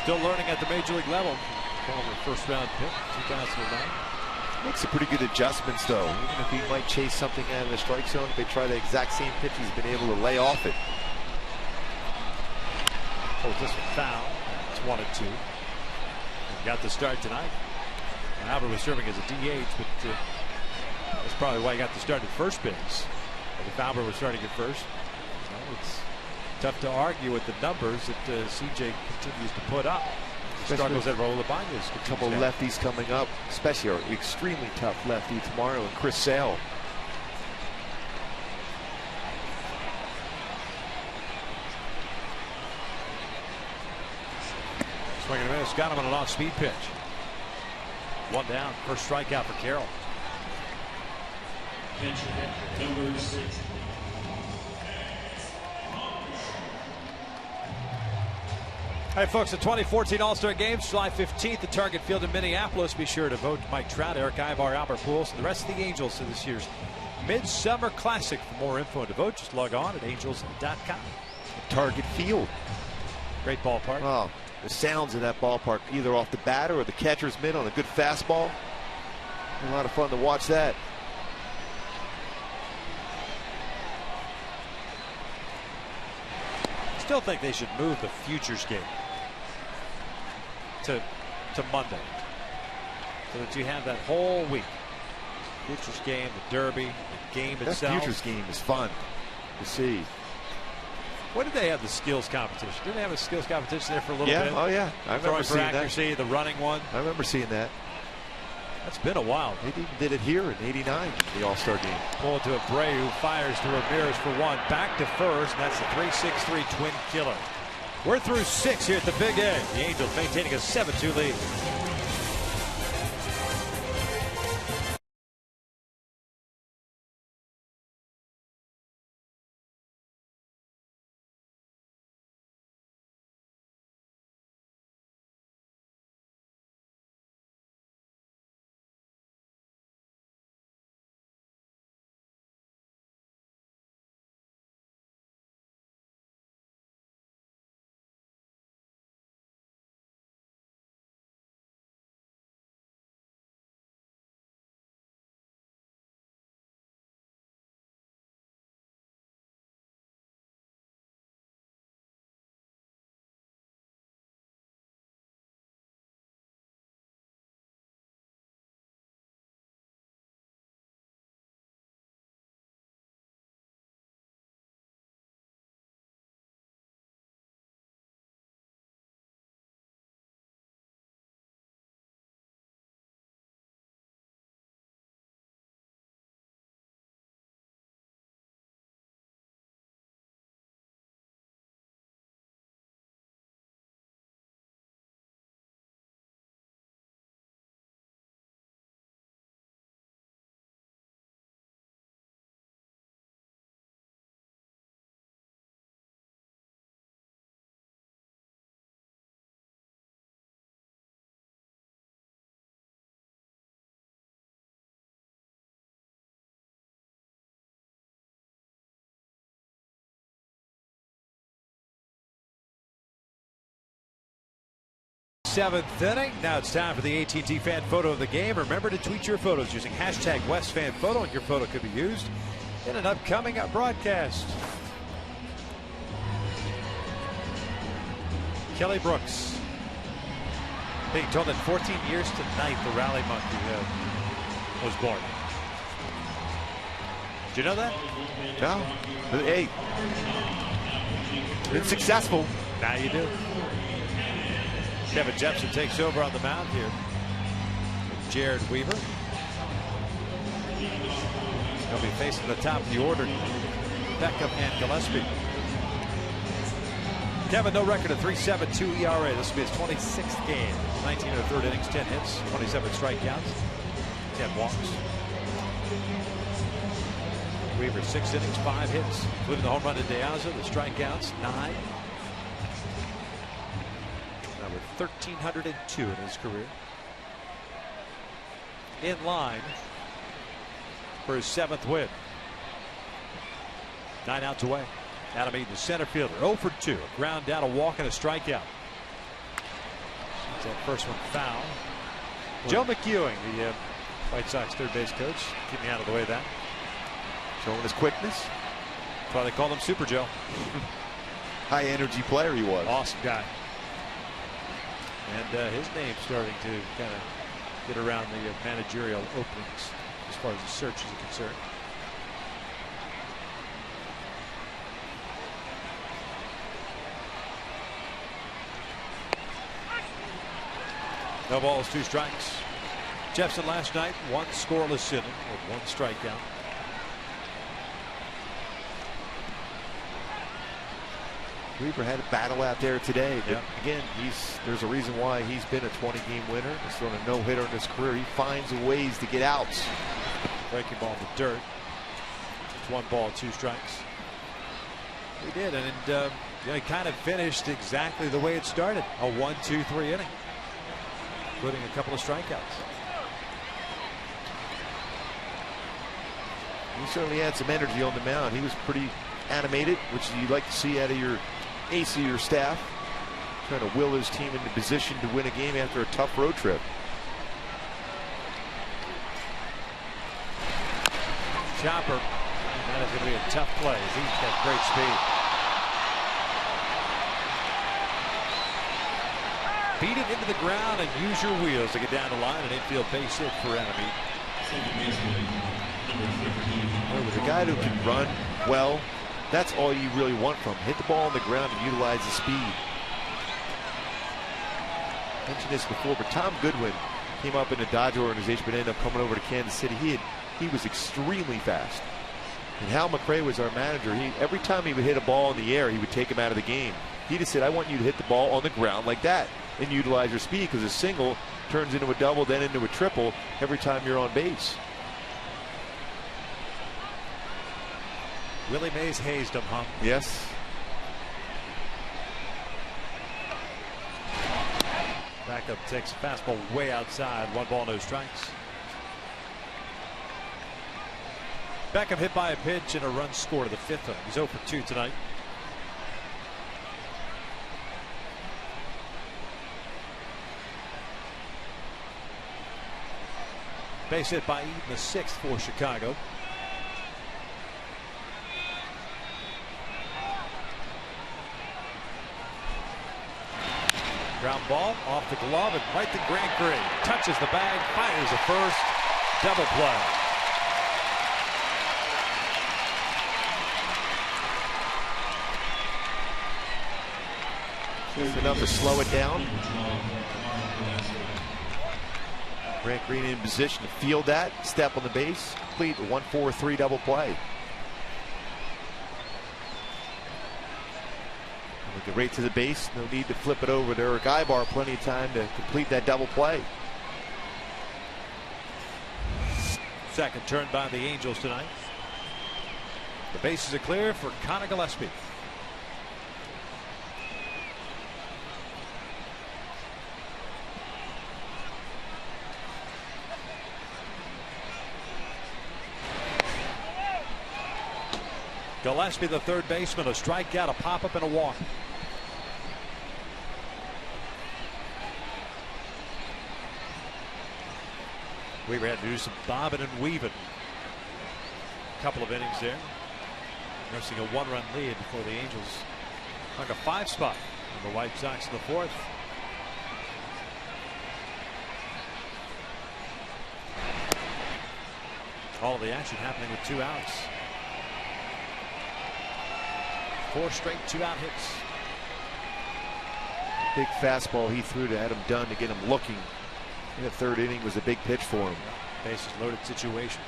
Still learning at the major league level. Former first-round pick, 2009. Makes some pretty good adjustments, though. Even if he might chase something out of the strike zone, if they try the exact same pitch, he's been able to lay off it. Holds this one foul. It's 1-2. Got the start tonight. Albert was serving as a DH, but that's probably why he got the start at first base. But if Albert was starting at first, well, it's tough to argue with the numbers that CJ continues to put up. Struggles at Raul Ibanez. A couple lefties coming up, especially an extremely tough lefty tomorrow, and Chris Sale. Swing and a miss. Got him on an off-speed pitch. 1 down. First strikeout for Carroll. Number 6. All right, folks, the 2014 All-Star Games, July 15th at Target Field in Minneapolis. Be sure to vote Mike Trout, Eric Ibar, Albert Pujols, and the rest of the Angels to this year's Midsummer Classic. For more info and to vote, just log on at angels.com. Target Field. Great ballpark. Oh, the sounds in that ballpark, either off the batter or the catcher's mitt on a good fastball. A lot of fun to watch that. Still think they should move the Futures game to Monday, so that you have that whole week. Futures game, the Derby, the game itself. That Futures game is fun to see. When did they have the skills competition? Didn't they have a skills competition there for a little bit? Oh, yeah. I remember seeing accuracy, that. The running one. I remember seeing that. That's been a while. They even did it here in '89, the All-Star game. Pull to Abreu, who fires to Ramirez for one. Back to first, and that's the 3-6-3 twin killer. We're through 6 here at the Big A. The Angels maintaining a 7-2 lead. Seventh inning. Now it's time for the AT&T fan photo of the game. Remember to tweet your photos using hashtag WestFanPhoto, and your photo could be used in an upcoming broadcast. Kelly Brooks being told that 14 years tonight the rally monkey was born. Did you know that? No. Hey, been successful. Now you do. Kevin Jepson takes over on the mound here. Jared Weaver. He'll be facing the top of the order. Beckham and Gillespie. Kevin, no record of 3.72 ERA. This will be his 26th game. 19 and a third innings, 10 hits, 27 strikeouts, 10 walks. Weaver 6 innings, 5 hits, including the home run to Deaza, the strikeouts 9. 1,302 in his career. In line for his 7th win. 9 outs away. Adam Eaton, the center fielder, 0 for 2. A ground down, a walk, and a strikeout. That first one foul. Joe McEwing, the White Sox third base coach, keeping out of the way of that. Showing his quickness. That's why they call him Super Joe. High energy player he was. Awesome guy. And his name's starting to kind of get around the managerial openings as far as the search is concerned. No balls, 2 strikes. Jepson last night, 1 scoreless inning with 1 strikeout. Weaver had a battle out there today. But yep. Again, there's a reason why he's been a 20-game winner. He's thrown a no-hitter in his career. He finds ways to get outs. Breaking ball in the dirt. It's 1 ball, 2 strikes. He did, and he kind of finished exactly the way it started. A 1-2-3 inning, including a couple of strikeouts. He certainly had some energy on the mound. He was pretty animated, which you'd like to see out of your ace of your staff, trying to will his team into position to win a game after a tough road trip. Chopper, that is going to be a tough play. He's got great speed. Beat it into the ground and use your wheels to get down the line. An infield base hit for Enemy. Well, with a guy who can run well, That's all you really want from him. Hit the ball on the ground and utilize the speed. I mentioned this before, but Tom Goodwin came up in the Dodger organization but ended up coming over to Kansas City. He was extremely fast. And Hal McRae was our manager. Every time he would hit a ball in the air, he would take him out of the game. He just said, I want you to hit the ball on the ground like that and utilize your speed, because a single turns into a double, then into a triple every time you're on base. Willie Mays hazed him, huh? Yes. Backup takes a fastball way outside. 1 ball, no strikes. Beckham hit by a pitch and a run scored to the 5th inning. He's 0 for 2 tonight. Base hit by Eden, the 6th for Chicago. Ground ball off the glove and right to Grant Gray. Touches the bag, fires the first. Double play. It's enough to slow it down. Grant Green in position to field that. Step on the base. Complete a 1-4-3 double play. We get right to the base. No need to flip it over to Eric Ibar. Plenty of time to complete that double play. Second turn by the Angels tonight. The bases are clear for Connor Gillespie. Gillespie, the third baseman, a strikeout, a pop-up, and a walk. Weaver had to do some bobbing and weaving. A couple of innings there. Nursing a 1-run lead before the Angels hung a 5 spot on the White Sox in the 4th. All of the action happening with 2 outs. 4 straight 2-out hits. Big fastball he threw to Adam Dunn to get him looking in the 3rd inning was a big pitch for him. Bases loaded situation.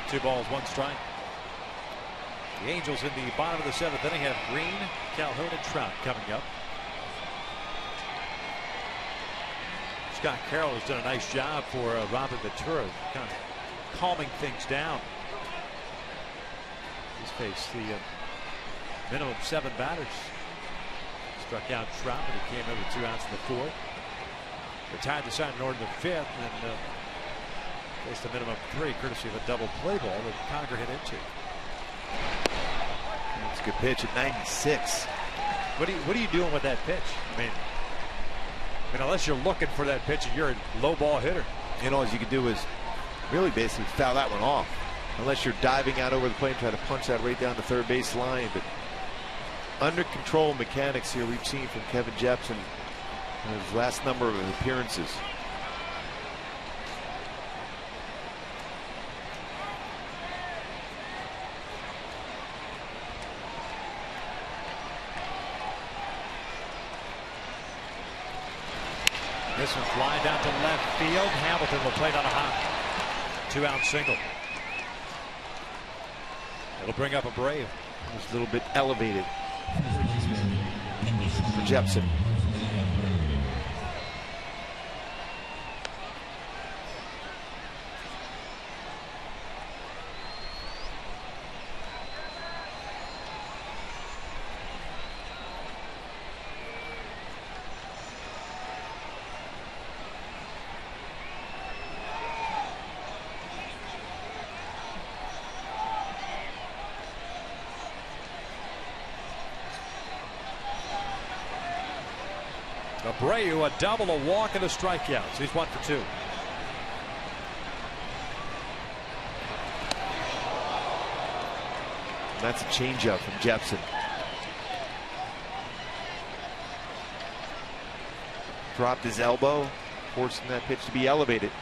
Two balls, 1 strike. The Angels in the bottom of the 7th inning have Green, Calhoun, and Trout coming up. Scott Carroll has done a nice job for Robert Ventura, kind of calming things down. He's faced the minimum 7 batters. Struck out Trout, but he came in with 2 outs in the 4th. Retired the sign in order in the 5th, and faced a minimum 3, courtesy of a double play ball that Conacher hit into. That's a good pitch at 96. What are you doing with that pitch? I mean, unless you're looking for that pitch and you're a low ball hitter. And all you can do is really basically foul that one off. Unless you're diving out over the plate and trying to punch that right down the 3rd base line. But under control mechanics here we've seen from Kevin Jepson in his last number of appearances. This one flying down to left field. Hamilton will play it on a hop. 2-out single. It'll bring up a Brave. It's a little bit elevated for Jepson. Abreu, a double, a walk, and a strikeout. So he's 1 for 2. That's a changeup from Jepson. Dropped his elbow, forcing that pitch to be elevated.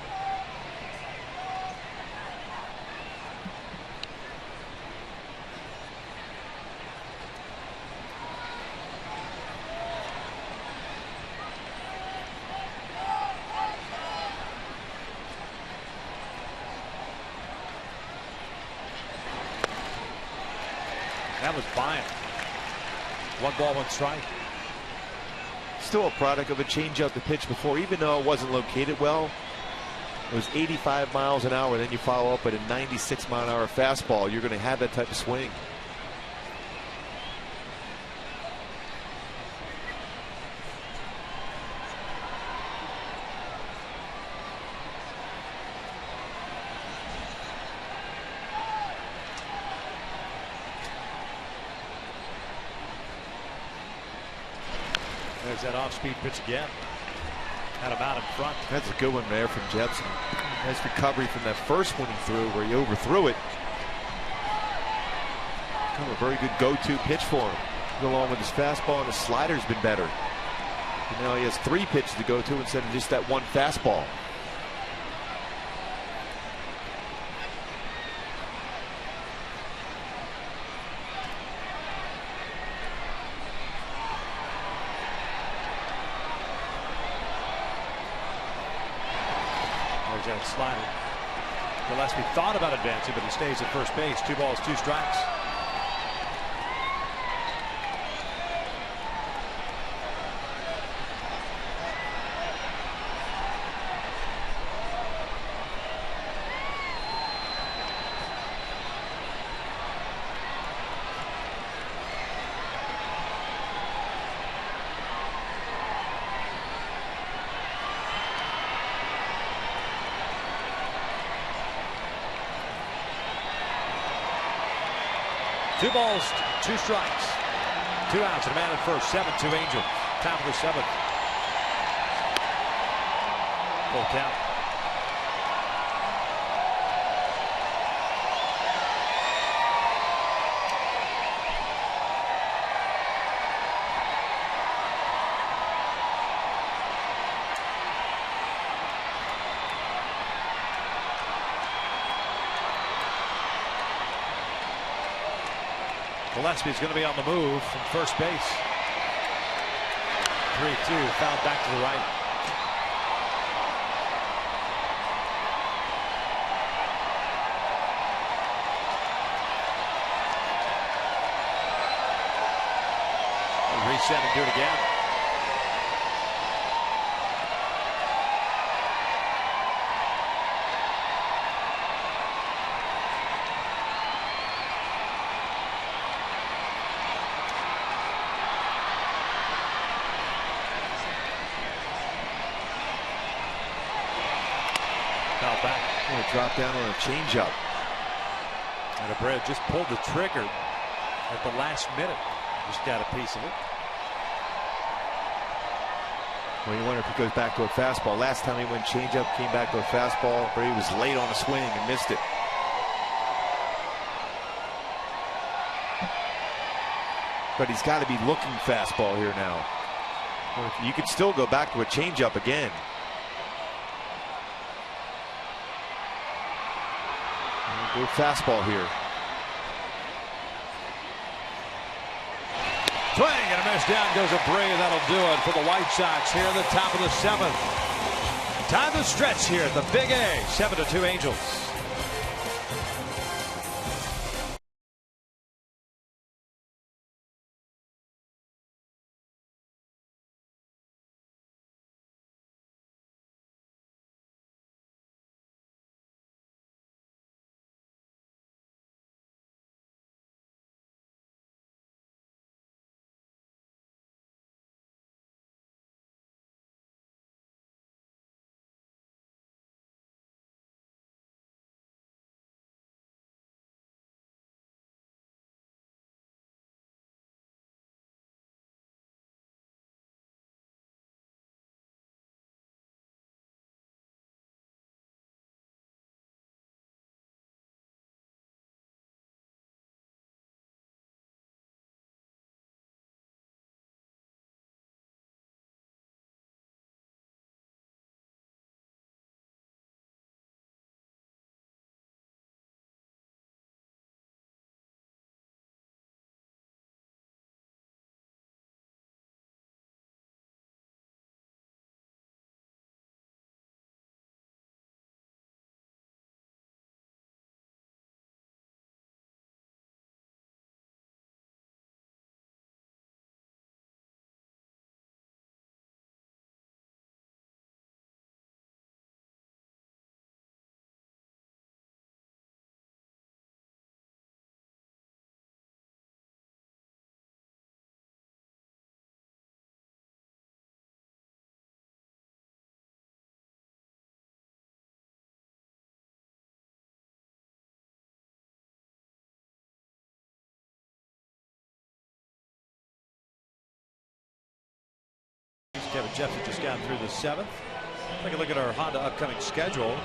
That was fine. 1 ball, 1 strike. Still a product of a changeup the pitch before, even though it wasn't located well. It was 85 miles an hour. Then you follow up with a 96-mile-an-hour fastball. You're going to have that type of swing. There's that off-speed pitch again. Had him out in front. That's a good one there from Jepson. Nice recovery from that first one he threw where he overthrew it. Kind of a very good go-to pitch for him. Go along with his fastball, and his slider's been better. And now he has 3 pitches to go to instead of just that 1 fastball. That slider. Gillespie thought about advancing, but he stays at first base. 2 balls, 2 strikes. Two balls, 2 strikes. 2 outs and a man at first. 7-2 Angels. Top of the 7th. Full count. Gillespie's going to be on the move from first base. 3-2, fouled back to the right. We'll reset and do it again. Foul back. Drop down on a changeup. And Abreu just pulled the trigger at the last minute. Just got a piece of it. Well, you wonder if he goes back to a fastball. Last time he went changeup, came back to a fastball. Abreu was late on a swing and missed it. But he's got to be looking fastball here now. You could still go back to a changeup again. Go fastball here. Swing and a miss. Down goes Abreu. That'll do it for the White Sox here in the top of the 7th. Time to stretch here at the Big A. 7-2 Angels. Kevin Jeffrey just got through the 7th. Take a look at our Honda upcoming schedule.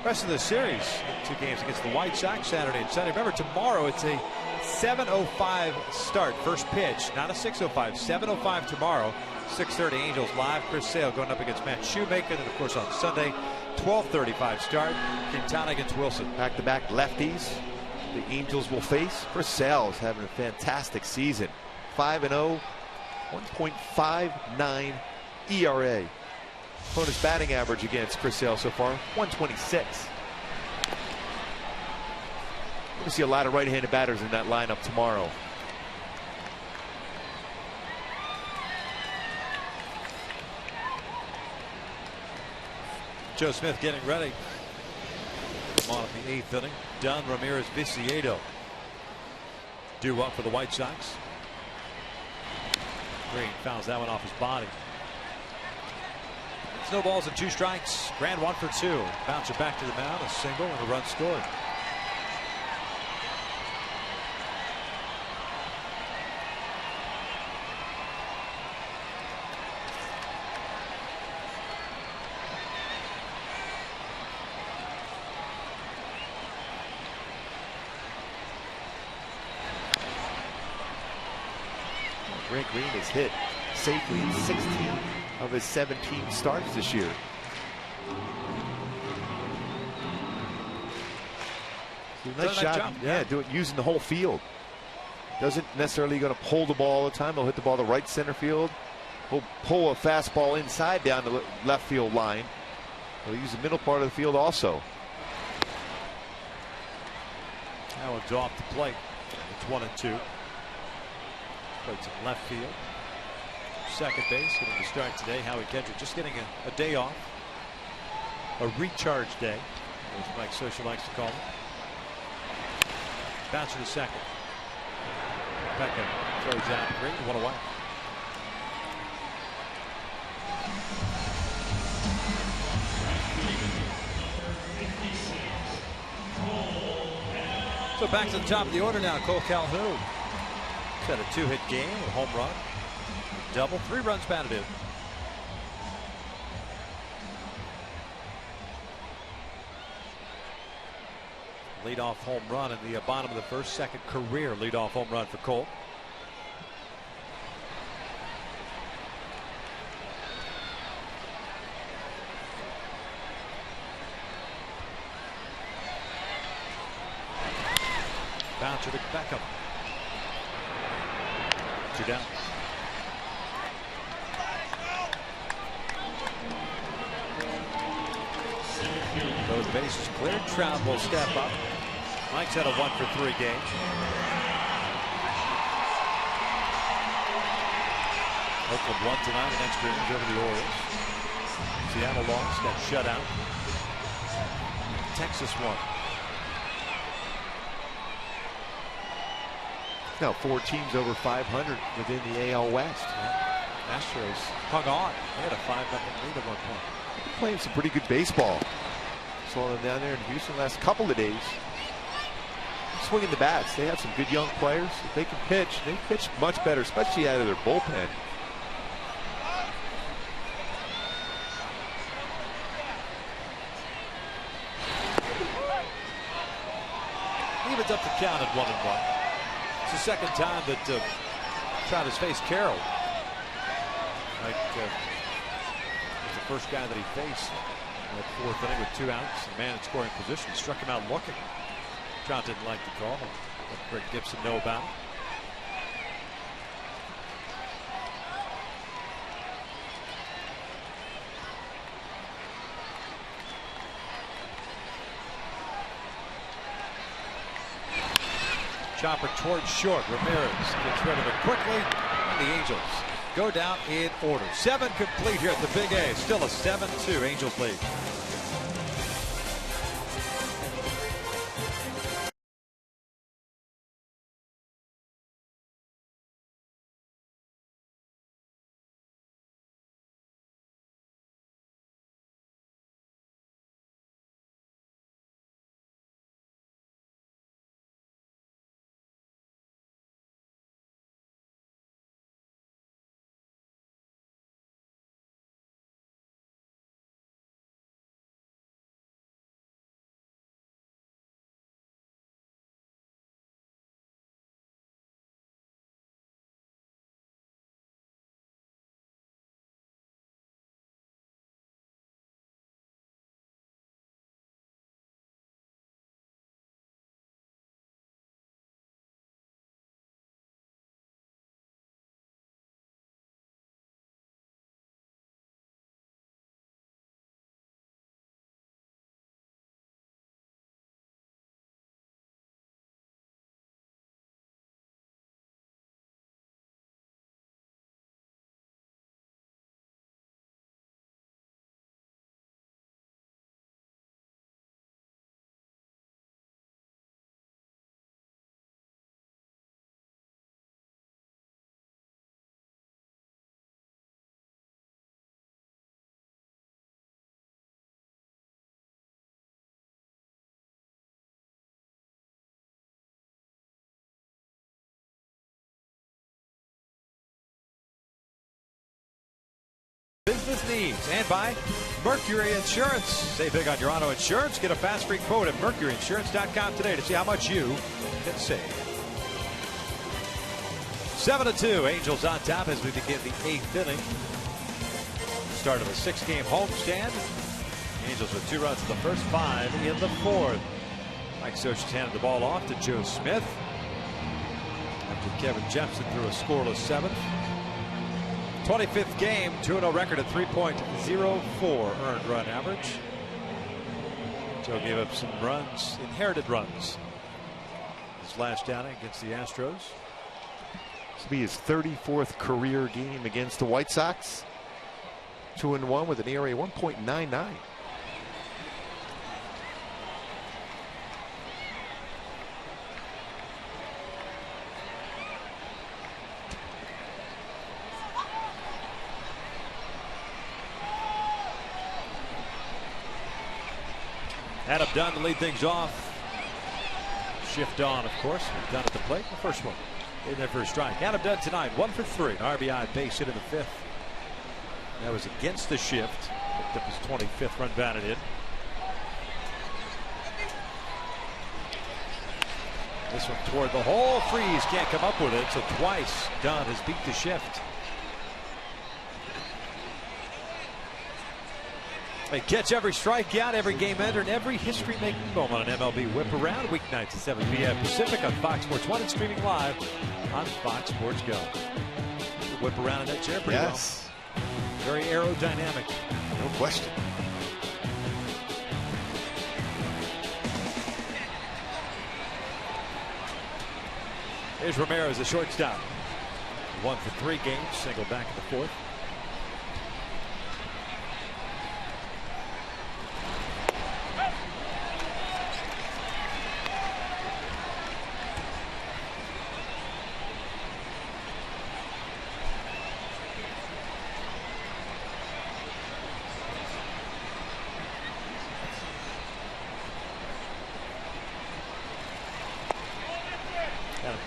Rest of the series, 2 games against the White Sox Saturday and Sunday. Remember, tomorrow it's a 7:05 start, first pitch, not a 6:05. 7:05 tomorrow. 6:30 Angels live. Chris Sale going up against Matt Shoemaker. And of course on Sunday, 12:35 start. Quintana against Wilson. Back-to-back lefties the Angels will face. Chris Sale is having a fantastic season. 5-0, 1.59 ERA. Opponent's batting average against Chris Sale so far, 126. We'll see a lot of right-handed batters in that lineup tomorrow. Joe Smith getting ready. On in the 8th inning. Dunn, Ramirez, Viciedo. Due up for the White Sox. Green fouls that one off his body. No balls and 2 strikes. Grand 1 for 2. Bouncer back to the mound. A single and a run scored. Greg Green has hit safely in 16 of his 17 starts this year. Nice shot. Yeah, using the whole field. Doesn't necessarily going to pull the ball all the time. He'll hit the ball to right center field. He'll pull a fastball inside down the left field line. He'll use the middle part of the field also. That one's off the plate. It's 1-2. Played some left field. Second base, getting to start today. Howie Kendrick just getting a day off. A recharge day, as Mike Scioscia likes to call it. Bouncer to second. Beckham throws out Green, 1 away. So back to the top of the order now. Cole Calhoun. He's had a 2-hit game with a home run. Double, 3 runs batted in. Leadoff home run in the bottom of the first, second career leadoff home run for Cole. Bouncer to Beckham. 2 down. Those bases cleared. Trout will step up. Mike's had a 1 for 3 game. Oakland won tonight in extra innings over the Orioles. Seattle lost, got shut out. Texas won. Now 4 teams over 500 within the AL West. Yeah. Astros hung on. They had a 5-0 lead at one point. They're playing some pretty good baseball. Saw them down there in Houston the last couple of days. Swinging the bats. They have some good young players. If they can pitch, they pitch much better, especially out of their bullpen. Evens up the count at 1-1. It's the second time that Trout has faced Carroll. Was the first guy that he faced in that 4th inning with 2 outs. The man in scoring position struck him out looking. Trout didn't like the call. Let Greg Gibson know about it. Chopper towards short. Ramirez gets rid of it quickly. And the Angels go down in order. 7 complete here at the Big A. Still a 7-2 Angels lead. business needs. And by Mercury Insurance. Save big on your auto insurance. Get a fast free quote at mercuryinsurance.com today to see how much you can save. 7-2. Angels on top as we begin the 8th inning. Start of a 6-game homestand. Angels with 2 runs in the first 5 in the 4th. Mike Scioscia handed the ball off to Joe Smith after Kevin Jepson threw a scoreless 7th. 25th game, 2-0 record at 3.04 earned run average. Joe gave up some runs, inherited runs, his last outing against the Astros. This will be his 34th career game against the White Sox. 2-1 with an ERA 1.99. Adam Dunn to lead things off. Shift on, of course. Dunn at the plate. The first one in there for a strike. Adam Dunn tonight, 1 for 3. An RBI base hit in the 5th. That was against the shift. Picked up his 25th run batted in. This one toward the hole. Freeze can't come up with it. So twice Dunn has beat the shift. They catch every strikeout, every game ender, and every history-making moment on MLB Whip Around. Weeknights at 7 p.m. Pacific on Fox Sports 1 and streaming live on Fox Sports Go. Whip around in that chair pretty well. Very aerodynamic. No question. Here's Romero as the shortstop. 1 for 3 games, single back in the 4th.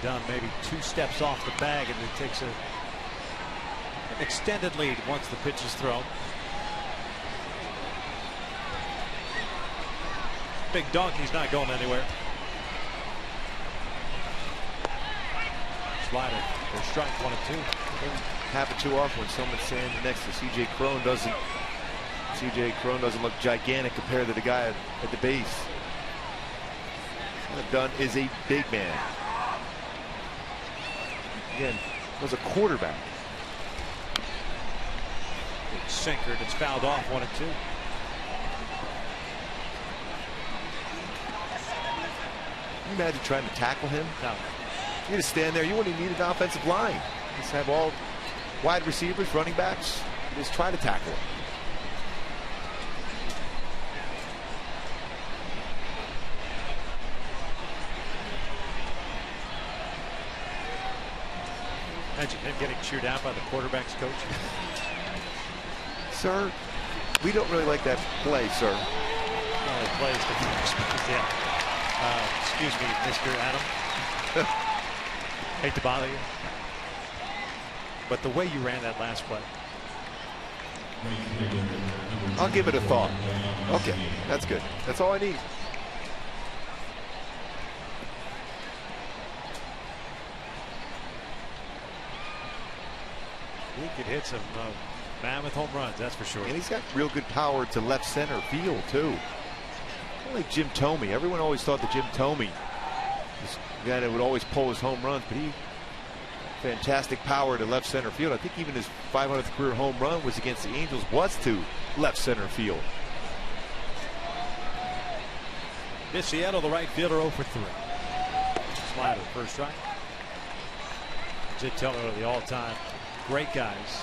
Done maybe 2 steps off the bag, and it takes an extended lead once the pitch is thrown. Big donkey's not going anywhere. Slider for strike 1 and 2. Doesn't happen too often when someone's standing next to C.J. Cron doesn't. C.J. Cron doesn't look gigantic compared to the guy at the base. Dunn is a big man. Again, was a quarterback. Big sinker, and it's fouled off 1 and 2. Can you imagine trying to tackle him? No. You just stand there. You wouldn't even need an offensive line. Just have all wide receivers, running backs. You just try to tackle him. Imagine him getting cheered out by the quarterback's coach. Sir, we don't really like that play, sir. Well, he plays the yeah. Excuse me, Mr. Adam. Hate to bother you, but the way you ran that last play. I'll give it a thought. Okay, that's good. That's all I need. He could hit some mammoth home runs, that's for sure. And he's got real good power to left center field, too. Like Jim Thome. Everyone always thought that Jim Thome was the guy that would always pull his home runs, but he fantastic power to left center field. I think even his 500th career home run was against the Angels, was to left center field. Miss Seattle, the right fielder, 0 for 3. Slider, first strike. Jim Teller, the all-time great guys.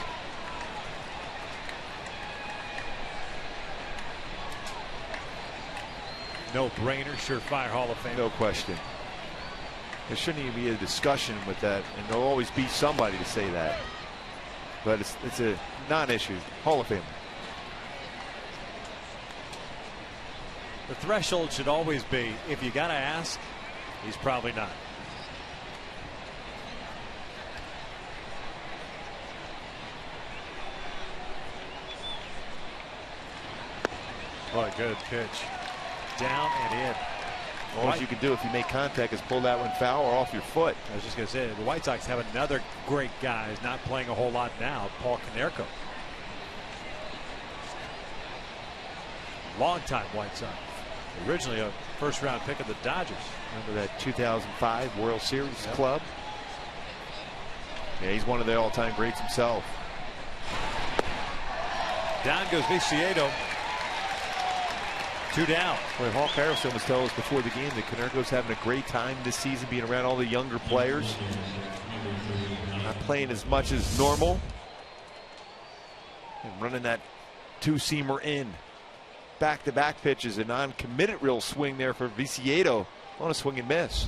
No brainer, surefire Hall of Fame. No question. There shouldn't even be a discussion with that, and there'll always be somebody to say that. But it's a non-issue. Hall of Fame. The threshold should always be, if you got to ask, he's probably not. What a good pitch. Down and in. All you can do if you make contact is pull that one foul or off your foot. I was just going to say, the White Sox have another great guy who's not playing a whole lot now, Paul Konerko. Longtime White Sox. Originally a first-round pick of the Dodgers. Remember that 2005 World Series club? Yeah, he's one of the all-time greats himself. Down goes Viciedo. 2 down. Well, Hawk Harrelson was telling us before the game that Konerko's having a great time this season being around all the younger players. Not playing as much as normal. And running that two-seamer in. Back-to-back pitches, a non-committed real swing there for Viciedo on a swing and miss.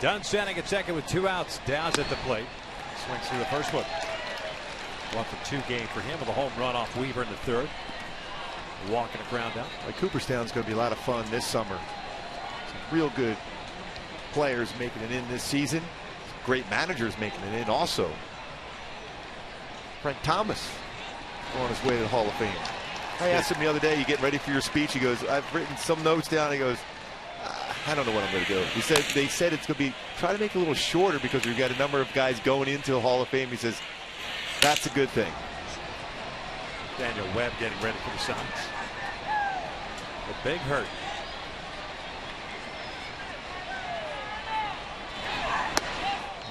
Dunn standing at second with 2 outs. Dow's at the plate. Swings through the first one. 1-for-2 game for him with a home run off Weaver in the third. Walking a ground out. Like Cooperstown's going to be a lot of fun this summer. Some real good players making it in this season. Some great managers making it in also. Frank Thomas on his way to the Hall of Fame. I asked him the other day, you getting ready for your speech? He goes, I've written some notes down. He goes, I don't know what I'm going to do. He said they said it's going to be try to make it a little shorter because we've got a number of guys going into the Hall of Fame. He says that's a good thing. Daniel Webb getting ready for the Sox. A big hurt.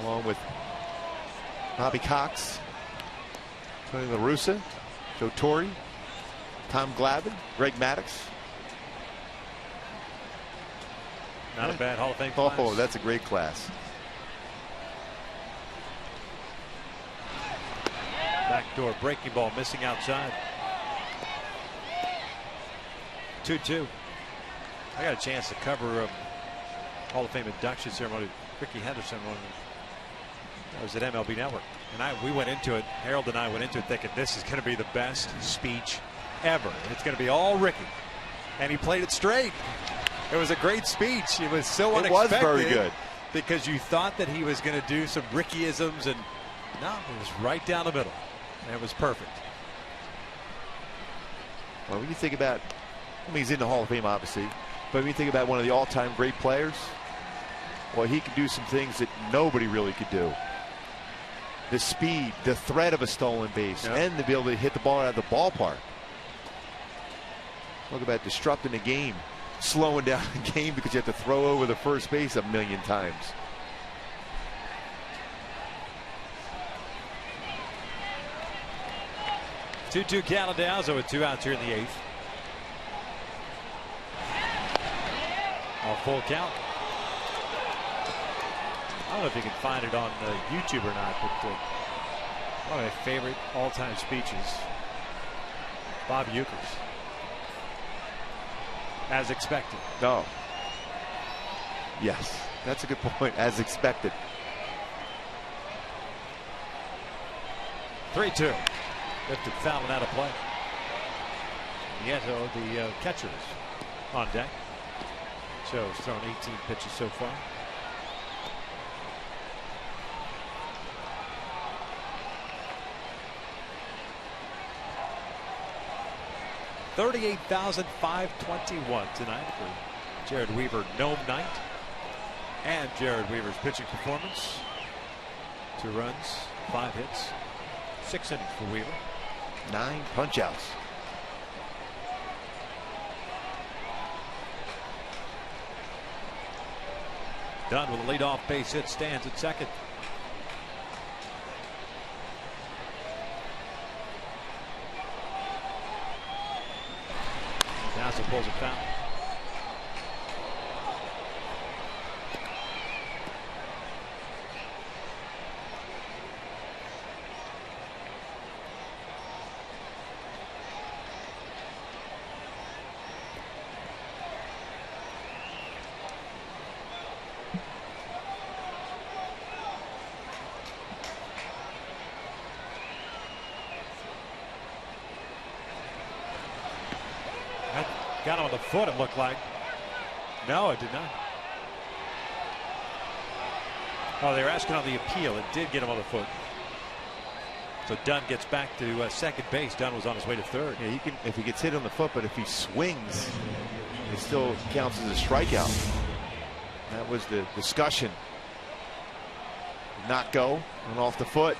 Along with Bobby Cox, Tony La Russa, Joe Torre, Tom Glavine, Greg Maddux. Not a bad Hall of Fame class. Oh, that's a great class. Backdoor breaking ball missing outside. 2-2. I got a chance to cover Hall of Fame induction ceremony with Ricky Henderson when I was at MLB Network. And we went into it, Harold and I went into it thinking this is going to be the best speech ever. It's going to be all Ricky. And he played it straight. It was a great speech. It was so unexpected. It was very good. Because you thought that he was going to do some Ricky-isms, and no, it was right down the middle. And it was perfect. Well, when you think about, I mean, he's in the Hall of Fame, obviously, but when you think about one of the all-time great players, well, he could do some things that nobody really could do. The speed, the threat of a stolen base, and the ability to hit the ball out of the ballpark. Look about disrupting the game. Slowing down the game because you have to throw over the first base a million times. Two Caladauzo with 2 outs here in the 8th. A full count. I don't know if you can find it on YouTube or not, but one of my favorite all-time speeches, Bob Ueckers. As expected. No. Yes, that's a good point. As expected. 3-2. Lifted Fallon out of play. Nieto, the catchers, on deck. So he's thrown 18 pitches so far. $38,521 tonight for Jared Weaver Gnome Night and Jared Weaver's pitching performance. 2 runs, 5 hits, 6 innings for Weaver. 9 punch-outs. Dunn with a leadoff base hit, stands at second. Dazzle pulls it foul. got him on the foot, it looked like. No, it did not. Oh, they were asking on the appeal. It did get him on the foot. So Dunn gets back to second base. Dunn was on his way to third. Yeah, you can, if he gets hit on the foot, but if he swings, it still counts as a strikeout. That was the discussion. Did not go and off the foot.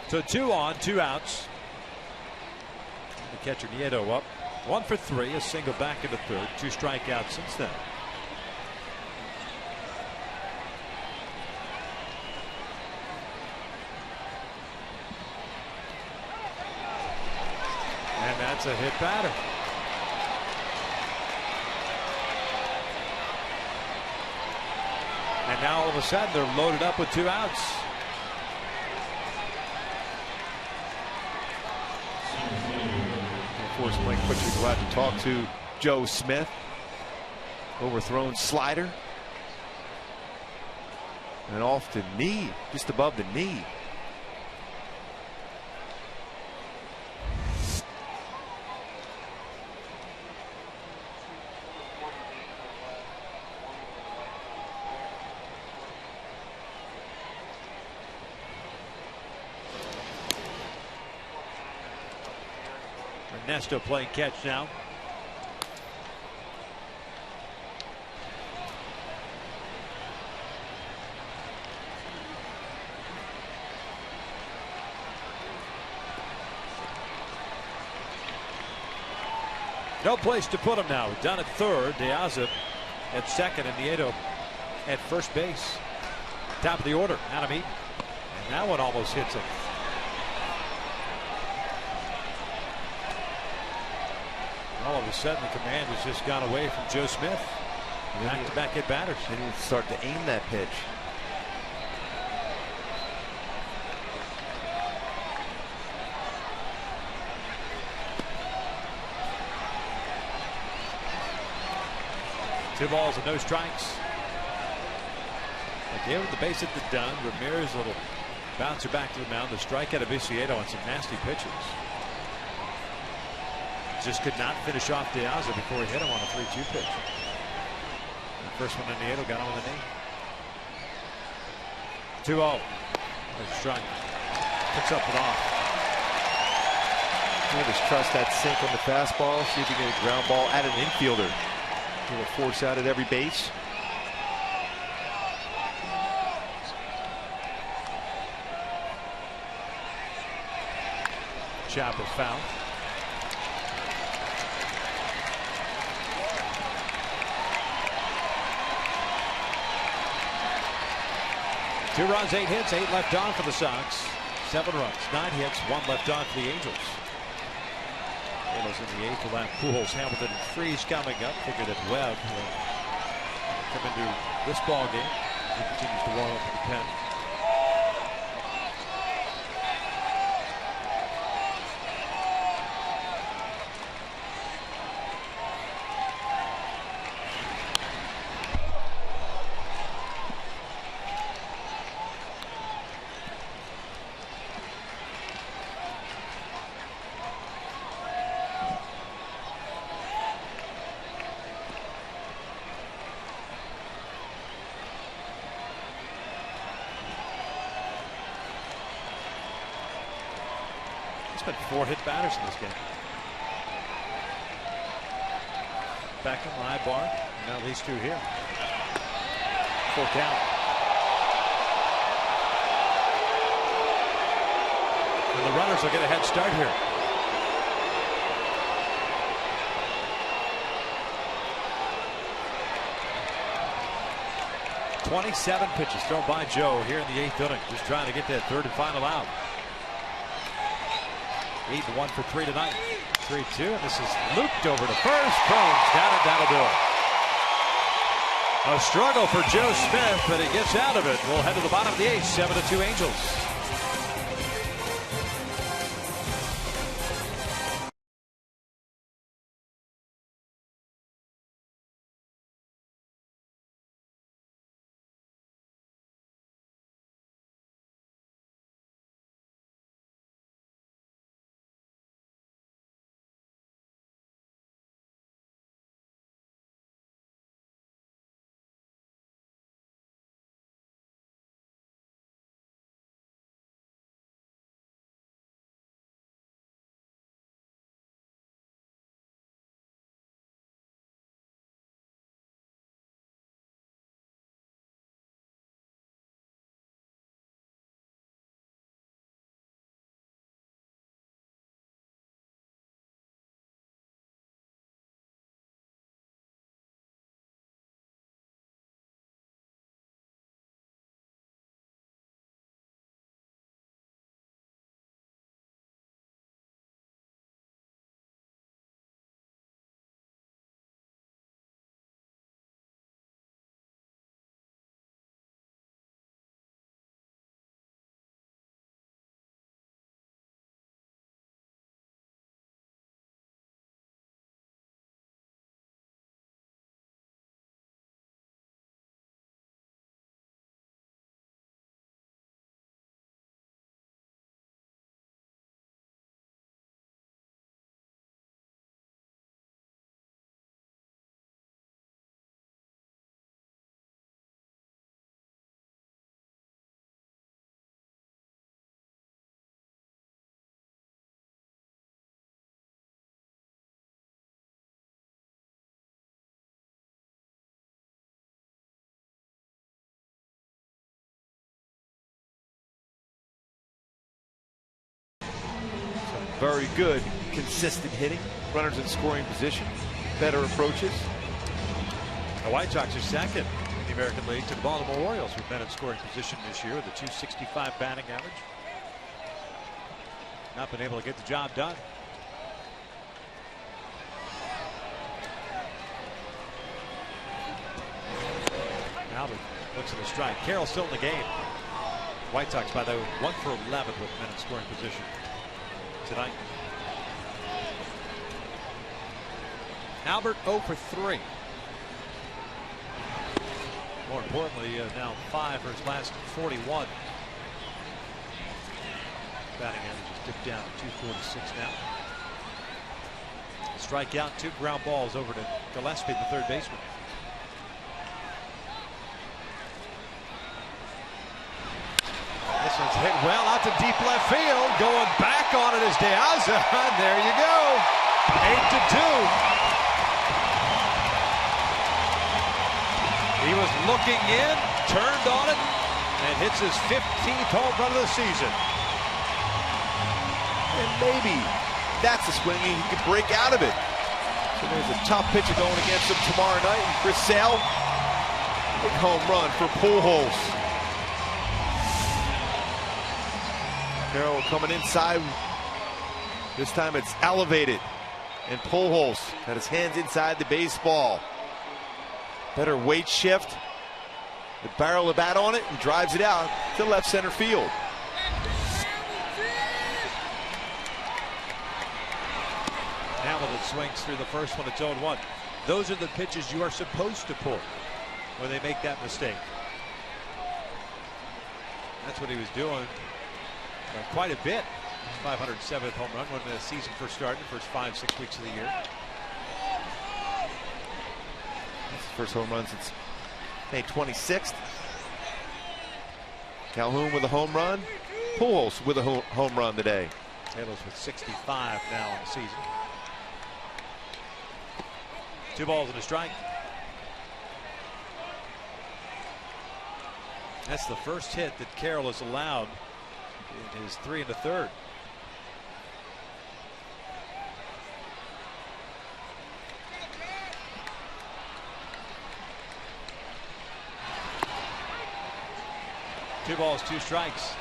So 2 on, 2 outs. The catcher Nieto up. 1 for 3, a single back into third. 2 strikeouts since then. And that's a hit batter. And now all of a sudden they're loaded up with 2 outs. Of course, Mike Butcher glad to talk to Joe Smith. Overthrown slider. And off the knee, just above the knee. Ernesto playing catch now. No place to put him now. Down at third, De Aza at second, and Nieto at first base. Top of the order, Adam Eaton. And that one almost hits him. All of a sudden, the command has just gone away from Joe Smith. Back-to-back hit batters. They need to start to aim that pitch. Two balls and no strikes. They gave him the base hit to Dunn. Ramirez, a little bouncer back to the mound. The strikeout of Viciedo on some nasty pitches. Just could not finish off De Aza before he hit him on a 3-2 pitch. The first one in Nieto got him on the knee. 2-0. Strike. Picks up and off. You just trust that sink on the fastball. See if you get a ground ball at an infielder. A little force out at every base. Chapel foul. Two runs, 8 hits, 8 left on for the Sox. 7 runs, 9 hits, 1 left on for the Angels. Orioles in the 8th will have Pujols, Hamilton, and Freese coming up. Figure that Webb will come into this ball game. He continues to warm up in the pen. There's been 4 hit batters in this game. Beckham, Ibar, and now these 2 here. Full count. And the runners will get a head start here. .27 pitches thrown by Joe here in the 8th inning. Just trying to get that 3rd and final out. Eaton 1 for 3 tonight. 3-2, and this is looped over to first. Crones got it. That'll do it. A struggle for Joe Smith, but he gets out of it. We'll head to the bottom of the 8th. 7-2 Angels. very good, consistent hitting, runners in scoring position, better approaches. The White Sox are second in the American League to the Baltimore Orioles, who've been in scoring position this year with a .265 batting average. Not been able to get the job done. Albert looks at the strike. Carroll's still in the game. White Sox, by the way, 1 for 11 with men in scoring position tonight. Albert 0 for 3. More importantly, now 5 for his last 41. Batting average is dipped down to .246 now. Strikeout, 2 ground balls over to Gillespie, the third baseman. This one's hit well out to deep left field. Going back on it is De Aza. There you go. 8-2. He was looking in, turned on it, and hits his 15th home run of the season. And maybe that's a swing he could break out of it. So there's a tough pitcher going against him tomorrow night. And Chris Sale, big home run for Pujols. Carroll coming inside. This time it's elevated. And Pujols got his hands inside the baseball. Better weight shift. The barrel of bat on it and drives it out to left center field. Hamilton swings through the first one. It's 0-1. Those are the pitches you are supposed to pull when they make that mistake. That's what he was doing quite a bit. 507th home run when the season first started, the first 5-6 weeks of the year. That's his first home run since May 26th. Calhoun with a home run. Pujols with a home run today. Taylor's with 65 now in the season. 2 balls and a strike. That's the first hit that Carroll has allowed in his 3 1/3. Two balls, 2 strikes.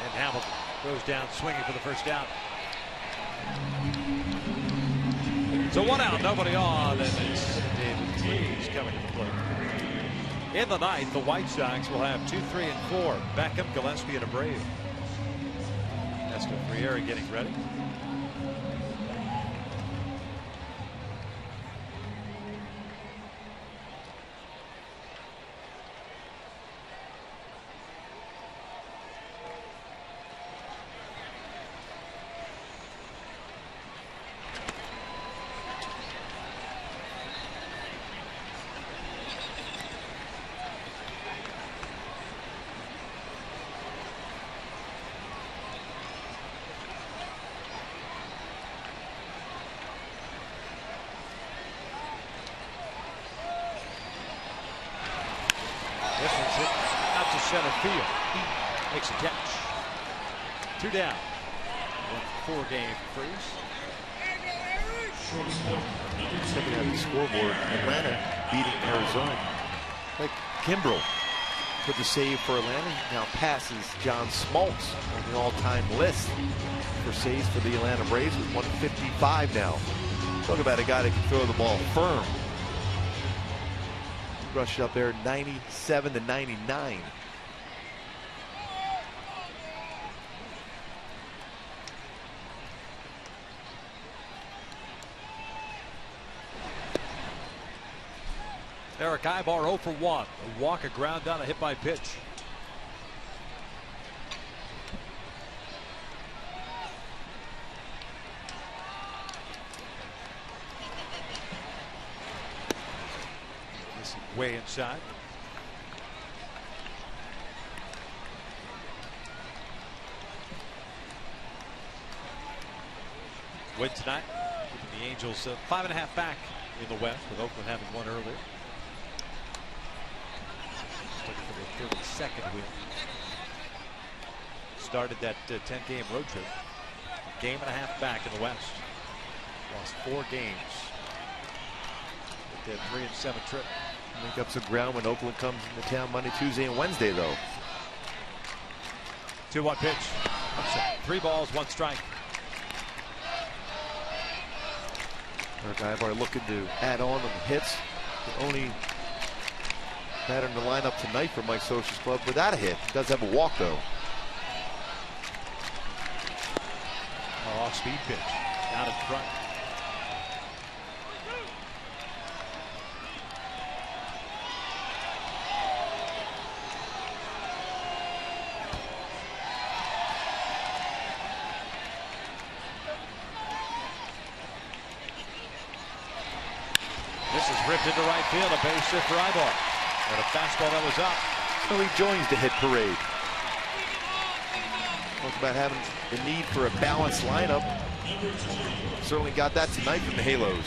And Hamilton goes down swinging for the first out. So 1 out, nobody on, and it's David Freese coming to the plate. In the ninth, the White Sox will have 2, 3, and 4. Beckham, Gillespie, and Abreu. Nestor Friera getting ready. Center field. Makes a catch. 2 down. 1-4 game for Freese. Stepping out of the scoreboard, Atlanta beating Arizona. Like Kimbrel with the save for Atlanta. He now passes John Smoltz on the all-time list for saves for the Atlanta Braves with 155 now. Talk about a guy that can throw the ball firm. Rushed up there 97 to 99. Eric Ibar 0 for 1. A walk, a ground down, a hit by pitch. This is way inside. win tonight, keeping the Angels 5.5 back in the West, with Oakland having won earlier. Looking for the 32nd win. Started that 10-game road trip. Game and a half back in the West. Lost 4 games. With that 3-7 trip. Make up some ground when Oakland comes into town Monday, Tuesday, and Wednesday, though. 2-1 pitch. Upset. 3 balls, 1 strike. Our guy are looking to add on the hits. The only batter in the lineup tonight for Mike Scioscia's club without a hit. He does have a walk, though. Off-speed pitch. Out in front. This is ripped into right field. A base hit for Ibar. And a fastball that was up. So he joins the hit parade. Talk about having the need for a balanced lineup. Certainly got that tonight from the Halos.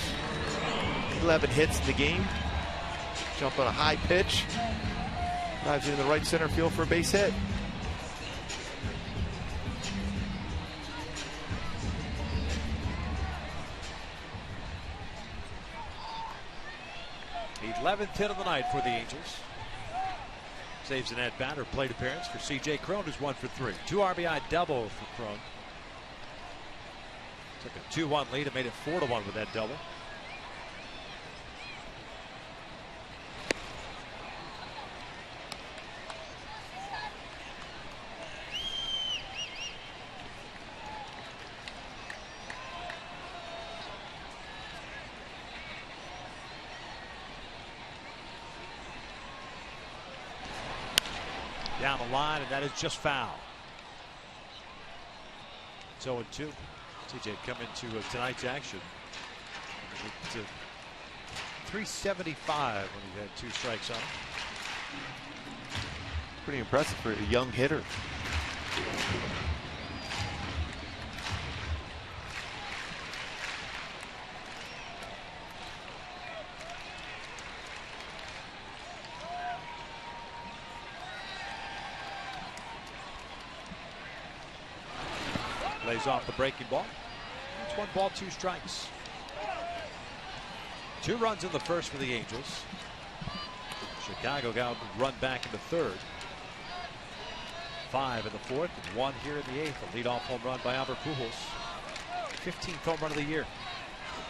11 hits in the game. Jump on a high pitch. Drives into the right center field for a base hit. The 11th hit of the night for the Angels. Saves an at-bat or plate appearance for C.J. Cron, who's 1 for 3. 2 RBI double for Cron. Took a 2-1 lead and made it 4-1 with that double. Down the line, and that is just foul. It's 0-2. TJ come into tonight's action with 375 when he had 2 strikes on him. Pretty impressive for a young hitter. Lays off the breaking ball. It's 1 ball, 2 strikes. 2 runs in the first for the Angels. Chicago got run back in the 3rd. 5 in the 4th and 1 here in the 8th. A leadoff home run by Albert Pujols. 15th home run of the year.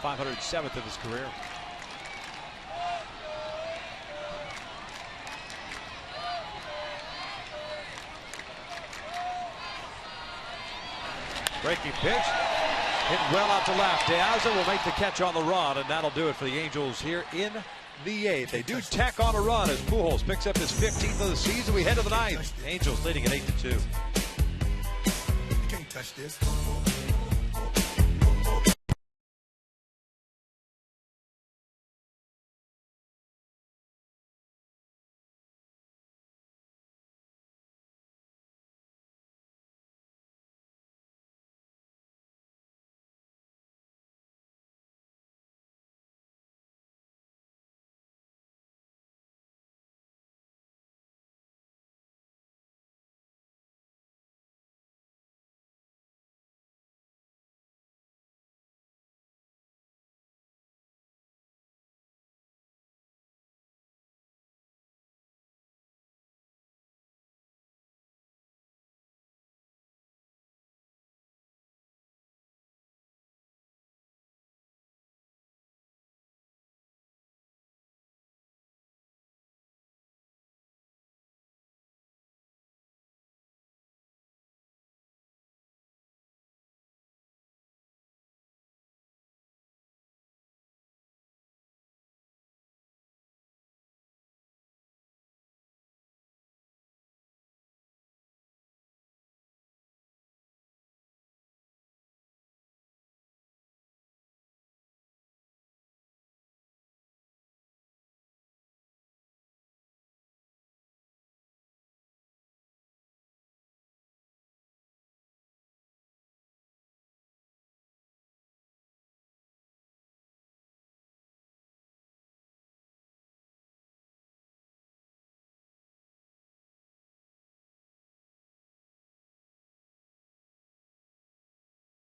507th of his career. Breaking pitch. Hit well out to left. De Aza will make the catch on the run, and that'll do it for the Angels here in the 8th. They do tack on a run as Pujols picks up his 15th of the season. We head to the 9th. Angels leading at 8-2. You can't touch this.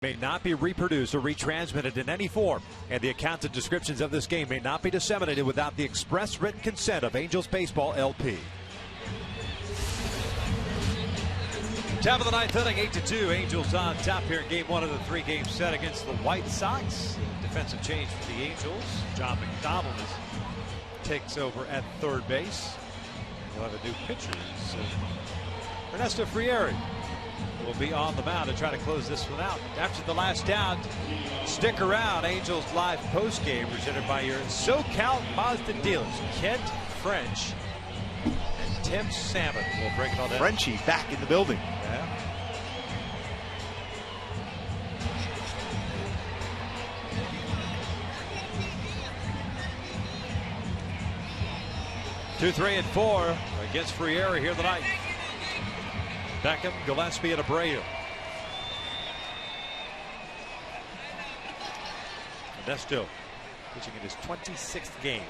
May not be reproduced or retransmitted in any form, and the accounts and descriptions of this game may not be disseminated without the express written consent of Angels Baseball LP. Top of the ninth inning, 8-2. Angels on top here in game one of the three-game set against the White Sox. Defensive change for the Angels. John McDonald takes over at third base. We'll have a new pitcher. Ernesto Frieri will be on the mound to try to close this one out. After the last down, stick around. Angels live postgame presented by your SoCal Mazda dealers, Kent French and Tim Salmon. We'll break it all down. Frenchie back in the building. Yeah. Two, 3, and 4 against Frieri here tonight. Beckham, Gillespie, and Abreu. Ernesto pitching in his 26th game.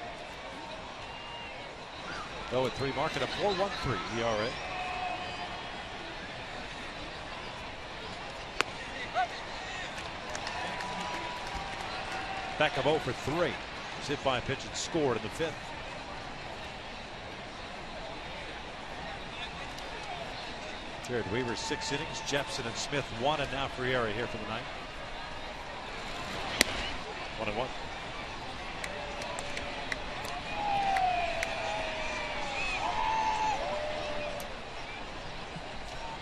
0-3, marking a 4.13 ERA. Beckham 0 for 3. He's hit by a pitch and scored in the 5th. Jared Weaver 6 innings, Jepson and Smith 1, and now Frieri here for the ninth. 1-1.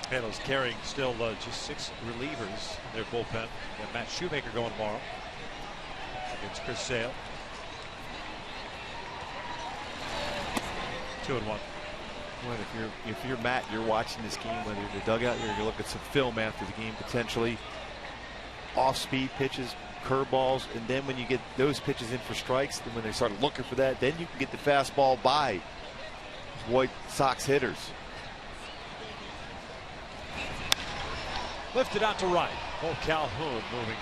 Handles carrying still just 6 relievers in their bullpen. And Matt Shoemaker going tomorrow against Chris Sale. 2-1. Well, if you're Matt, you're watching this game, whether you're in the dugout, you're going to look at some film after the game, potentially off-speed pitches, curveballs, and then when you get those pitches in for strikes, then when they start looking for that, then you can get the fastball by White Sox hitters. Lifted out to right. Cole Calhoun moving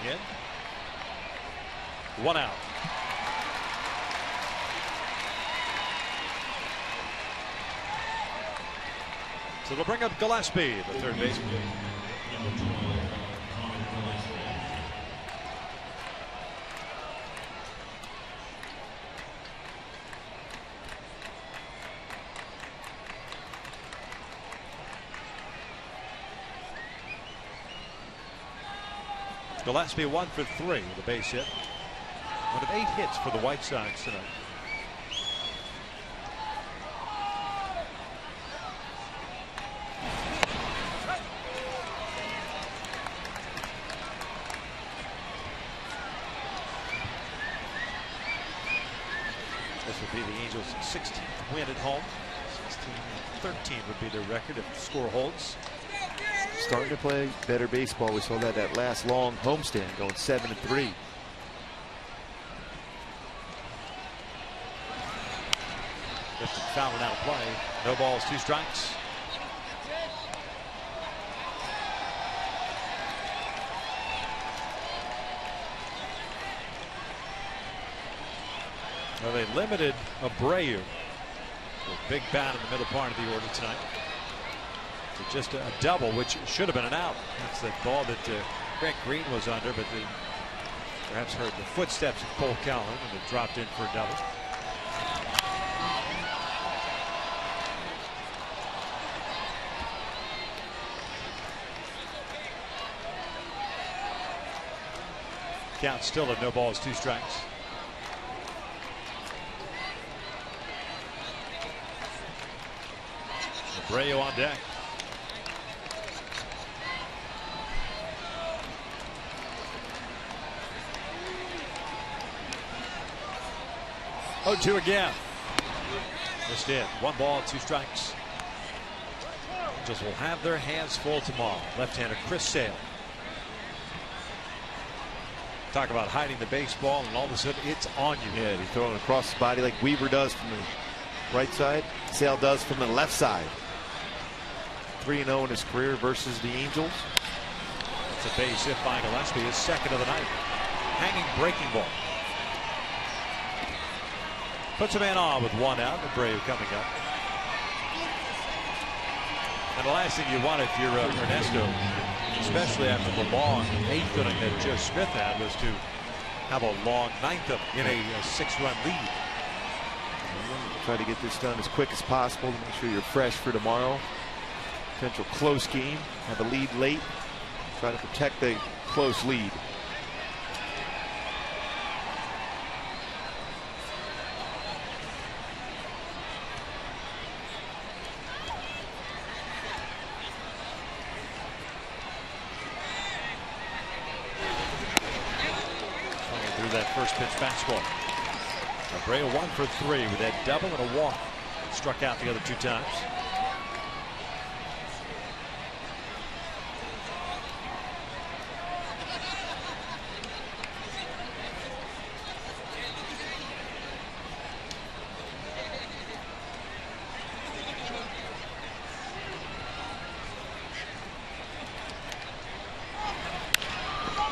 in. 1 out. So they'll bring up Gillespie, the third baseman. Gillespie 1 for 3 with a base hit. One of 8 hits for the White Sox tonight. This would be the Angels' 16th win at home. 16-13 would be their record if the score holds. Starting to play better baseball. We saw that last long homestand going 7-3. Just fouling out of play. No balls, 2 strikes. Well, they limited Abreu. A big bat in the middle part of the order tonight. So just a double, which should have been an out. That's the ball that Greg Green was under, but they perhaps heard the footsteps of Cole Calhoun and it dropped in for a double. Count still at no balls, 2 strikes. Abreu on deck. Oh, 2 again. Missed it. 1 ball, 2 strikes. Angels will have their hands full tomorrow. Left-hander Chris Sale. Talk about hiding the baseball, and all of a sudden it's on you. Yeah, he's throwing across his body like Weaver does from the right side. Sale does from the left side. 3-0 in his career versus the Angels. It's a base hit by Gillespie, his second of the night. Hanging breaking ball. Puts a man on with 1 out. Abreu coming up. And the last thing you want if you're Ernesto, especially after the long 8th inning that Joe Smith had, was to have a long 9th in a 6-run lead. Try to get this done as quick as possible to make sure you're fresh for tomorrow. Potential close game. Have a lead late. Try to protect the close lead. Through that first pitch fastball. Abreu 1 for 3 with that double and a walk. Struck out the other 2 times.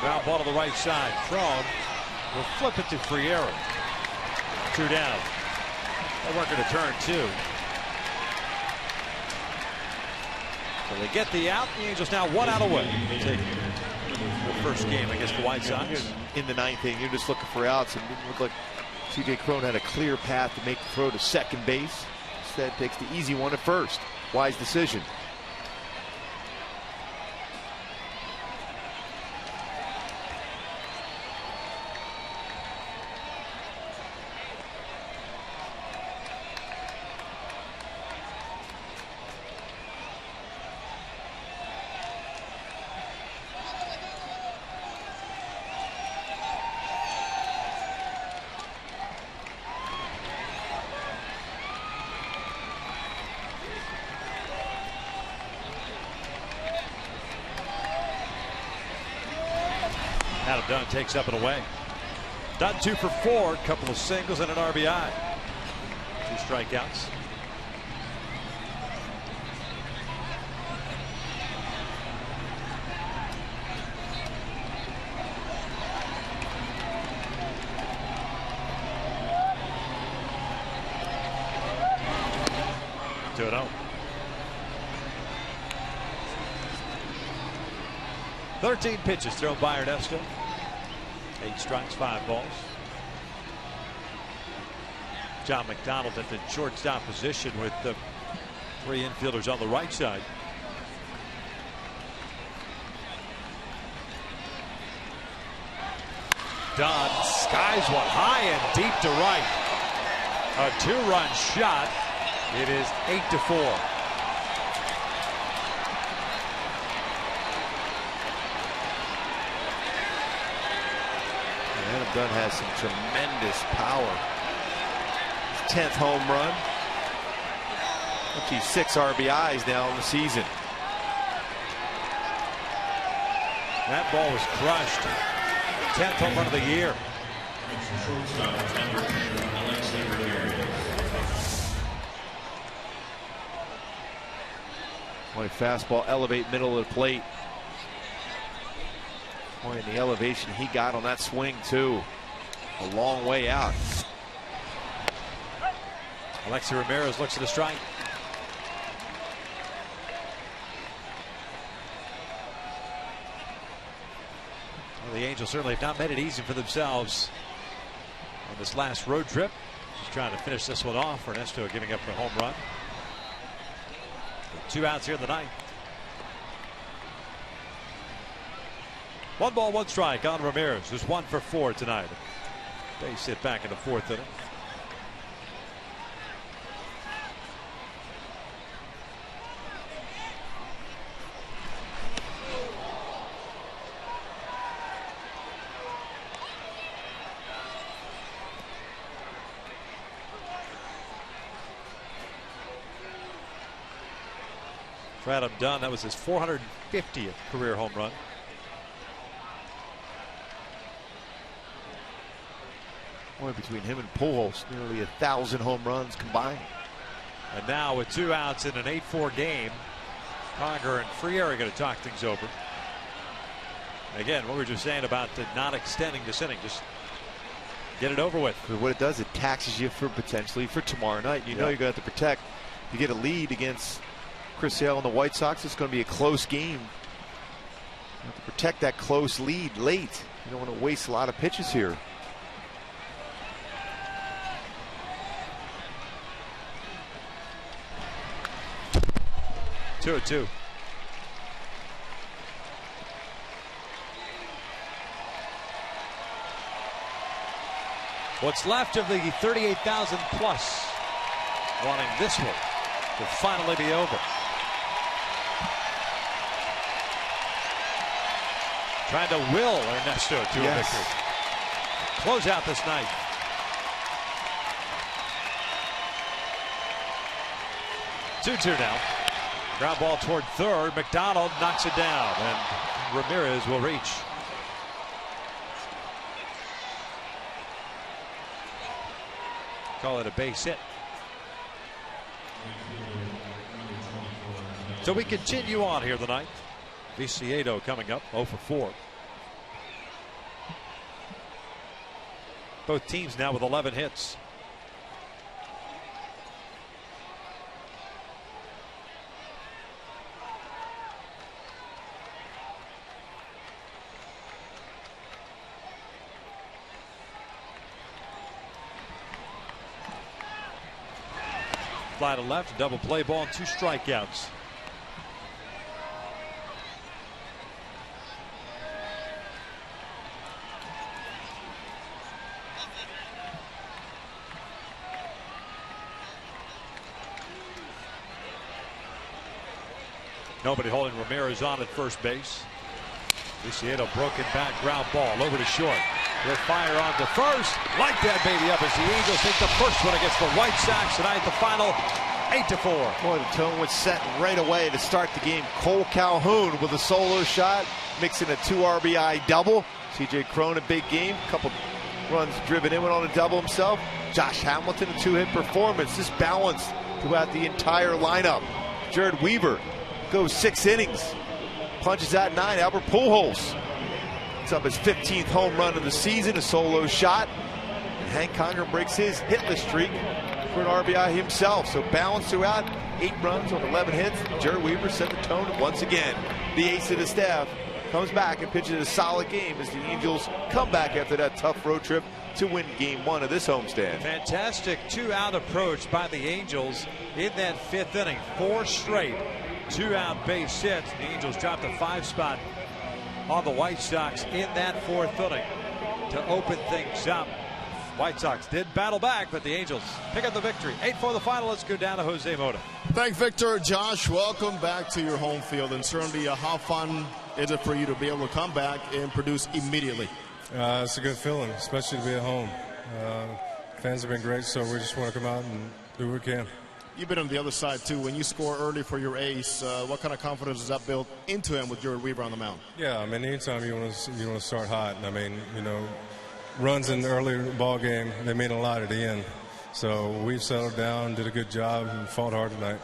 Ground ball to the right side. Thrown. Will flip it to Friera. 2 down. They're working to turn 2. So they get the out. The Angels now 1 out away. Take the first game against the White Sox. In the 9th inning, you're just looking for outs, and it didn't look like C.J. Cron had a clear path to make the throw to second base. Instead, takes the easy one at first. Wise decision. Adam Dunn takes up and away. Dunn 2 for 4, couple of singles and an RBI. 2 strikeouts. Two and 0. 13 pitches thrown by Ernesto. 8 strikes, 5 balls. John McDonald at the shortstop position with the 3 infielders on the right side. Dunn skies one high and deep to right. A 2-run shot. It is 8-4. Adam Dunn has some tremendous power. His 10th home run. He's 6 RBIs now in the season. That ball was crushed. 10th home run of the year. Boy, fastball elevate middle of the plate. Boy, and the elevation he got on that swing too. A long way out. Alexi Ramirez looks at a strike. Well, the Angels certainly have not made it easy for themselves on this last road trip. Just trying to finish this one off. Ernesto giving up a home run. 2 outs here in the 9th. 1 ball, 1 strike on Ramirez, who's 1 for 4 tonight. Base hit back in the 4th inning. For Adam Dunn, that was his 450th career home run. Boy, between him and Pujols, nearly 1,000 home runs combined. And now with 2 outs in an 8-4 game, Conger and Friera are going to talk things over. Again, what we were just saying about not extending this inning, just get it over with. But what it does, it taxes you for potentially for tomorrow night. You know you're going to have to protect. You get a lead against Chris Sale and the White Sox. It's going to be a close game. You have to protect that close lead late. You don't want to waste a lot of pitches here. Two and two. What's left of the 38,000 plus wanting this one to finally be over. Trying to will Ernesto to a victory. Close out this night. Two now. Ground ball toward third. McDonald knocks it down, and Ramirez will reach. Call it a base hit. So we continue on here tonight. Viciedo coming up 0 for 4. Both teams now with 11 hits. Fly to left, double play ball, and 2 strikeouts. Nobody holding Ramirez on at first base. Viciedo broken back, ground ball over to short. He'll fire on to first. Light that baby up as the Angels take the first one against the White Sox tonight. The final 8-4. Boy, the tone was set right away to start the game. Cole Calhoun with a solo shot, mixing a 2 RBI double. C.J. Cron, a big game. Couple runs driven in, went on a double himself. Josh Hamilton, a 2-hit performance. Just balanced throughout the entire lineup. Jared Weaver goes 6 innings. Punches out 9. Albert Pujols. It's up his 15th home run of the season, a solo shot. And Hank Conger breaks his hitless streak for an RBI himself. So balanced throughout, 8 runs on 11 hits. Jared Weaver set the tone once again. The ace of the staff comes back and pitches a solid game as the Angels come back after that tough road trip to win game 1 of this homestand. Fantastic 2-out approach by the Angels in that 5th inning. 4 straight 2-out base hits. The Angels dropped a 5 spot on the White Sox in that 4th inning to open things up. White Sox did battle back, but the Angels pick up the victory. 8-4 the final. Let's go down to Jose Mota. Thanks, Victor. Josh, welcome back to your home field, and certainly how fun is it for you to be able to come back and produce immediately? It's a good feeling, especially to be at home. Fans have been great, so we just want to come out and do what we can. You've been on the other side, too. When you score early for your ace, what kind of confidence does that build into him with Jared Weaver on the mound? Yeah, I mean, anytime you want to start hot, I mean, you know, runs in the early ball game, they mean a lot at the end. So we've settled down, did a good job, and fought hard tonight.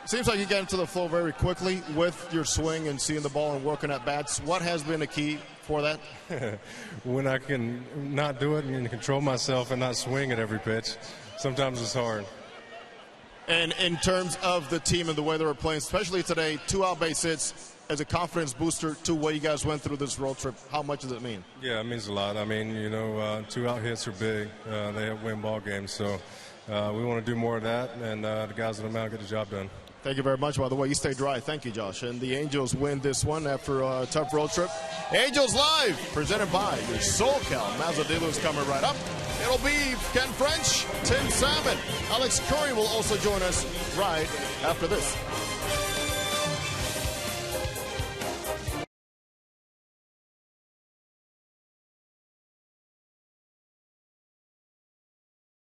Seems like you get into the flow very quickly with your swing and seeing the ball and working at bats. What has been the key for that? When I can not do it and control myself and not swing at every pitch, sometimes it's hard. And in terms of the team and the way they were playing, especially today, 2-out base hits as a confidence booster to what you guys went through this road trip, how much does it mean? Yeah, it means a lot. I mean, you know, 2-out hits are big. They help win ball games. So we want to do more of that, and the guys on the mound get the job done. Thank you very much. By the way, you stay dry. Thank you, Josh. And the Angels win this one after a tough road trip. Angels Live, presented by your SoCal Mazda dealers, coming right up. It'll be Ken French, Tim Salmon. Alex Curry will also join us right after this.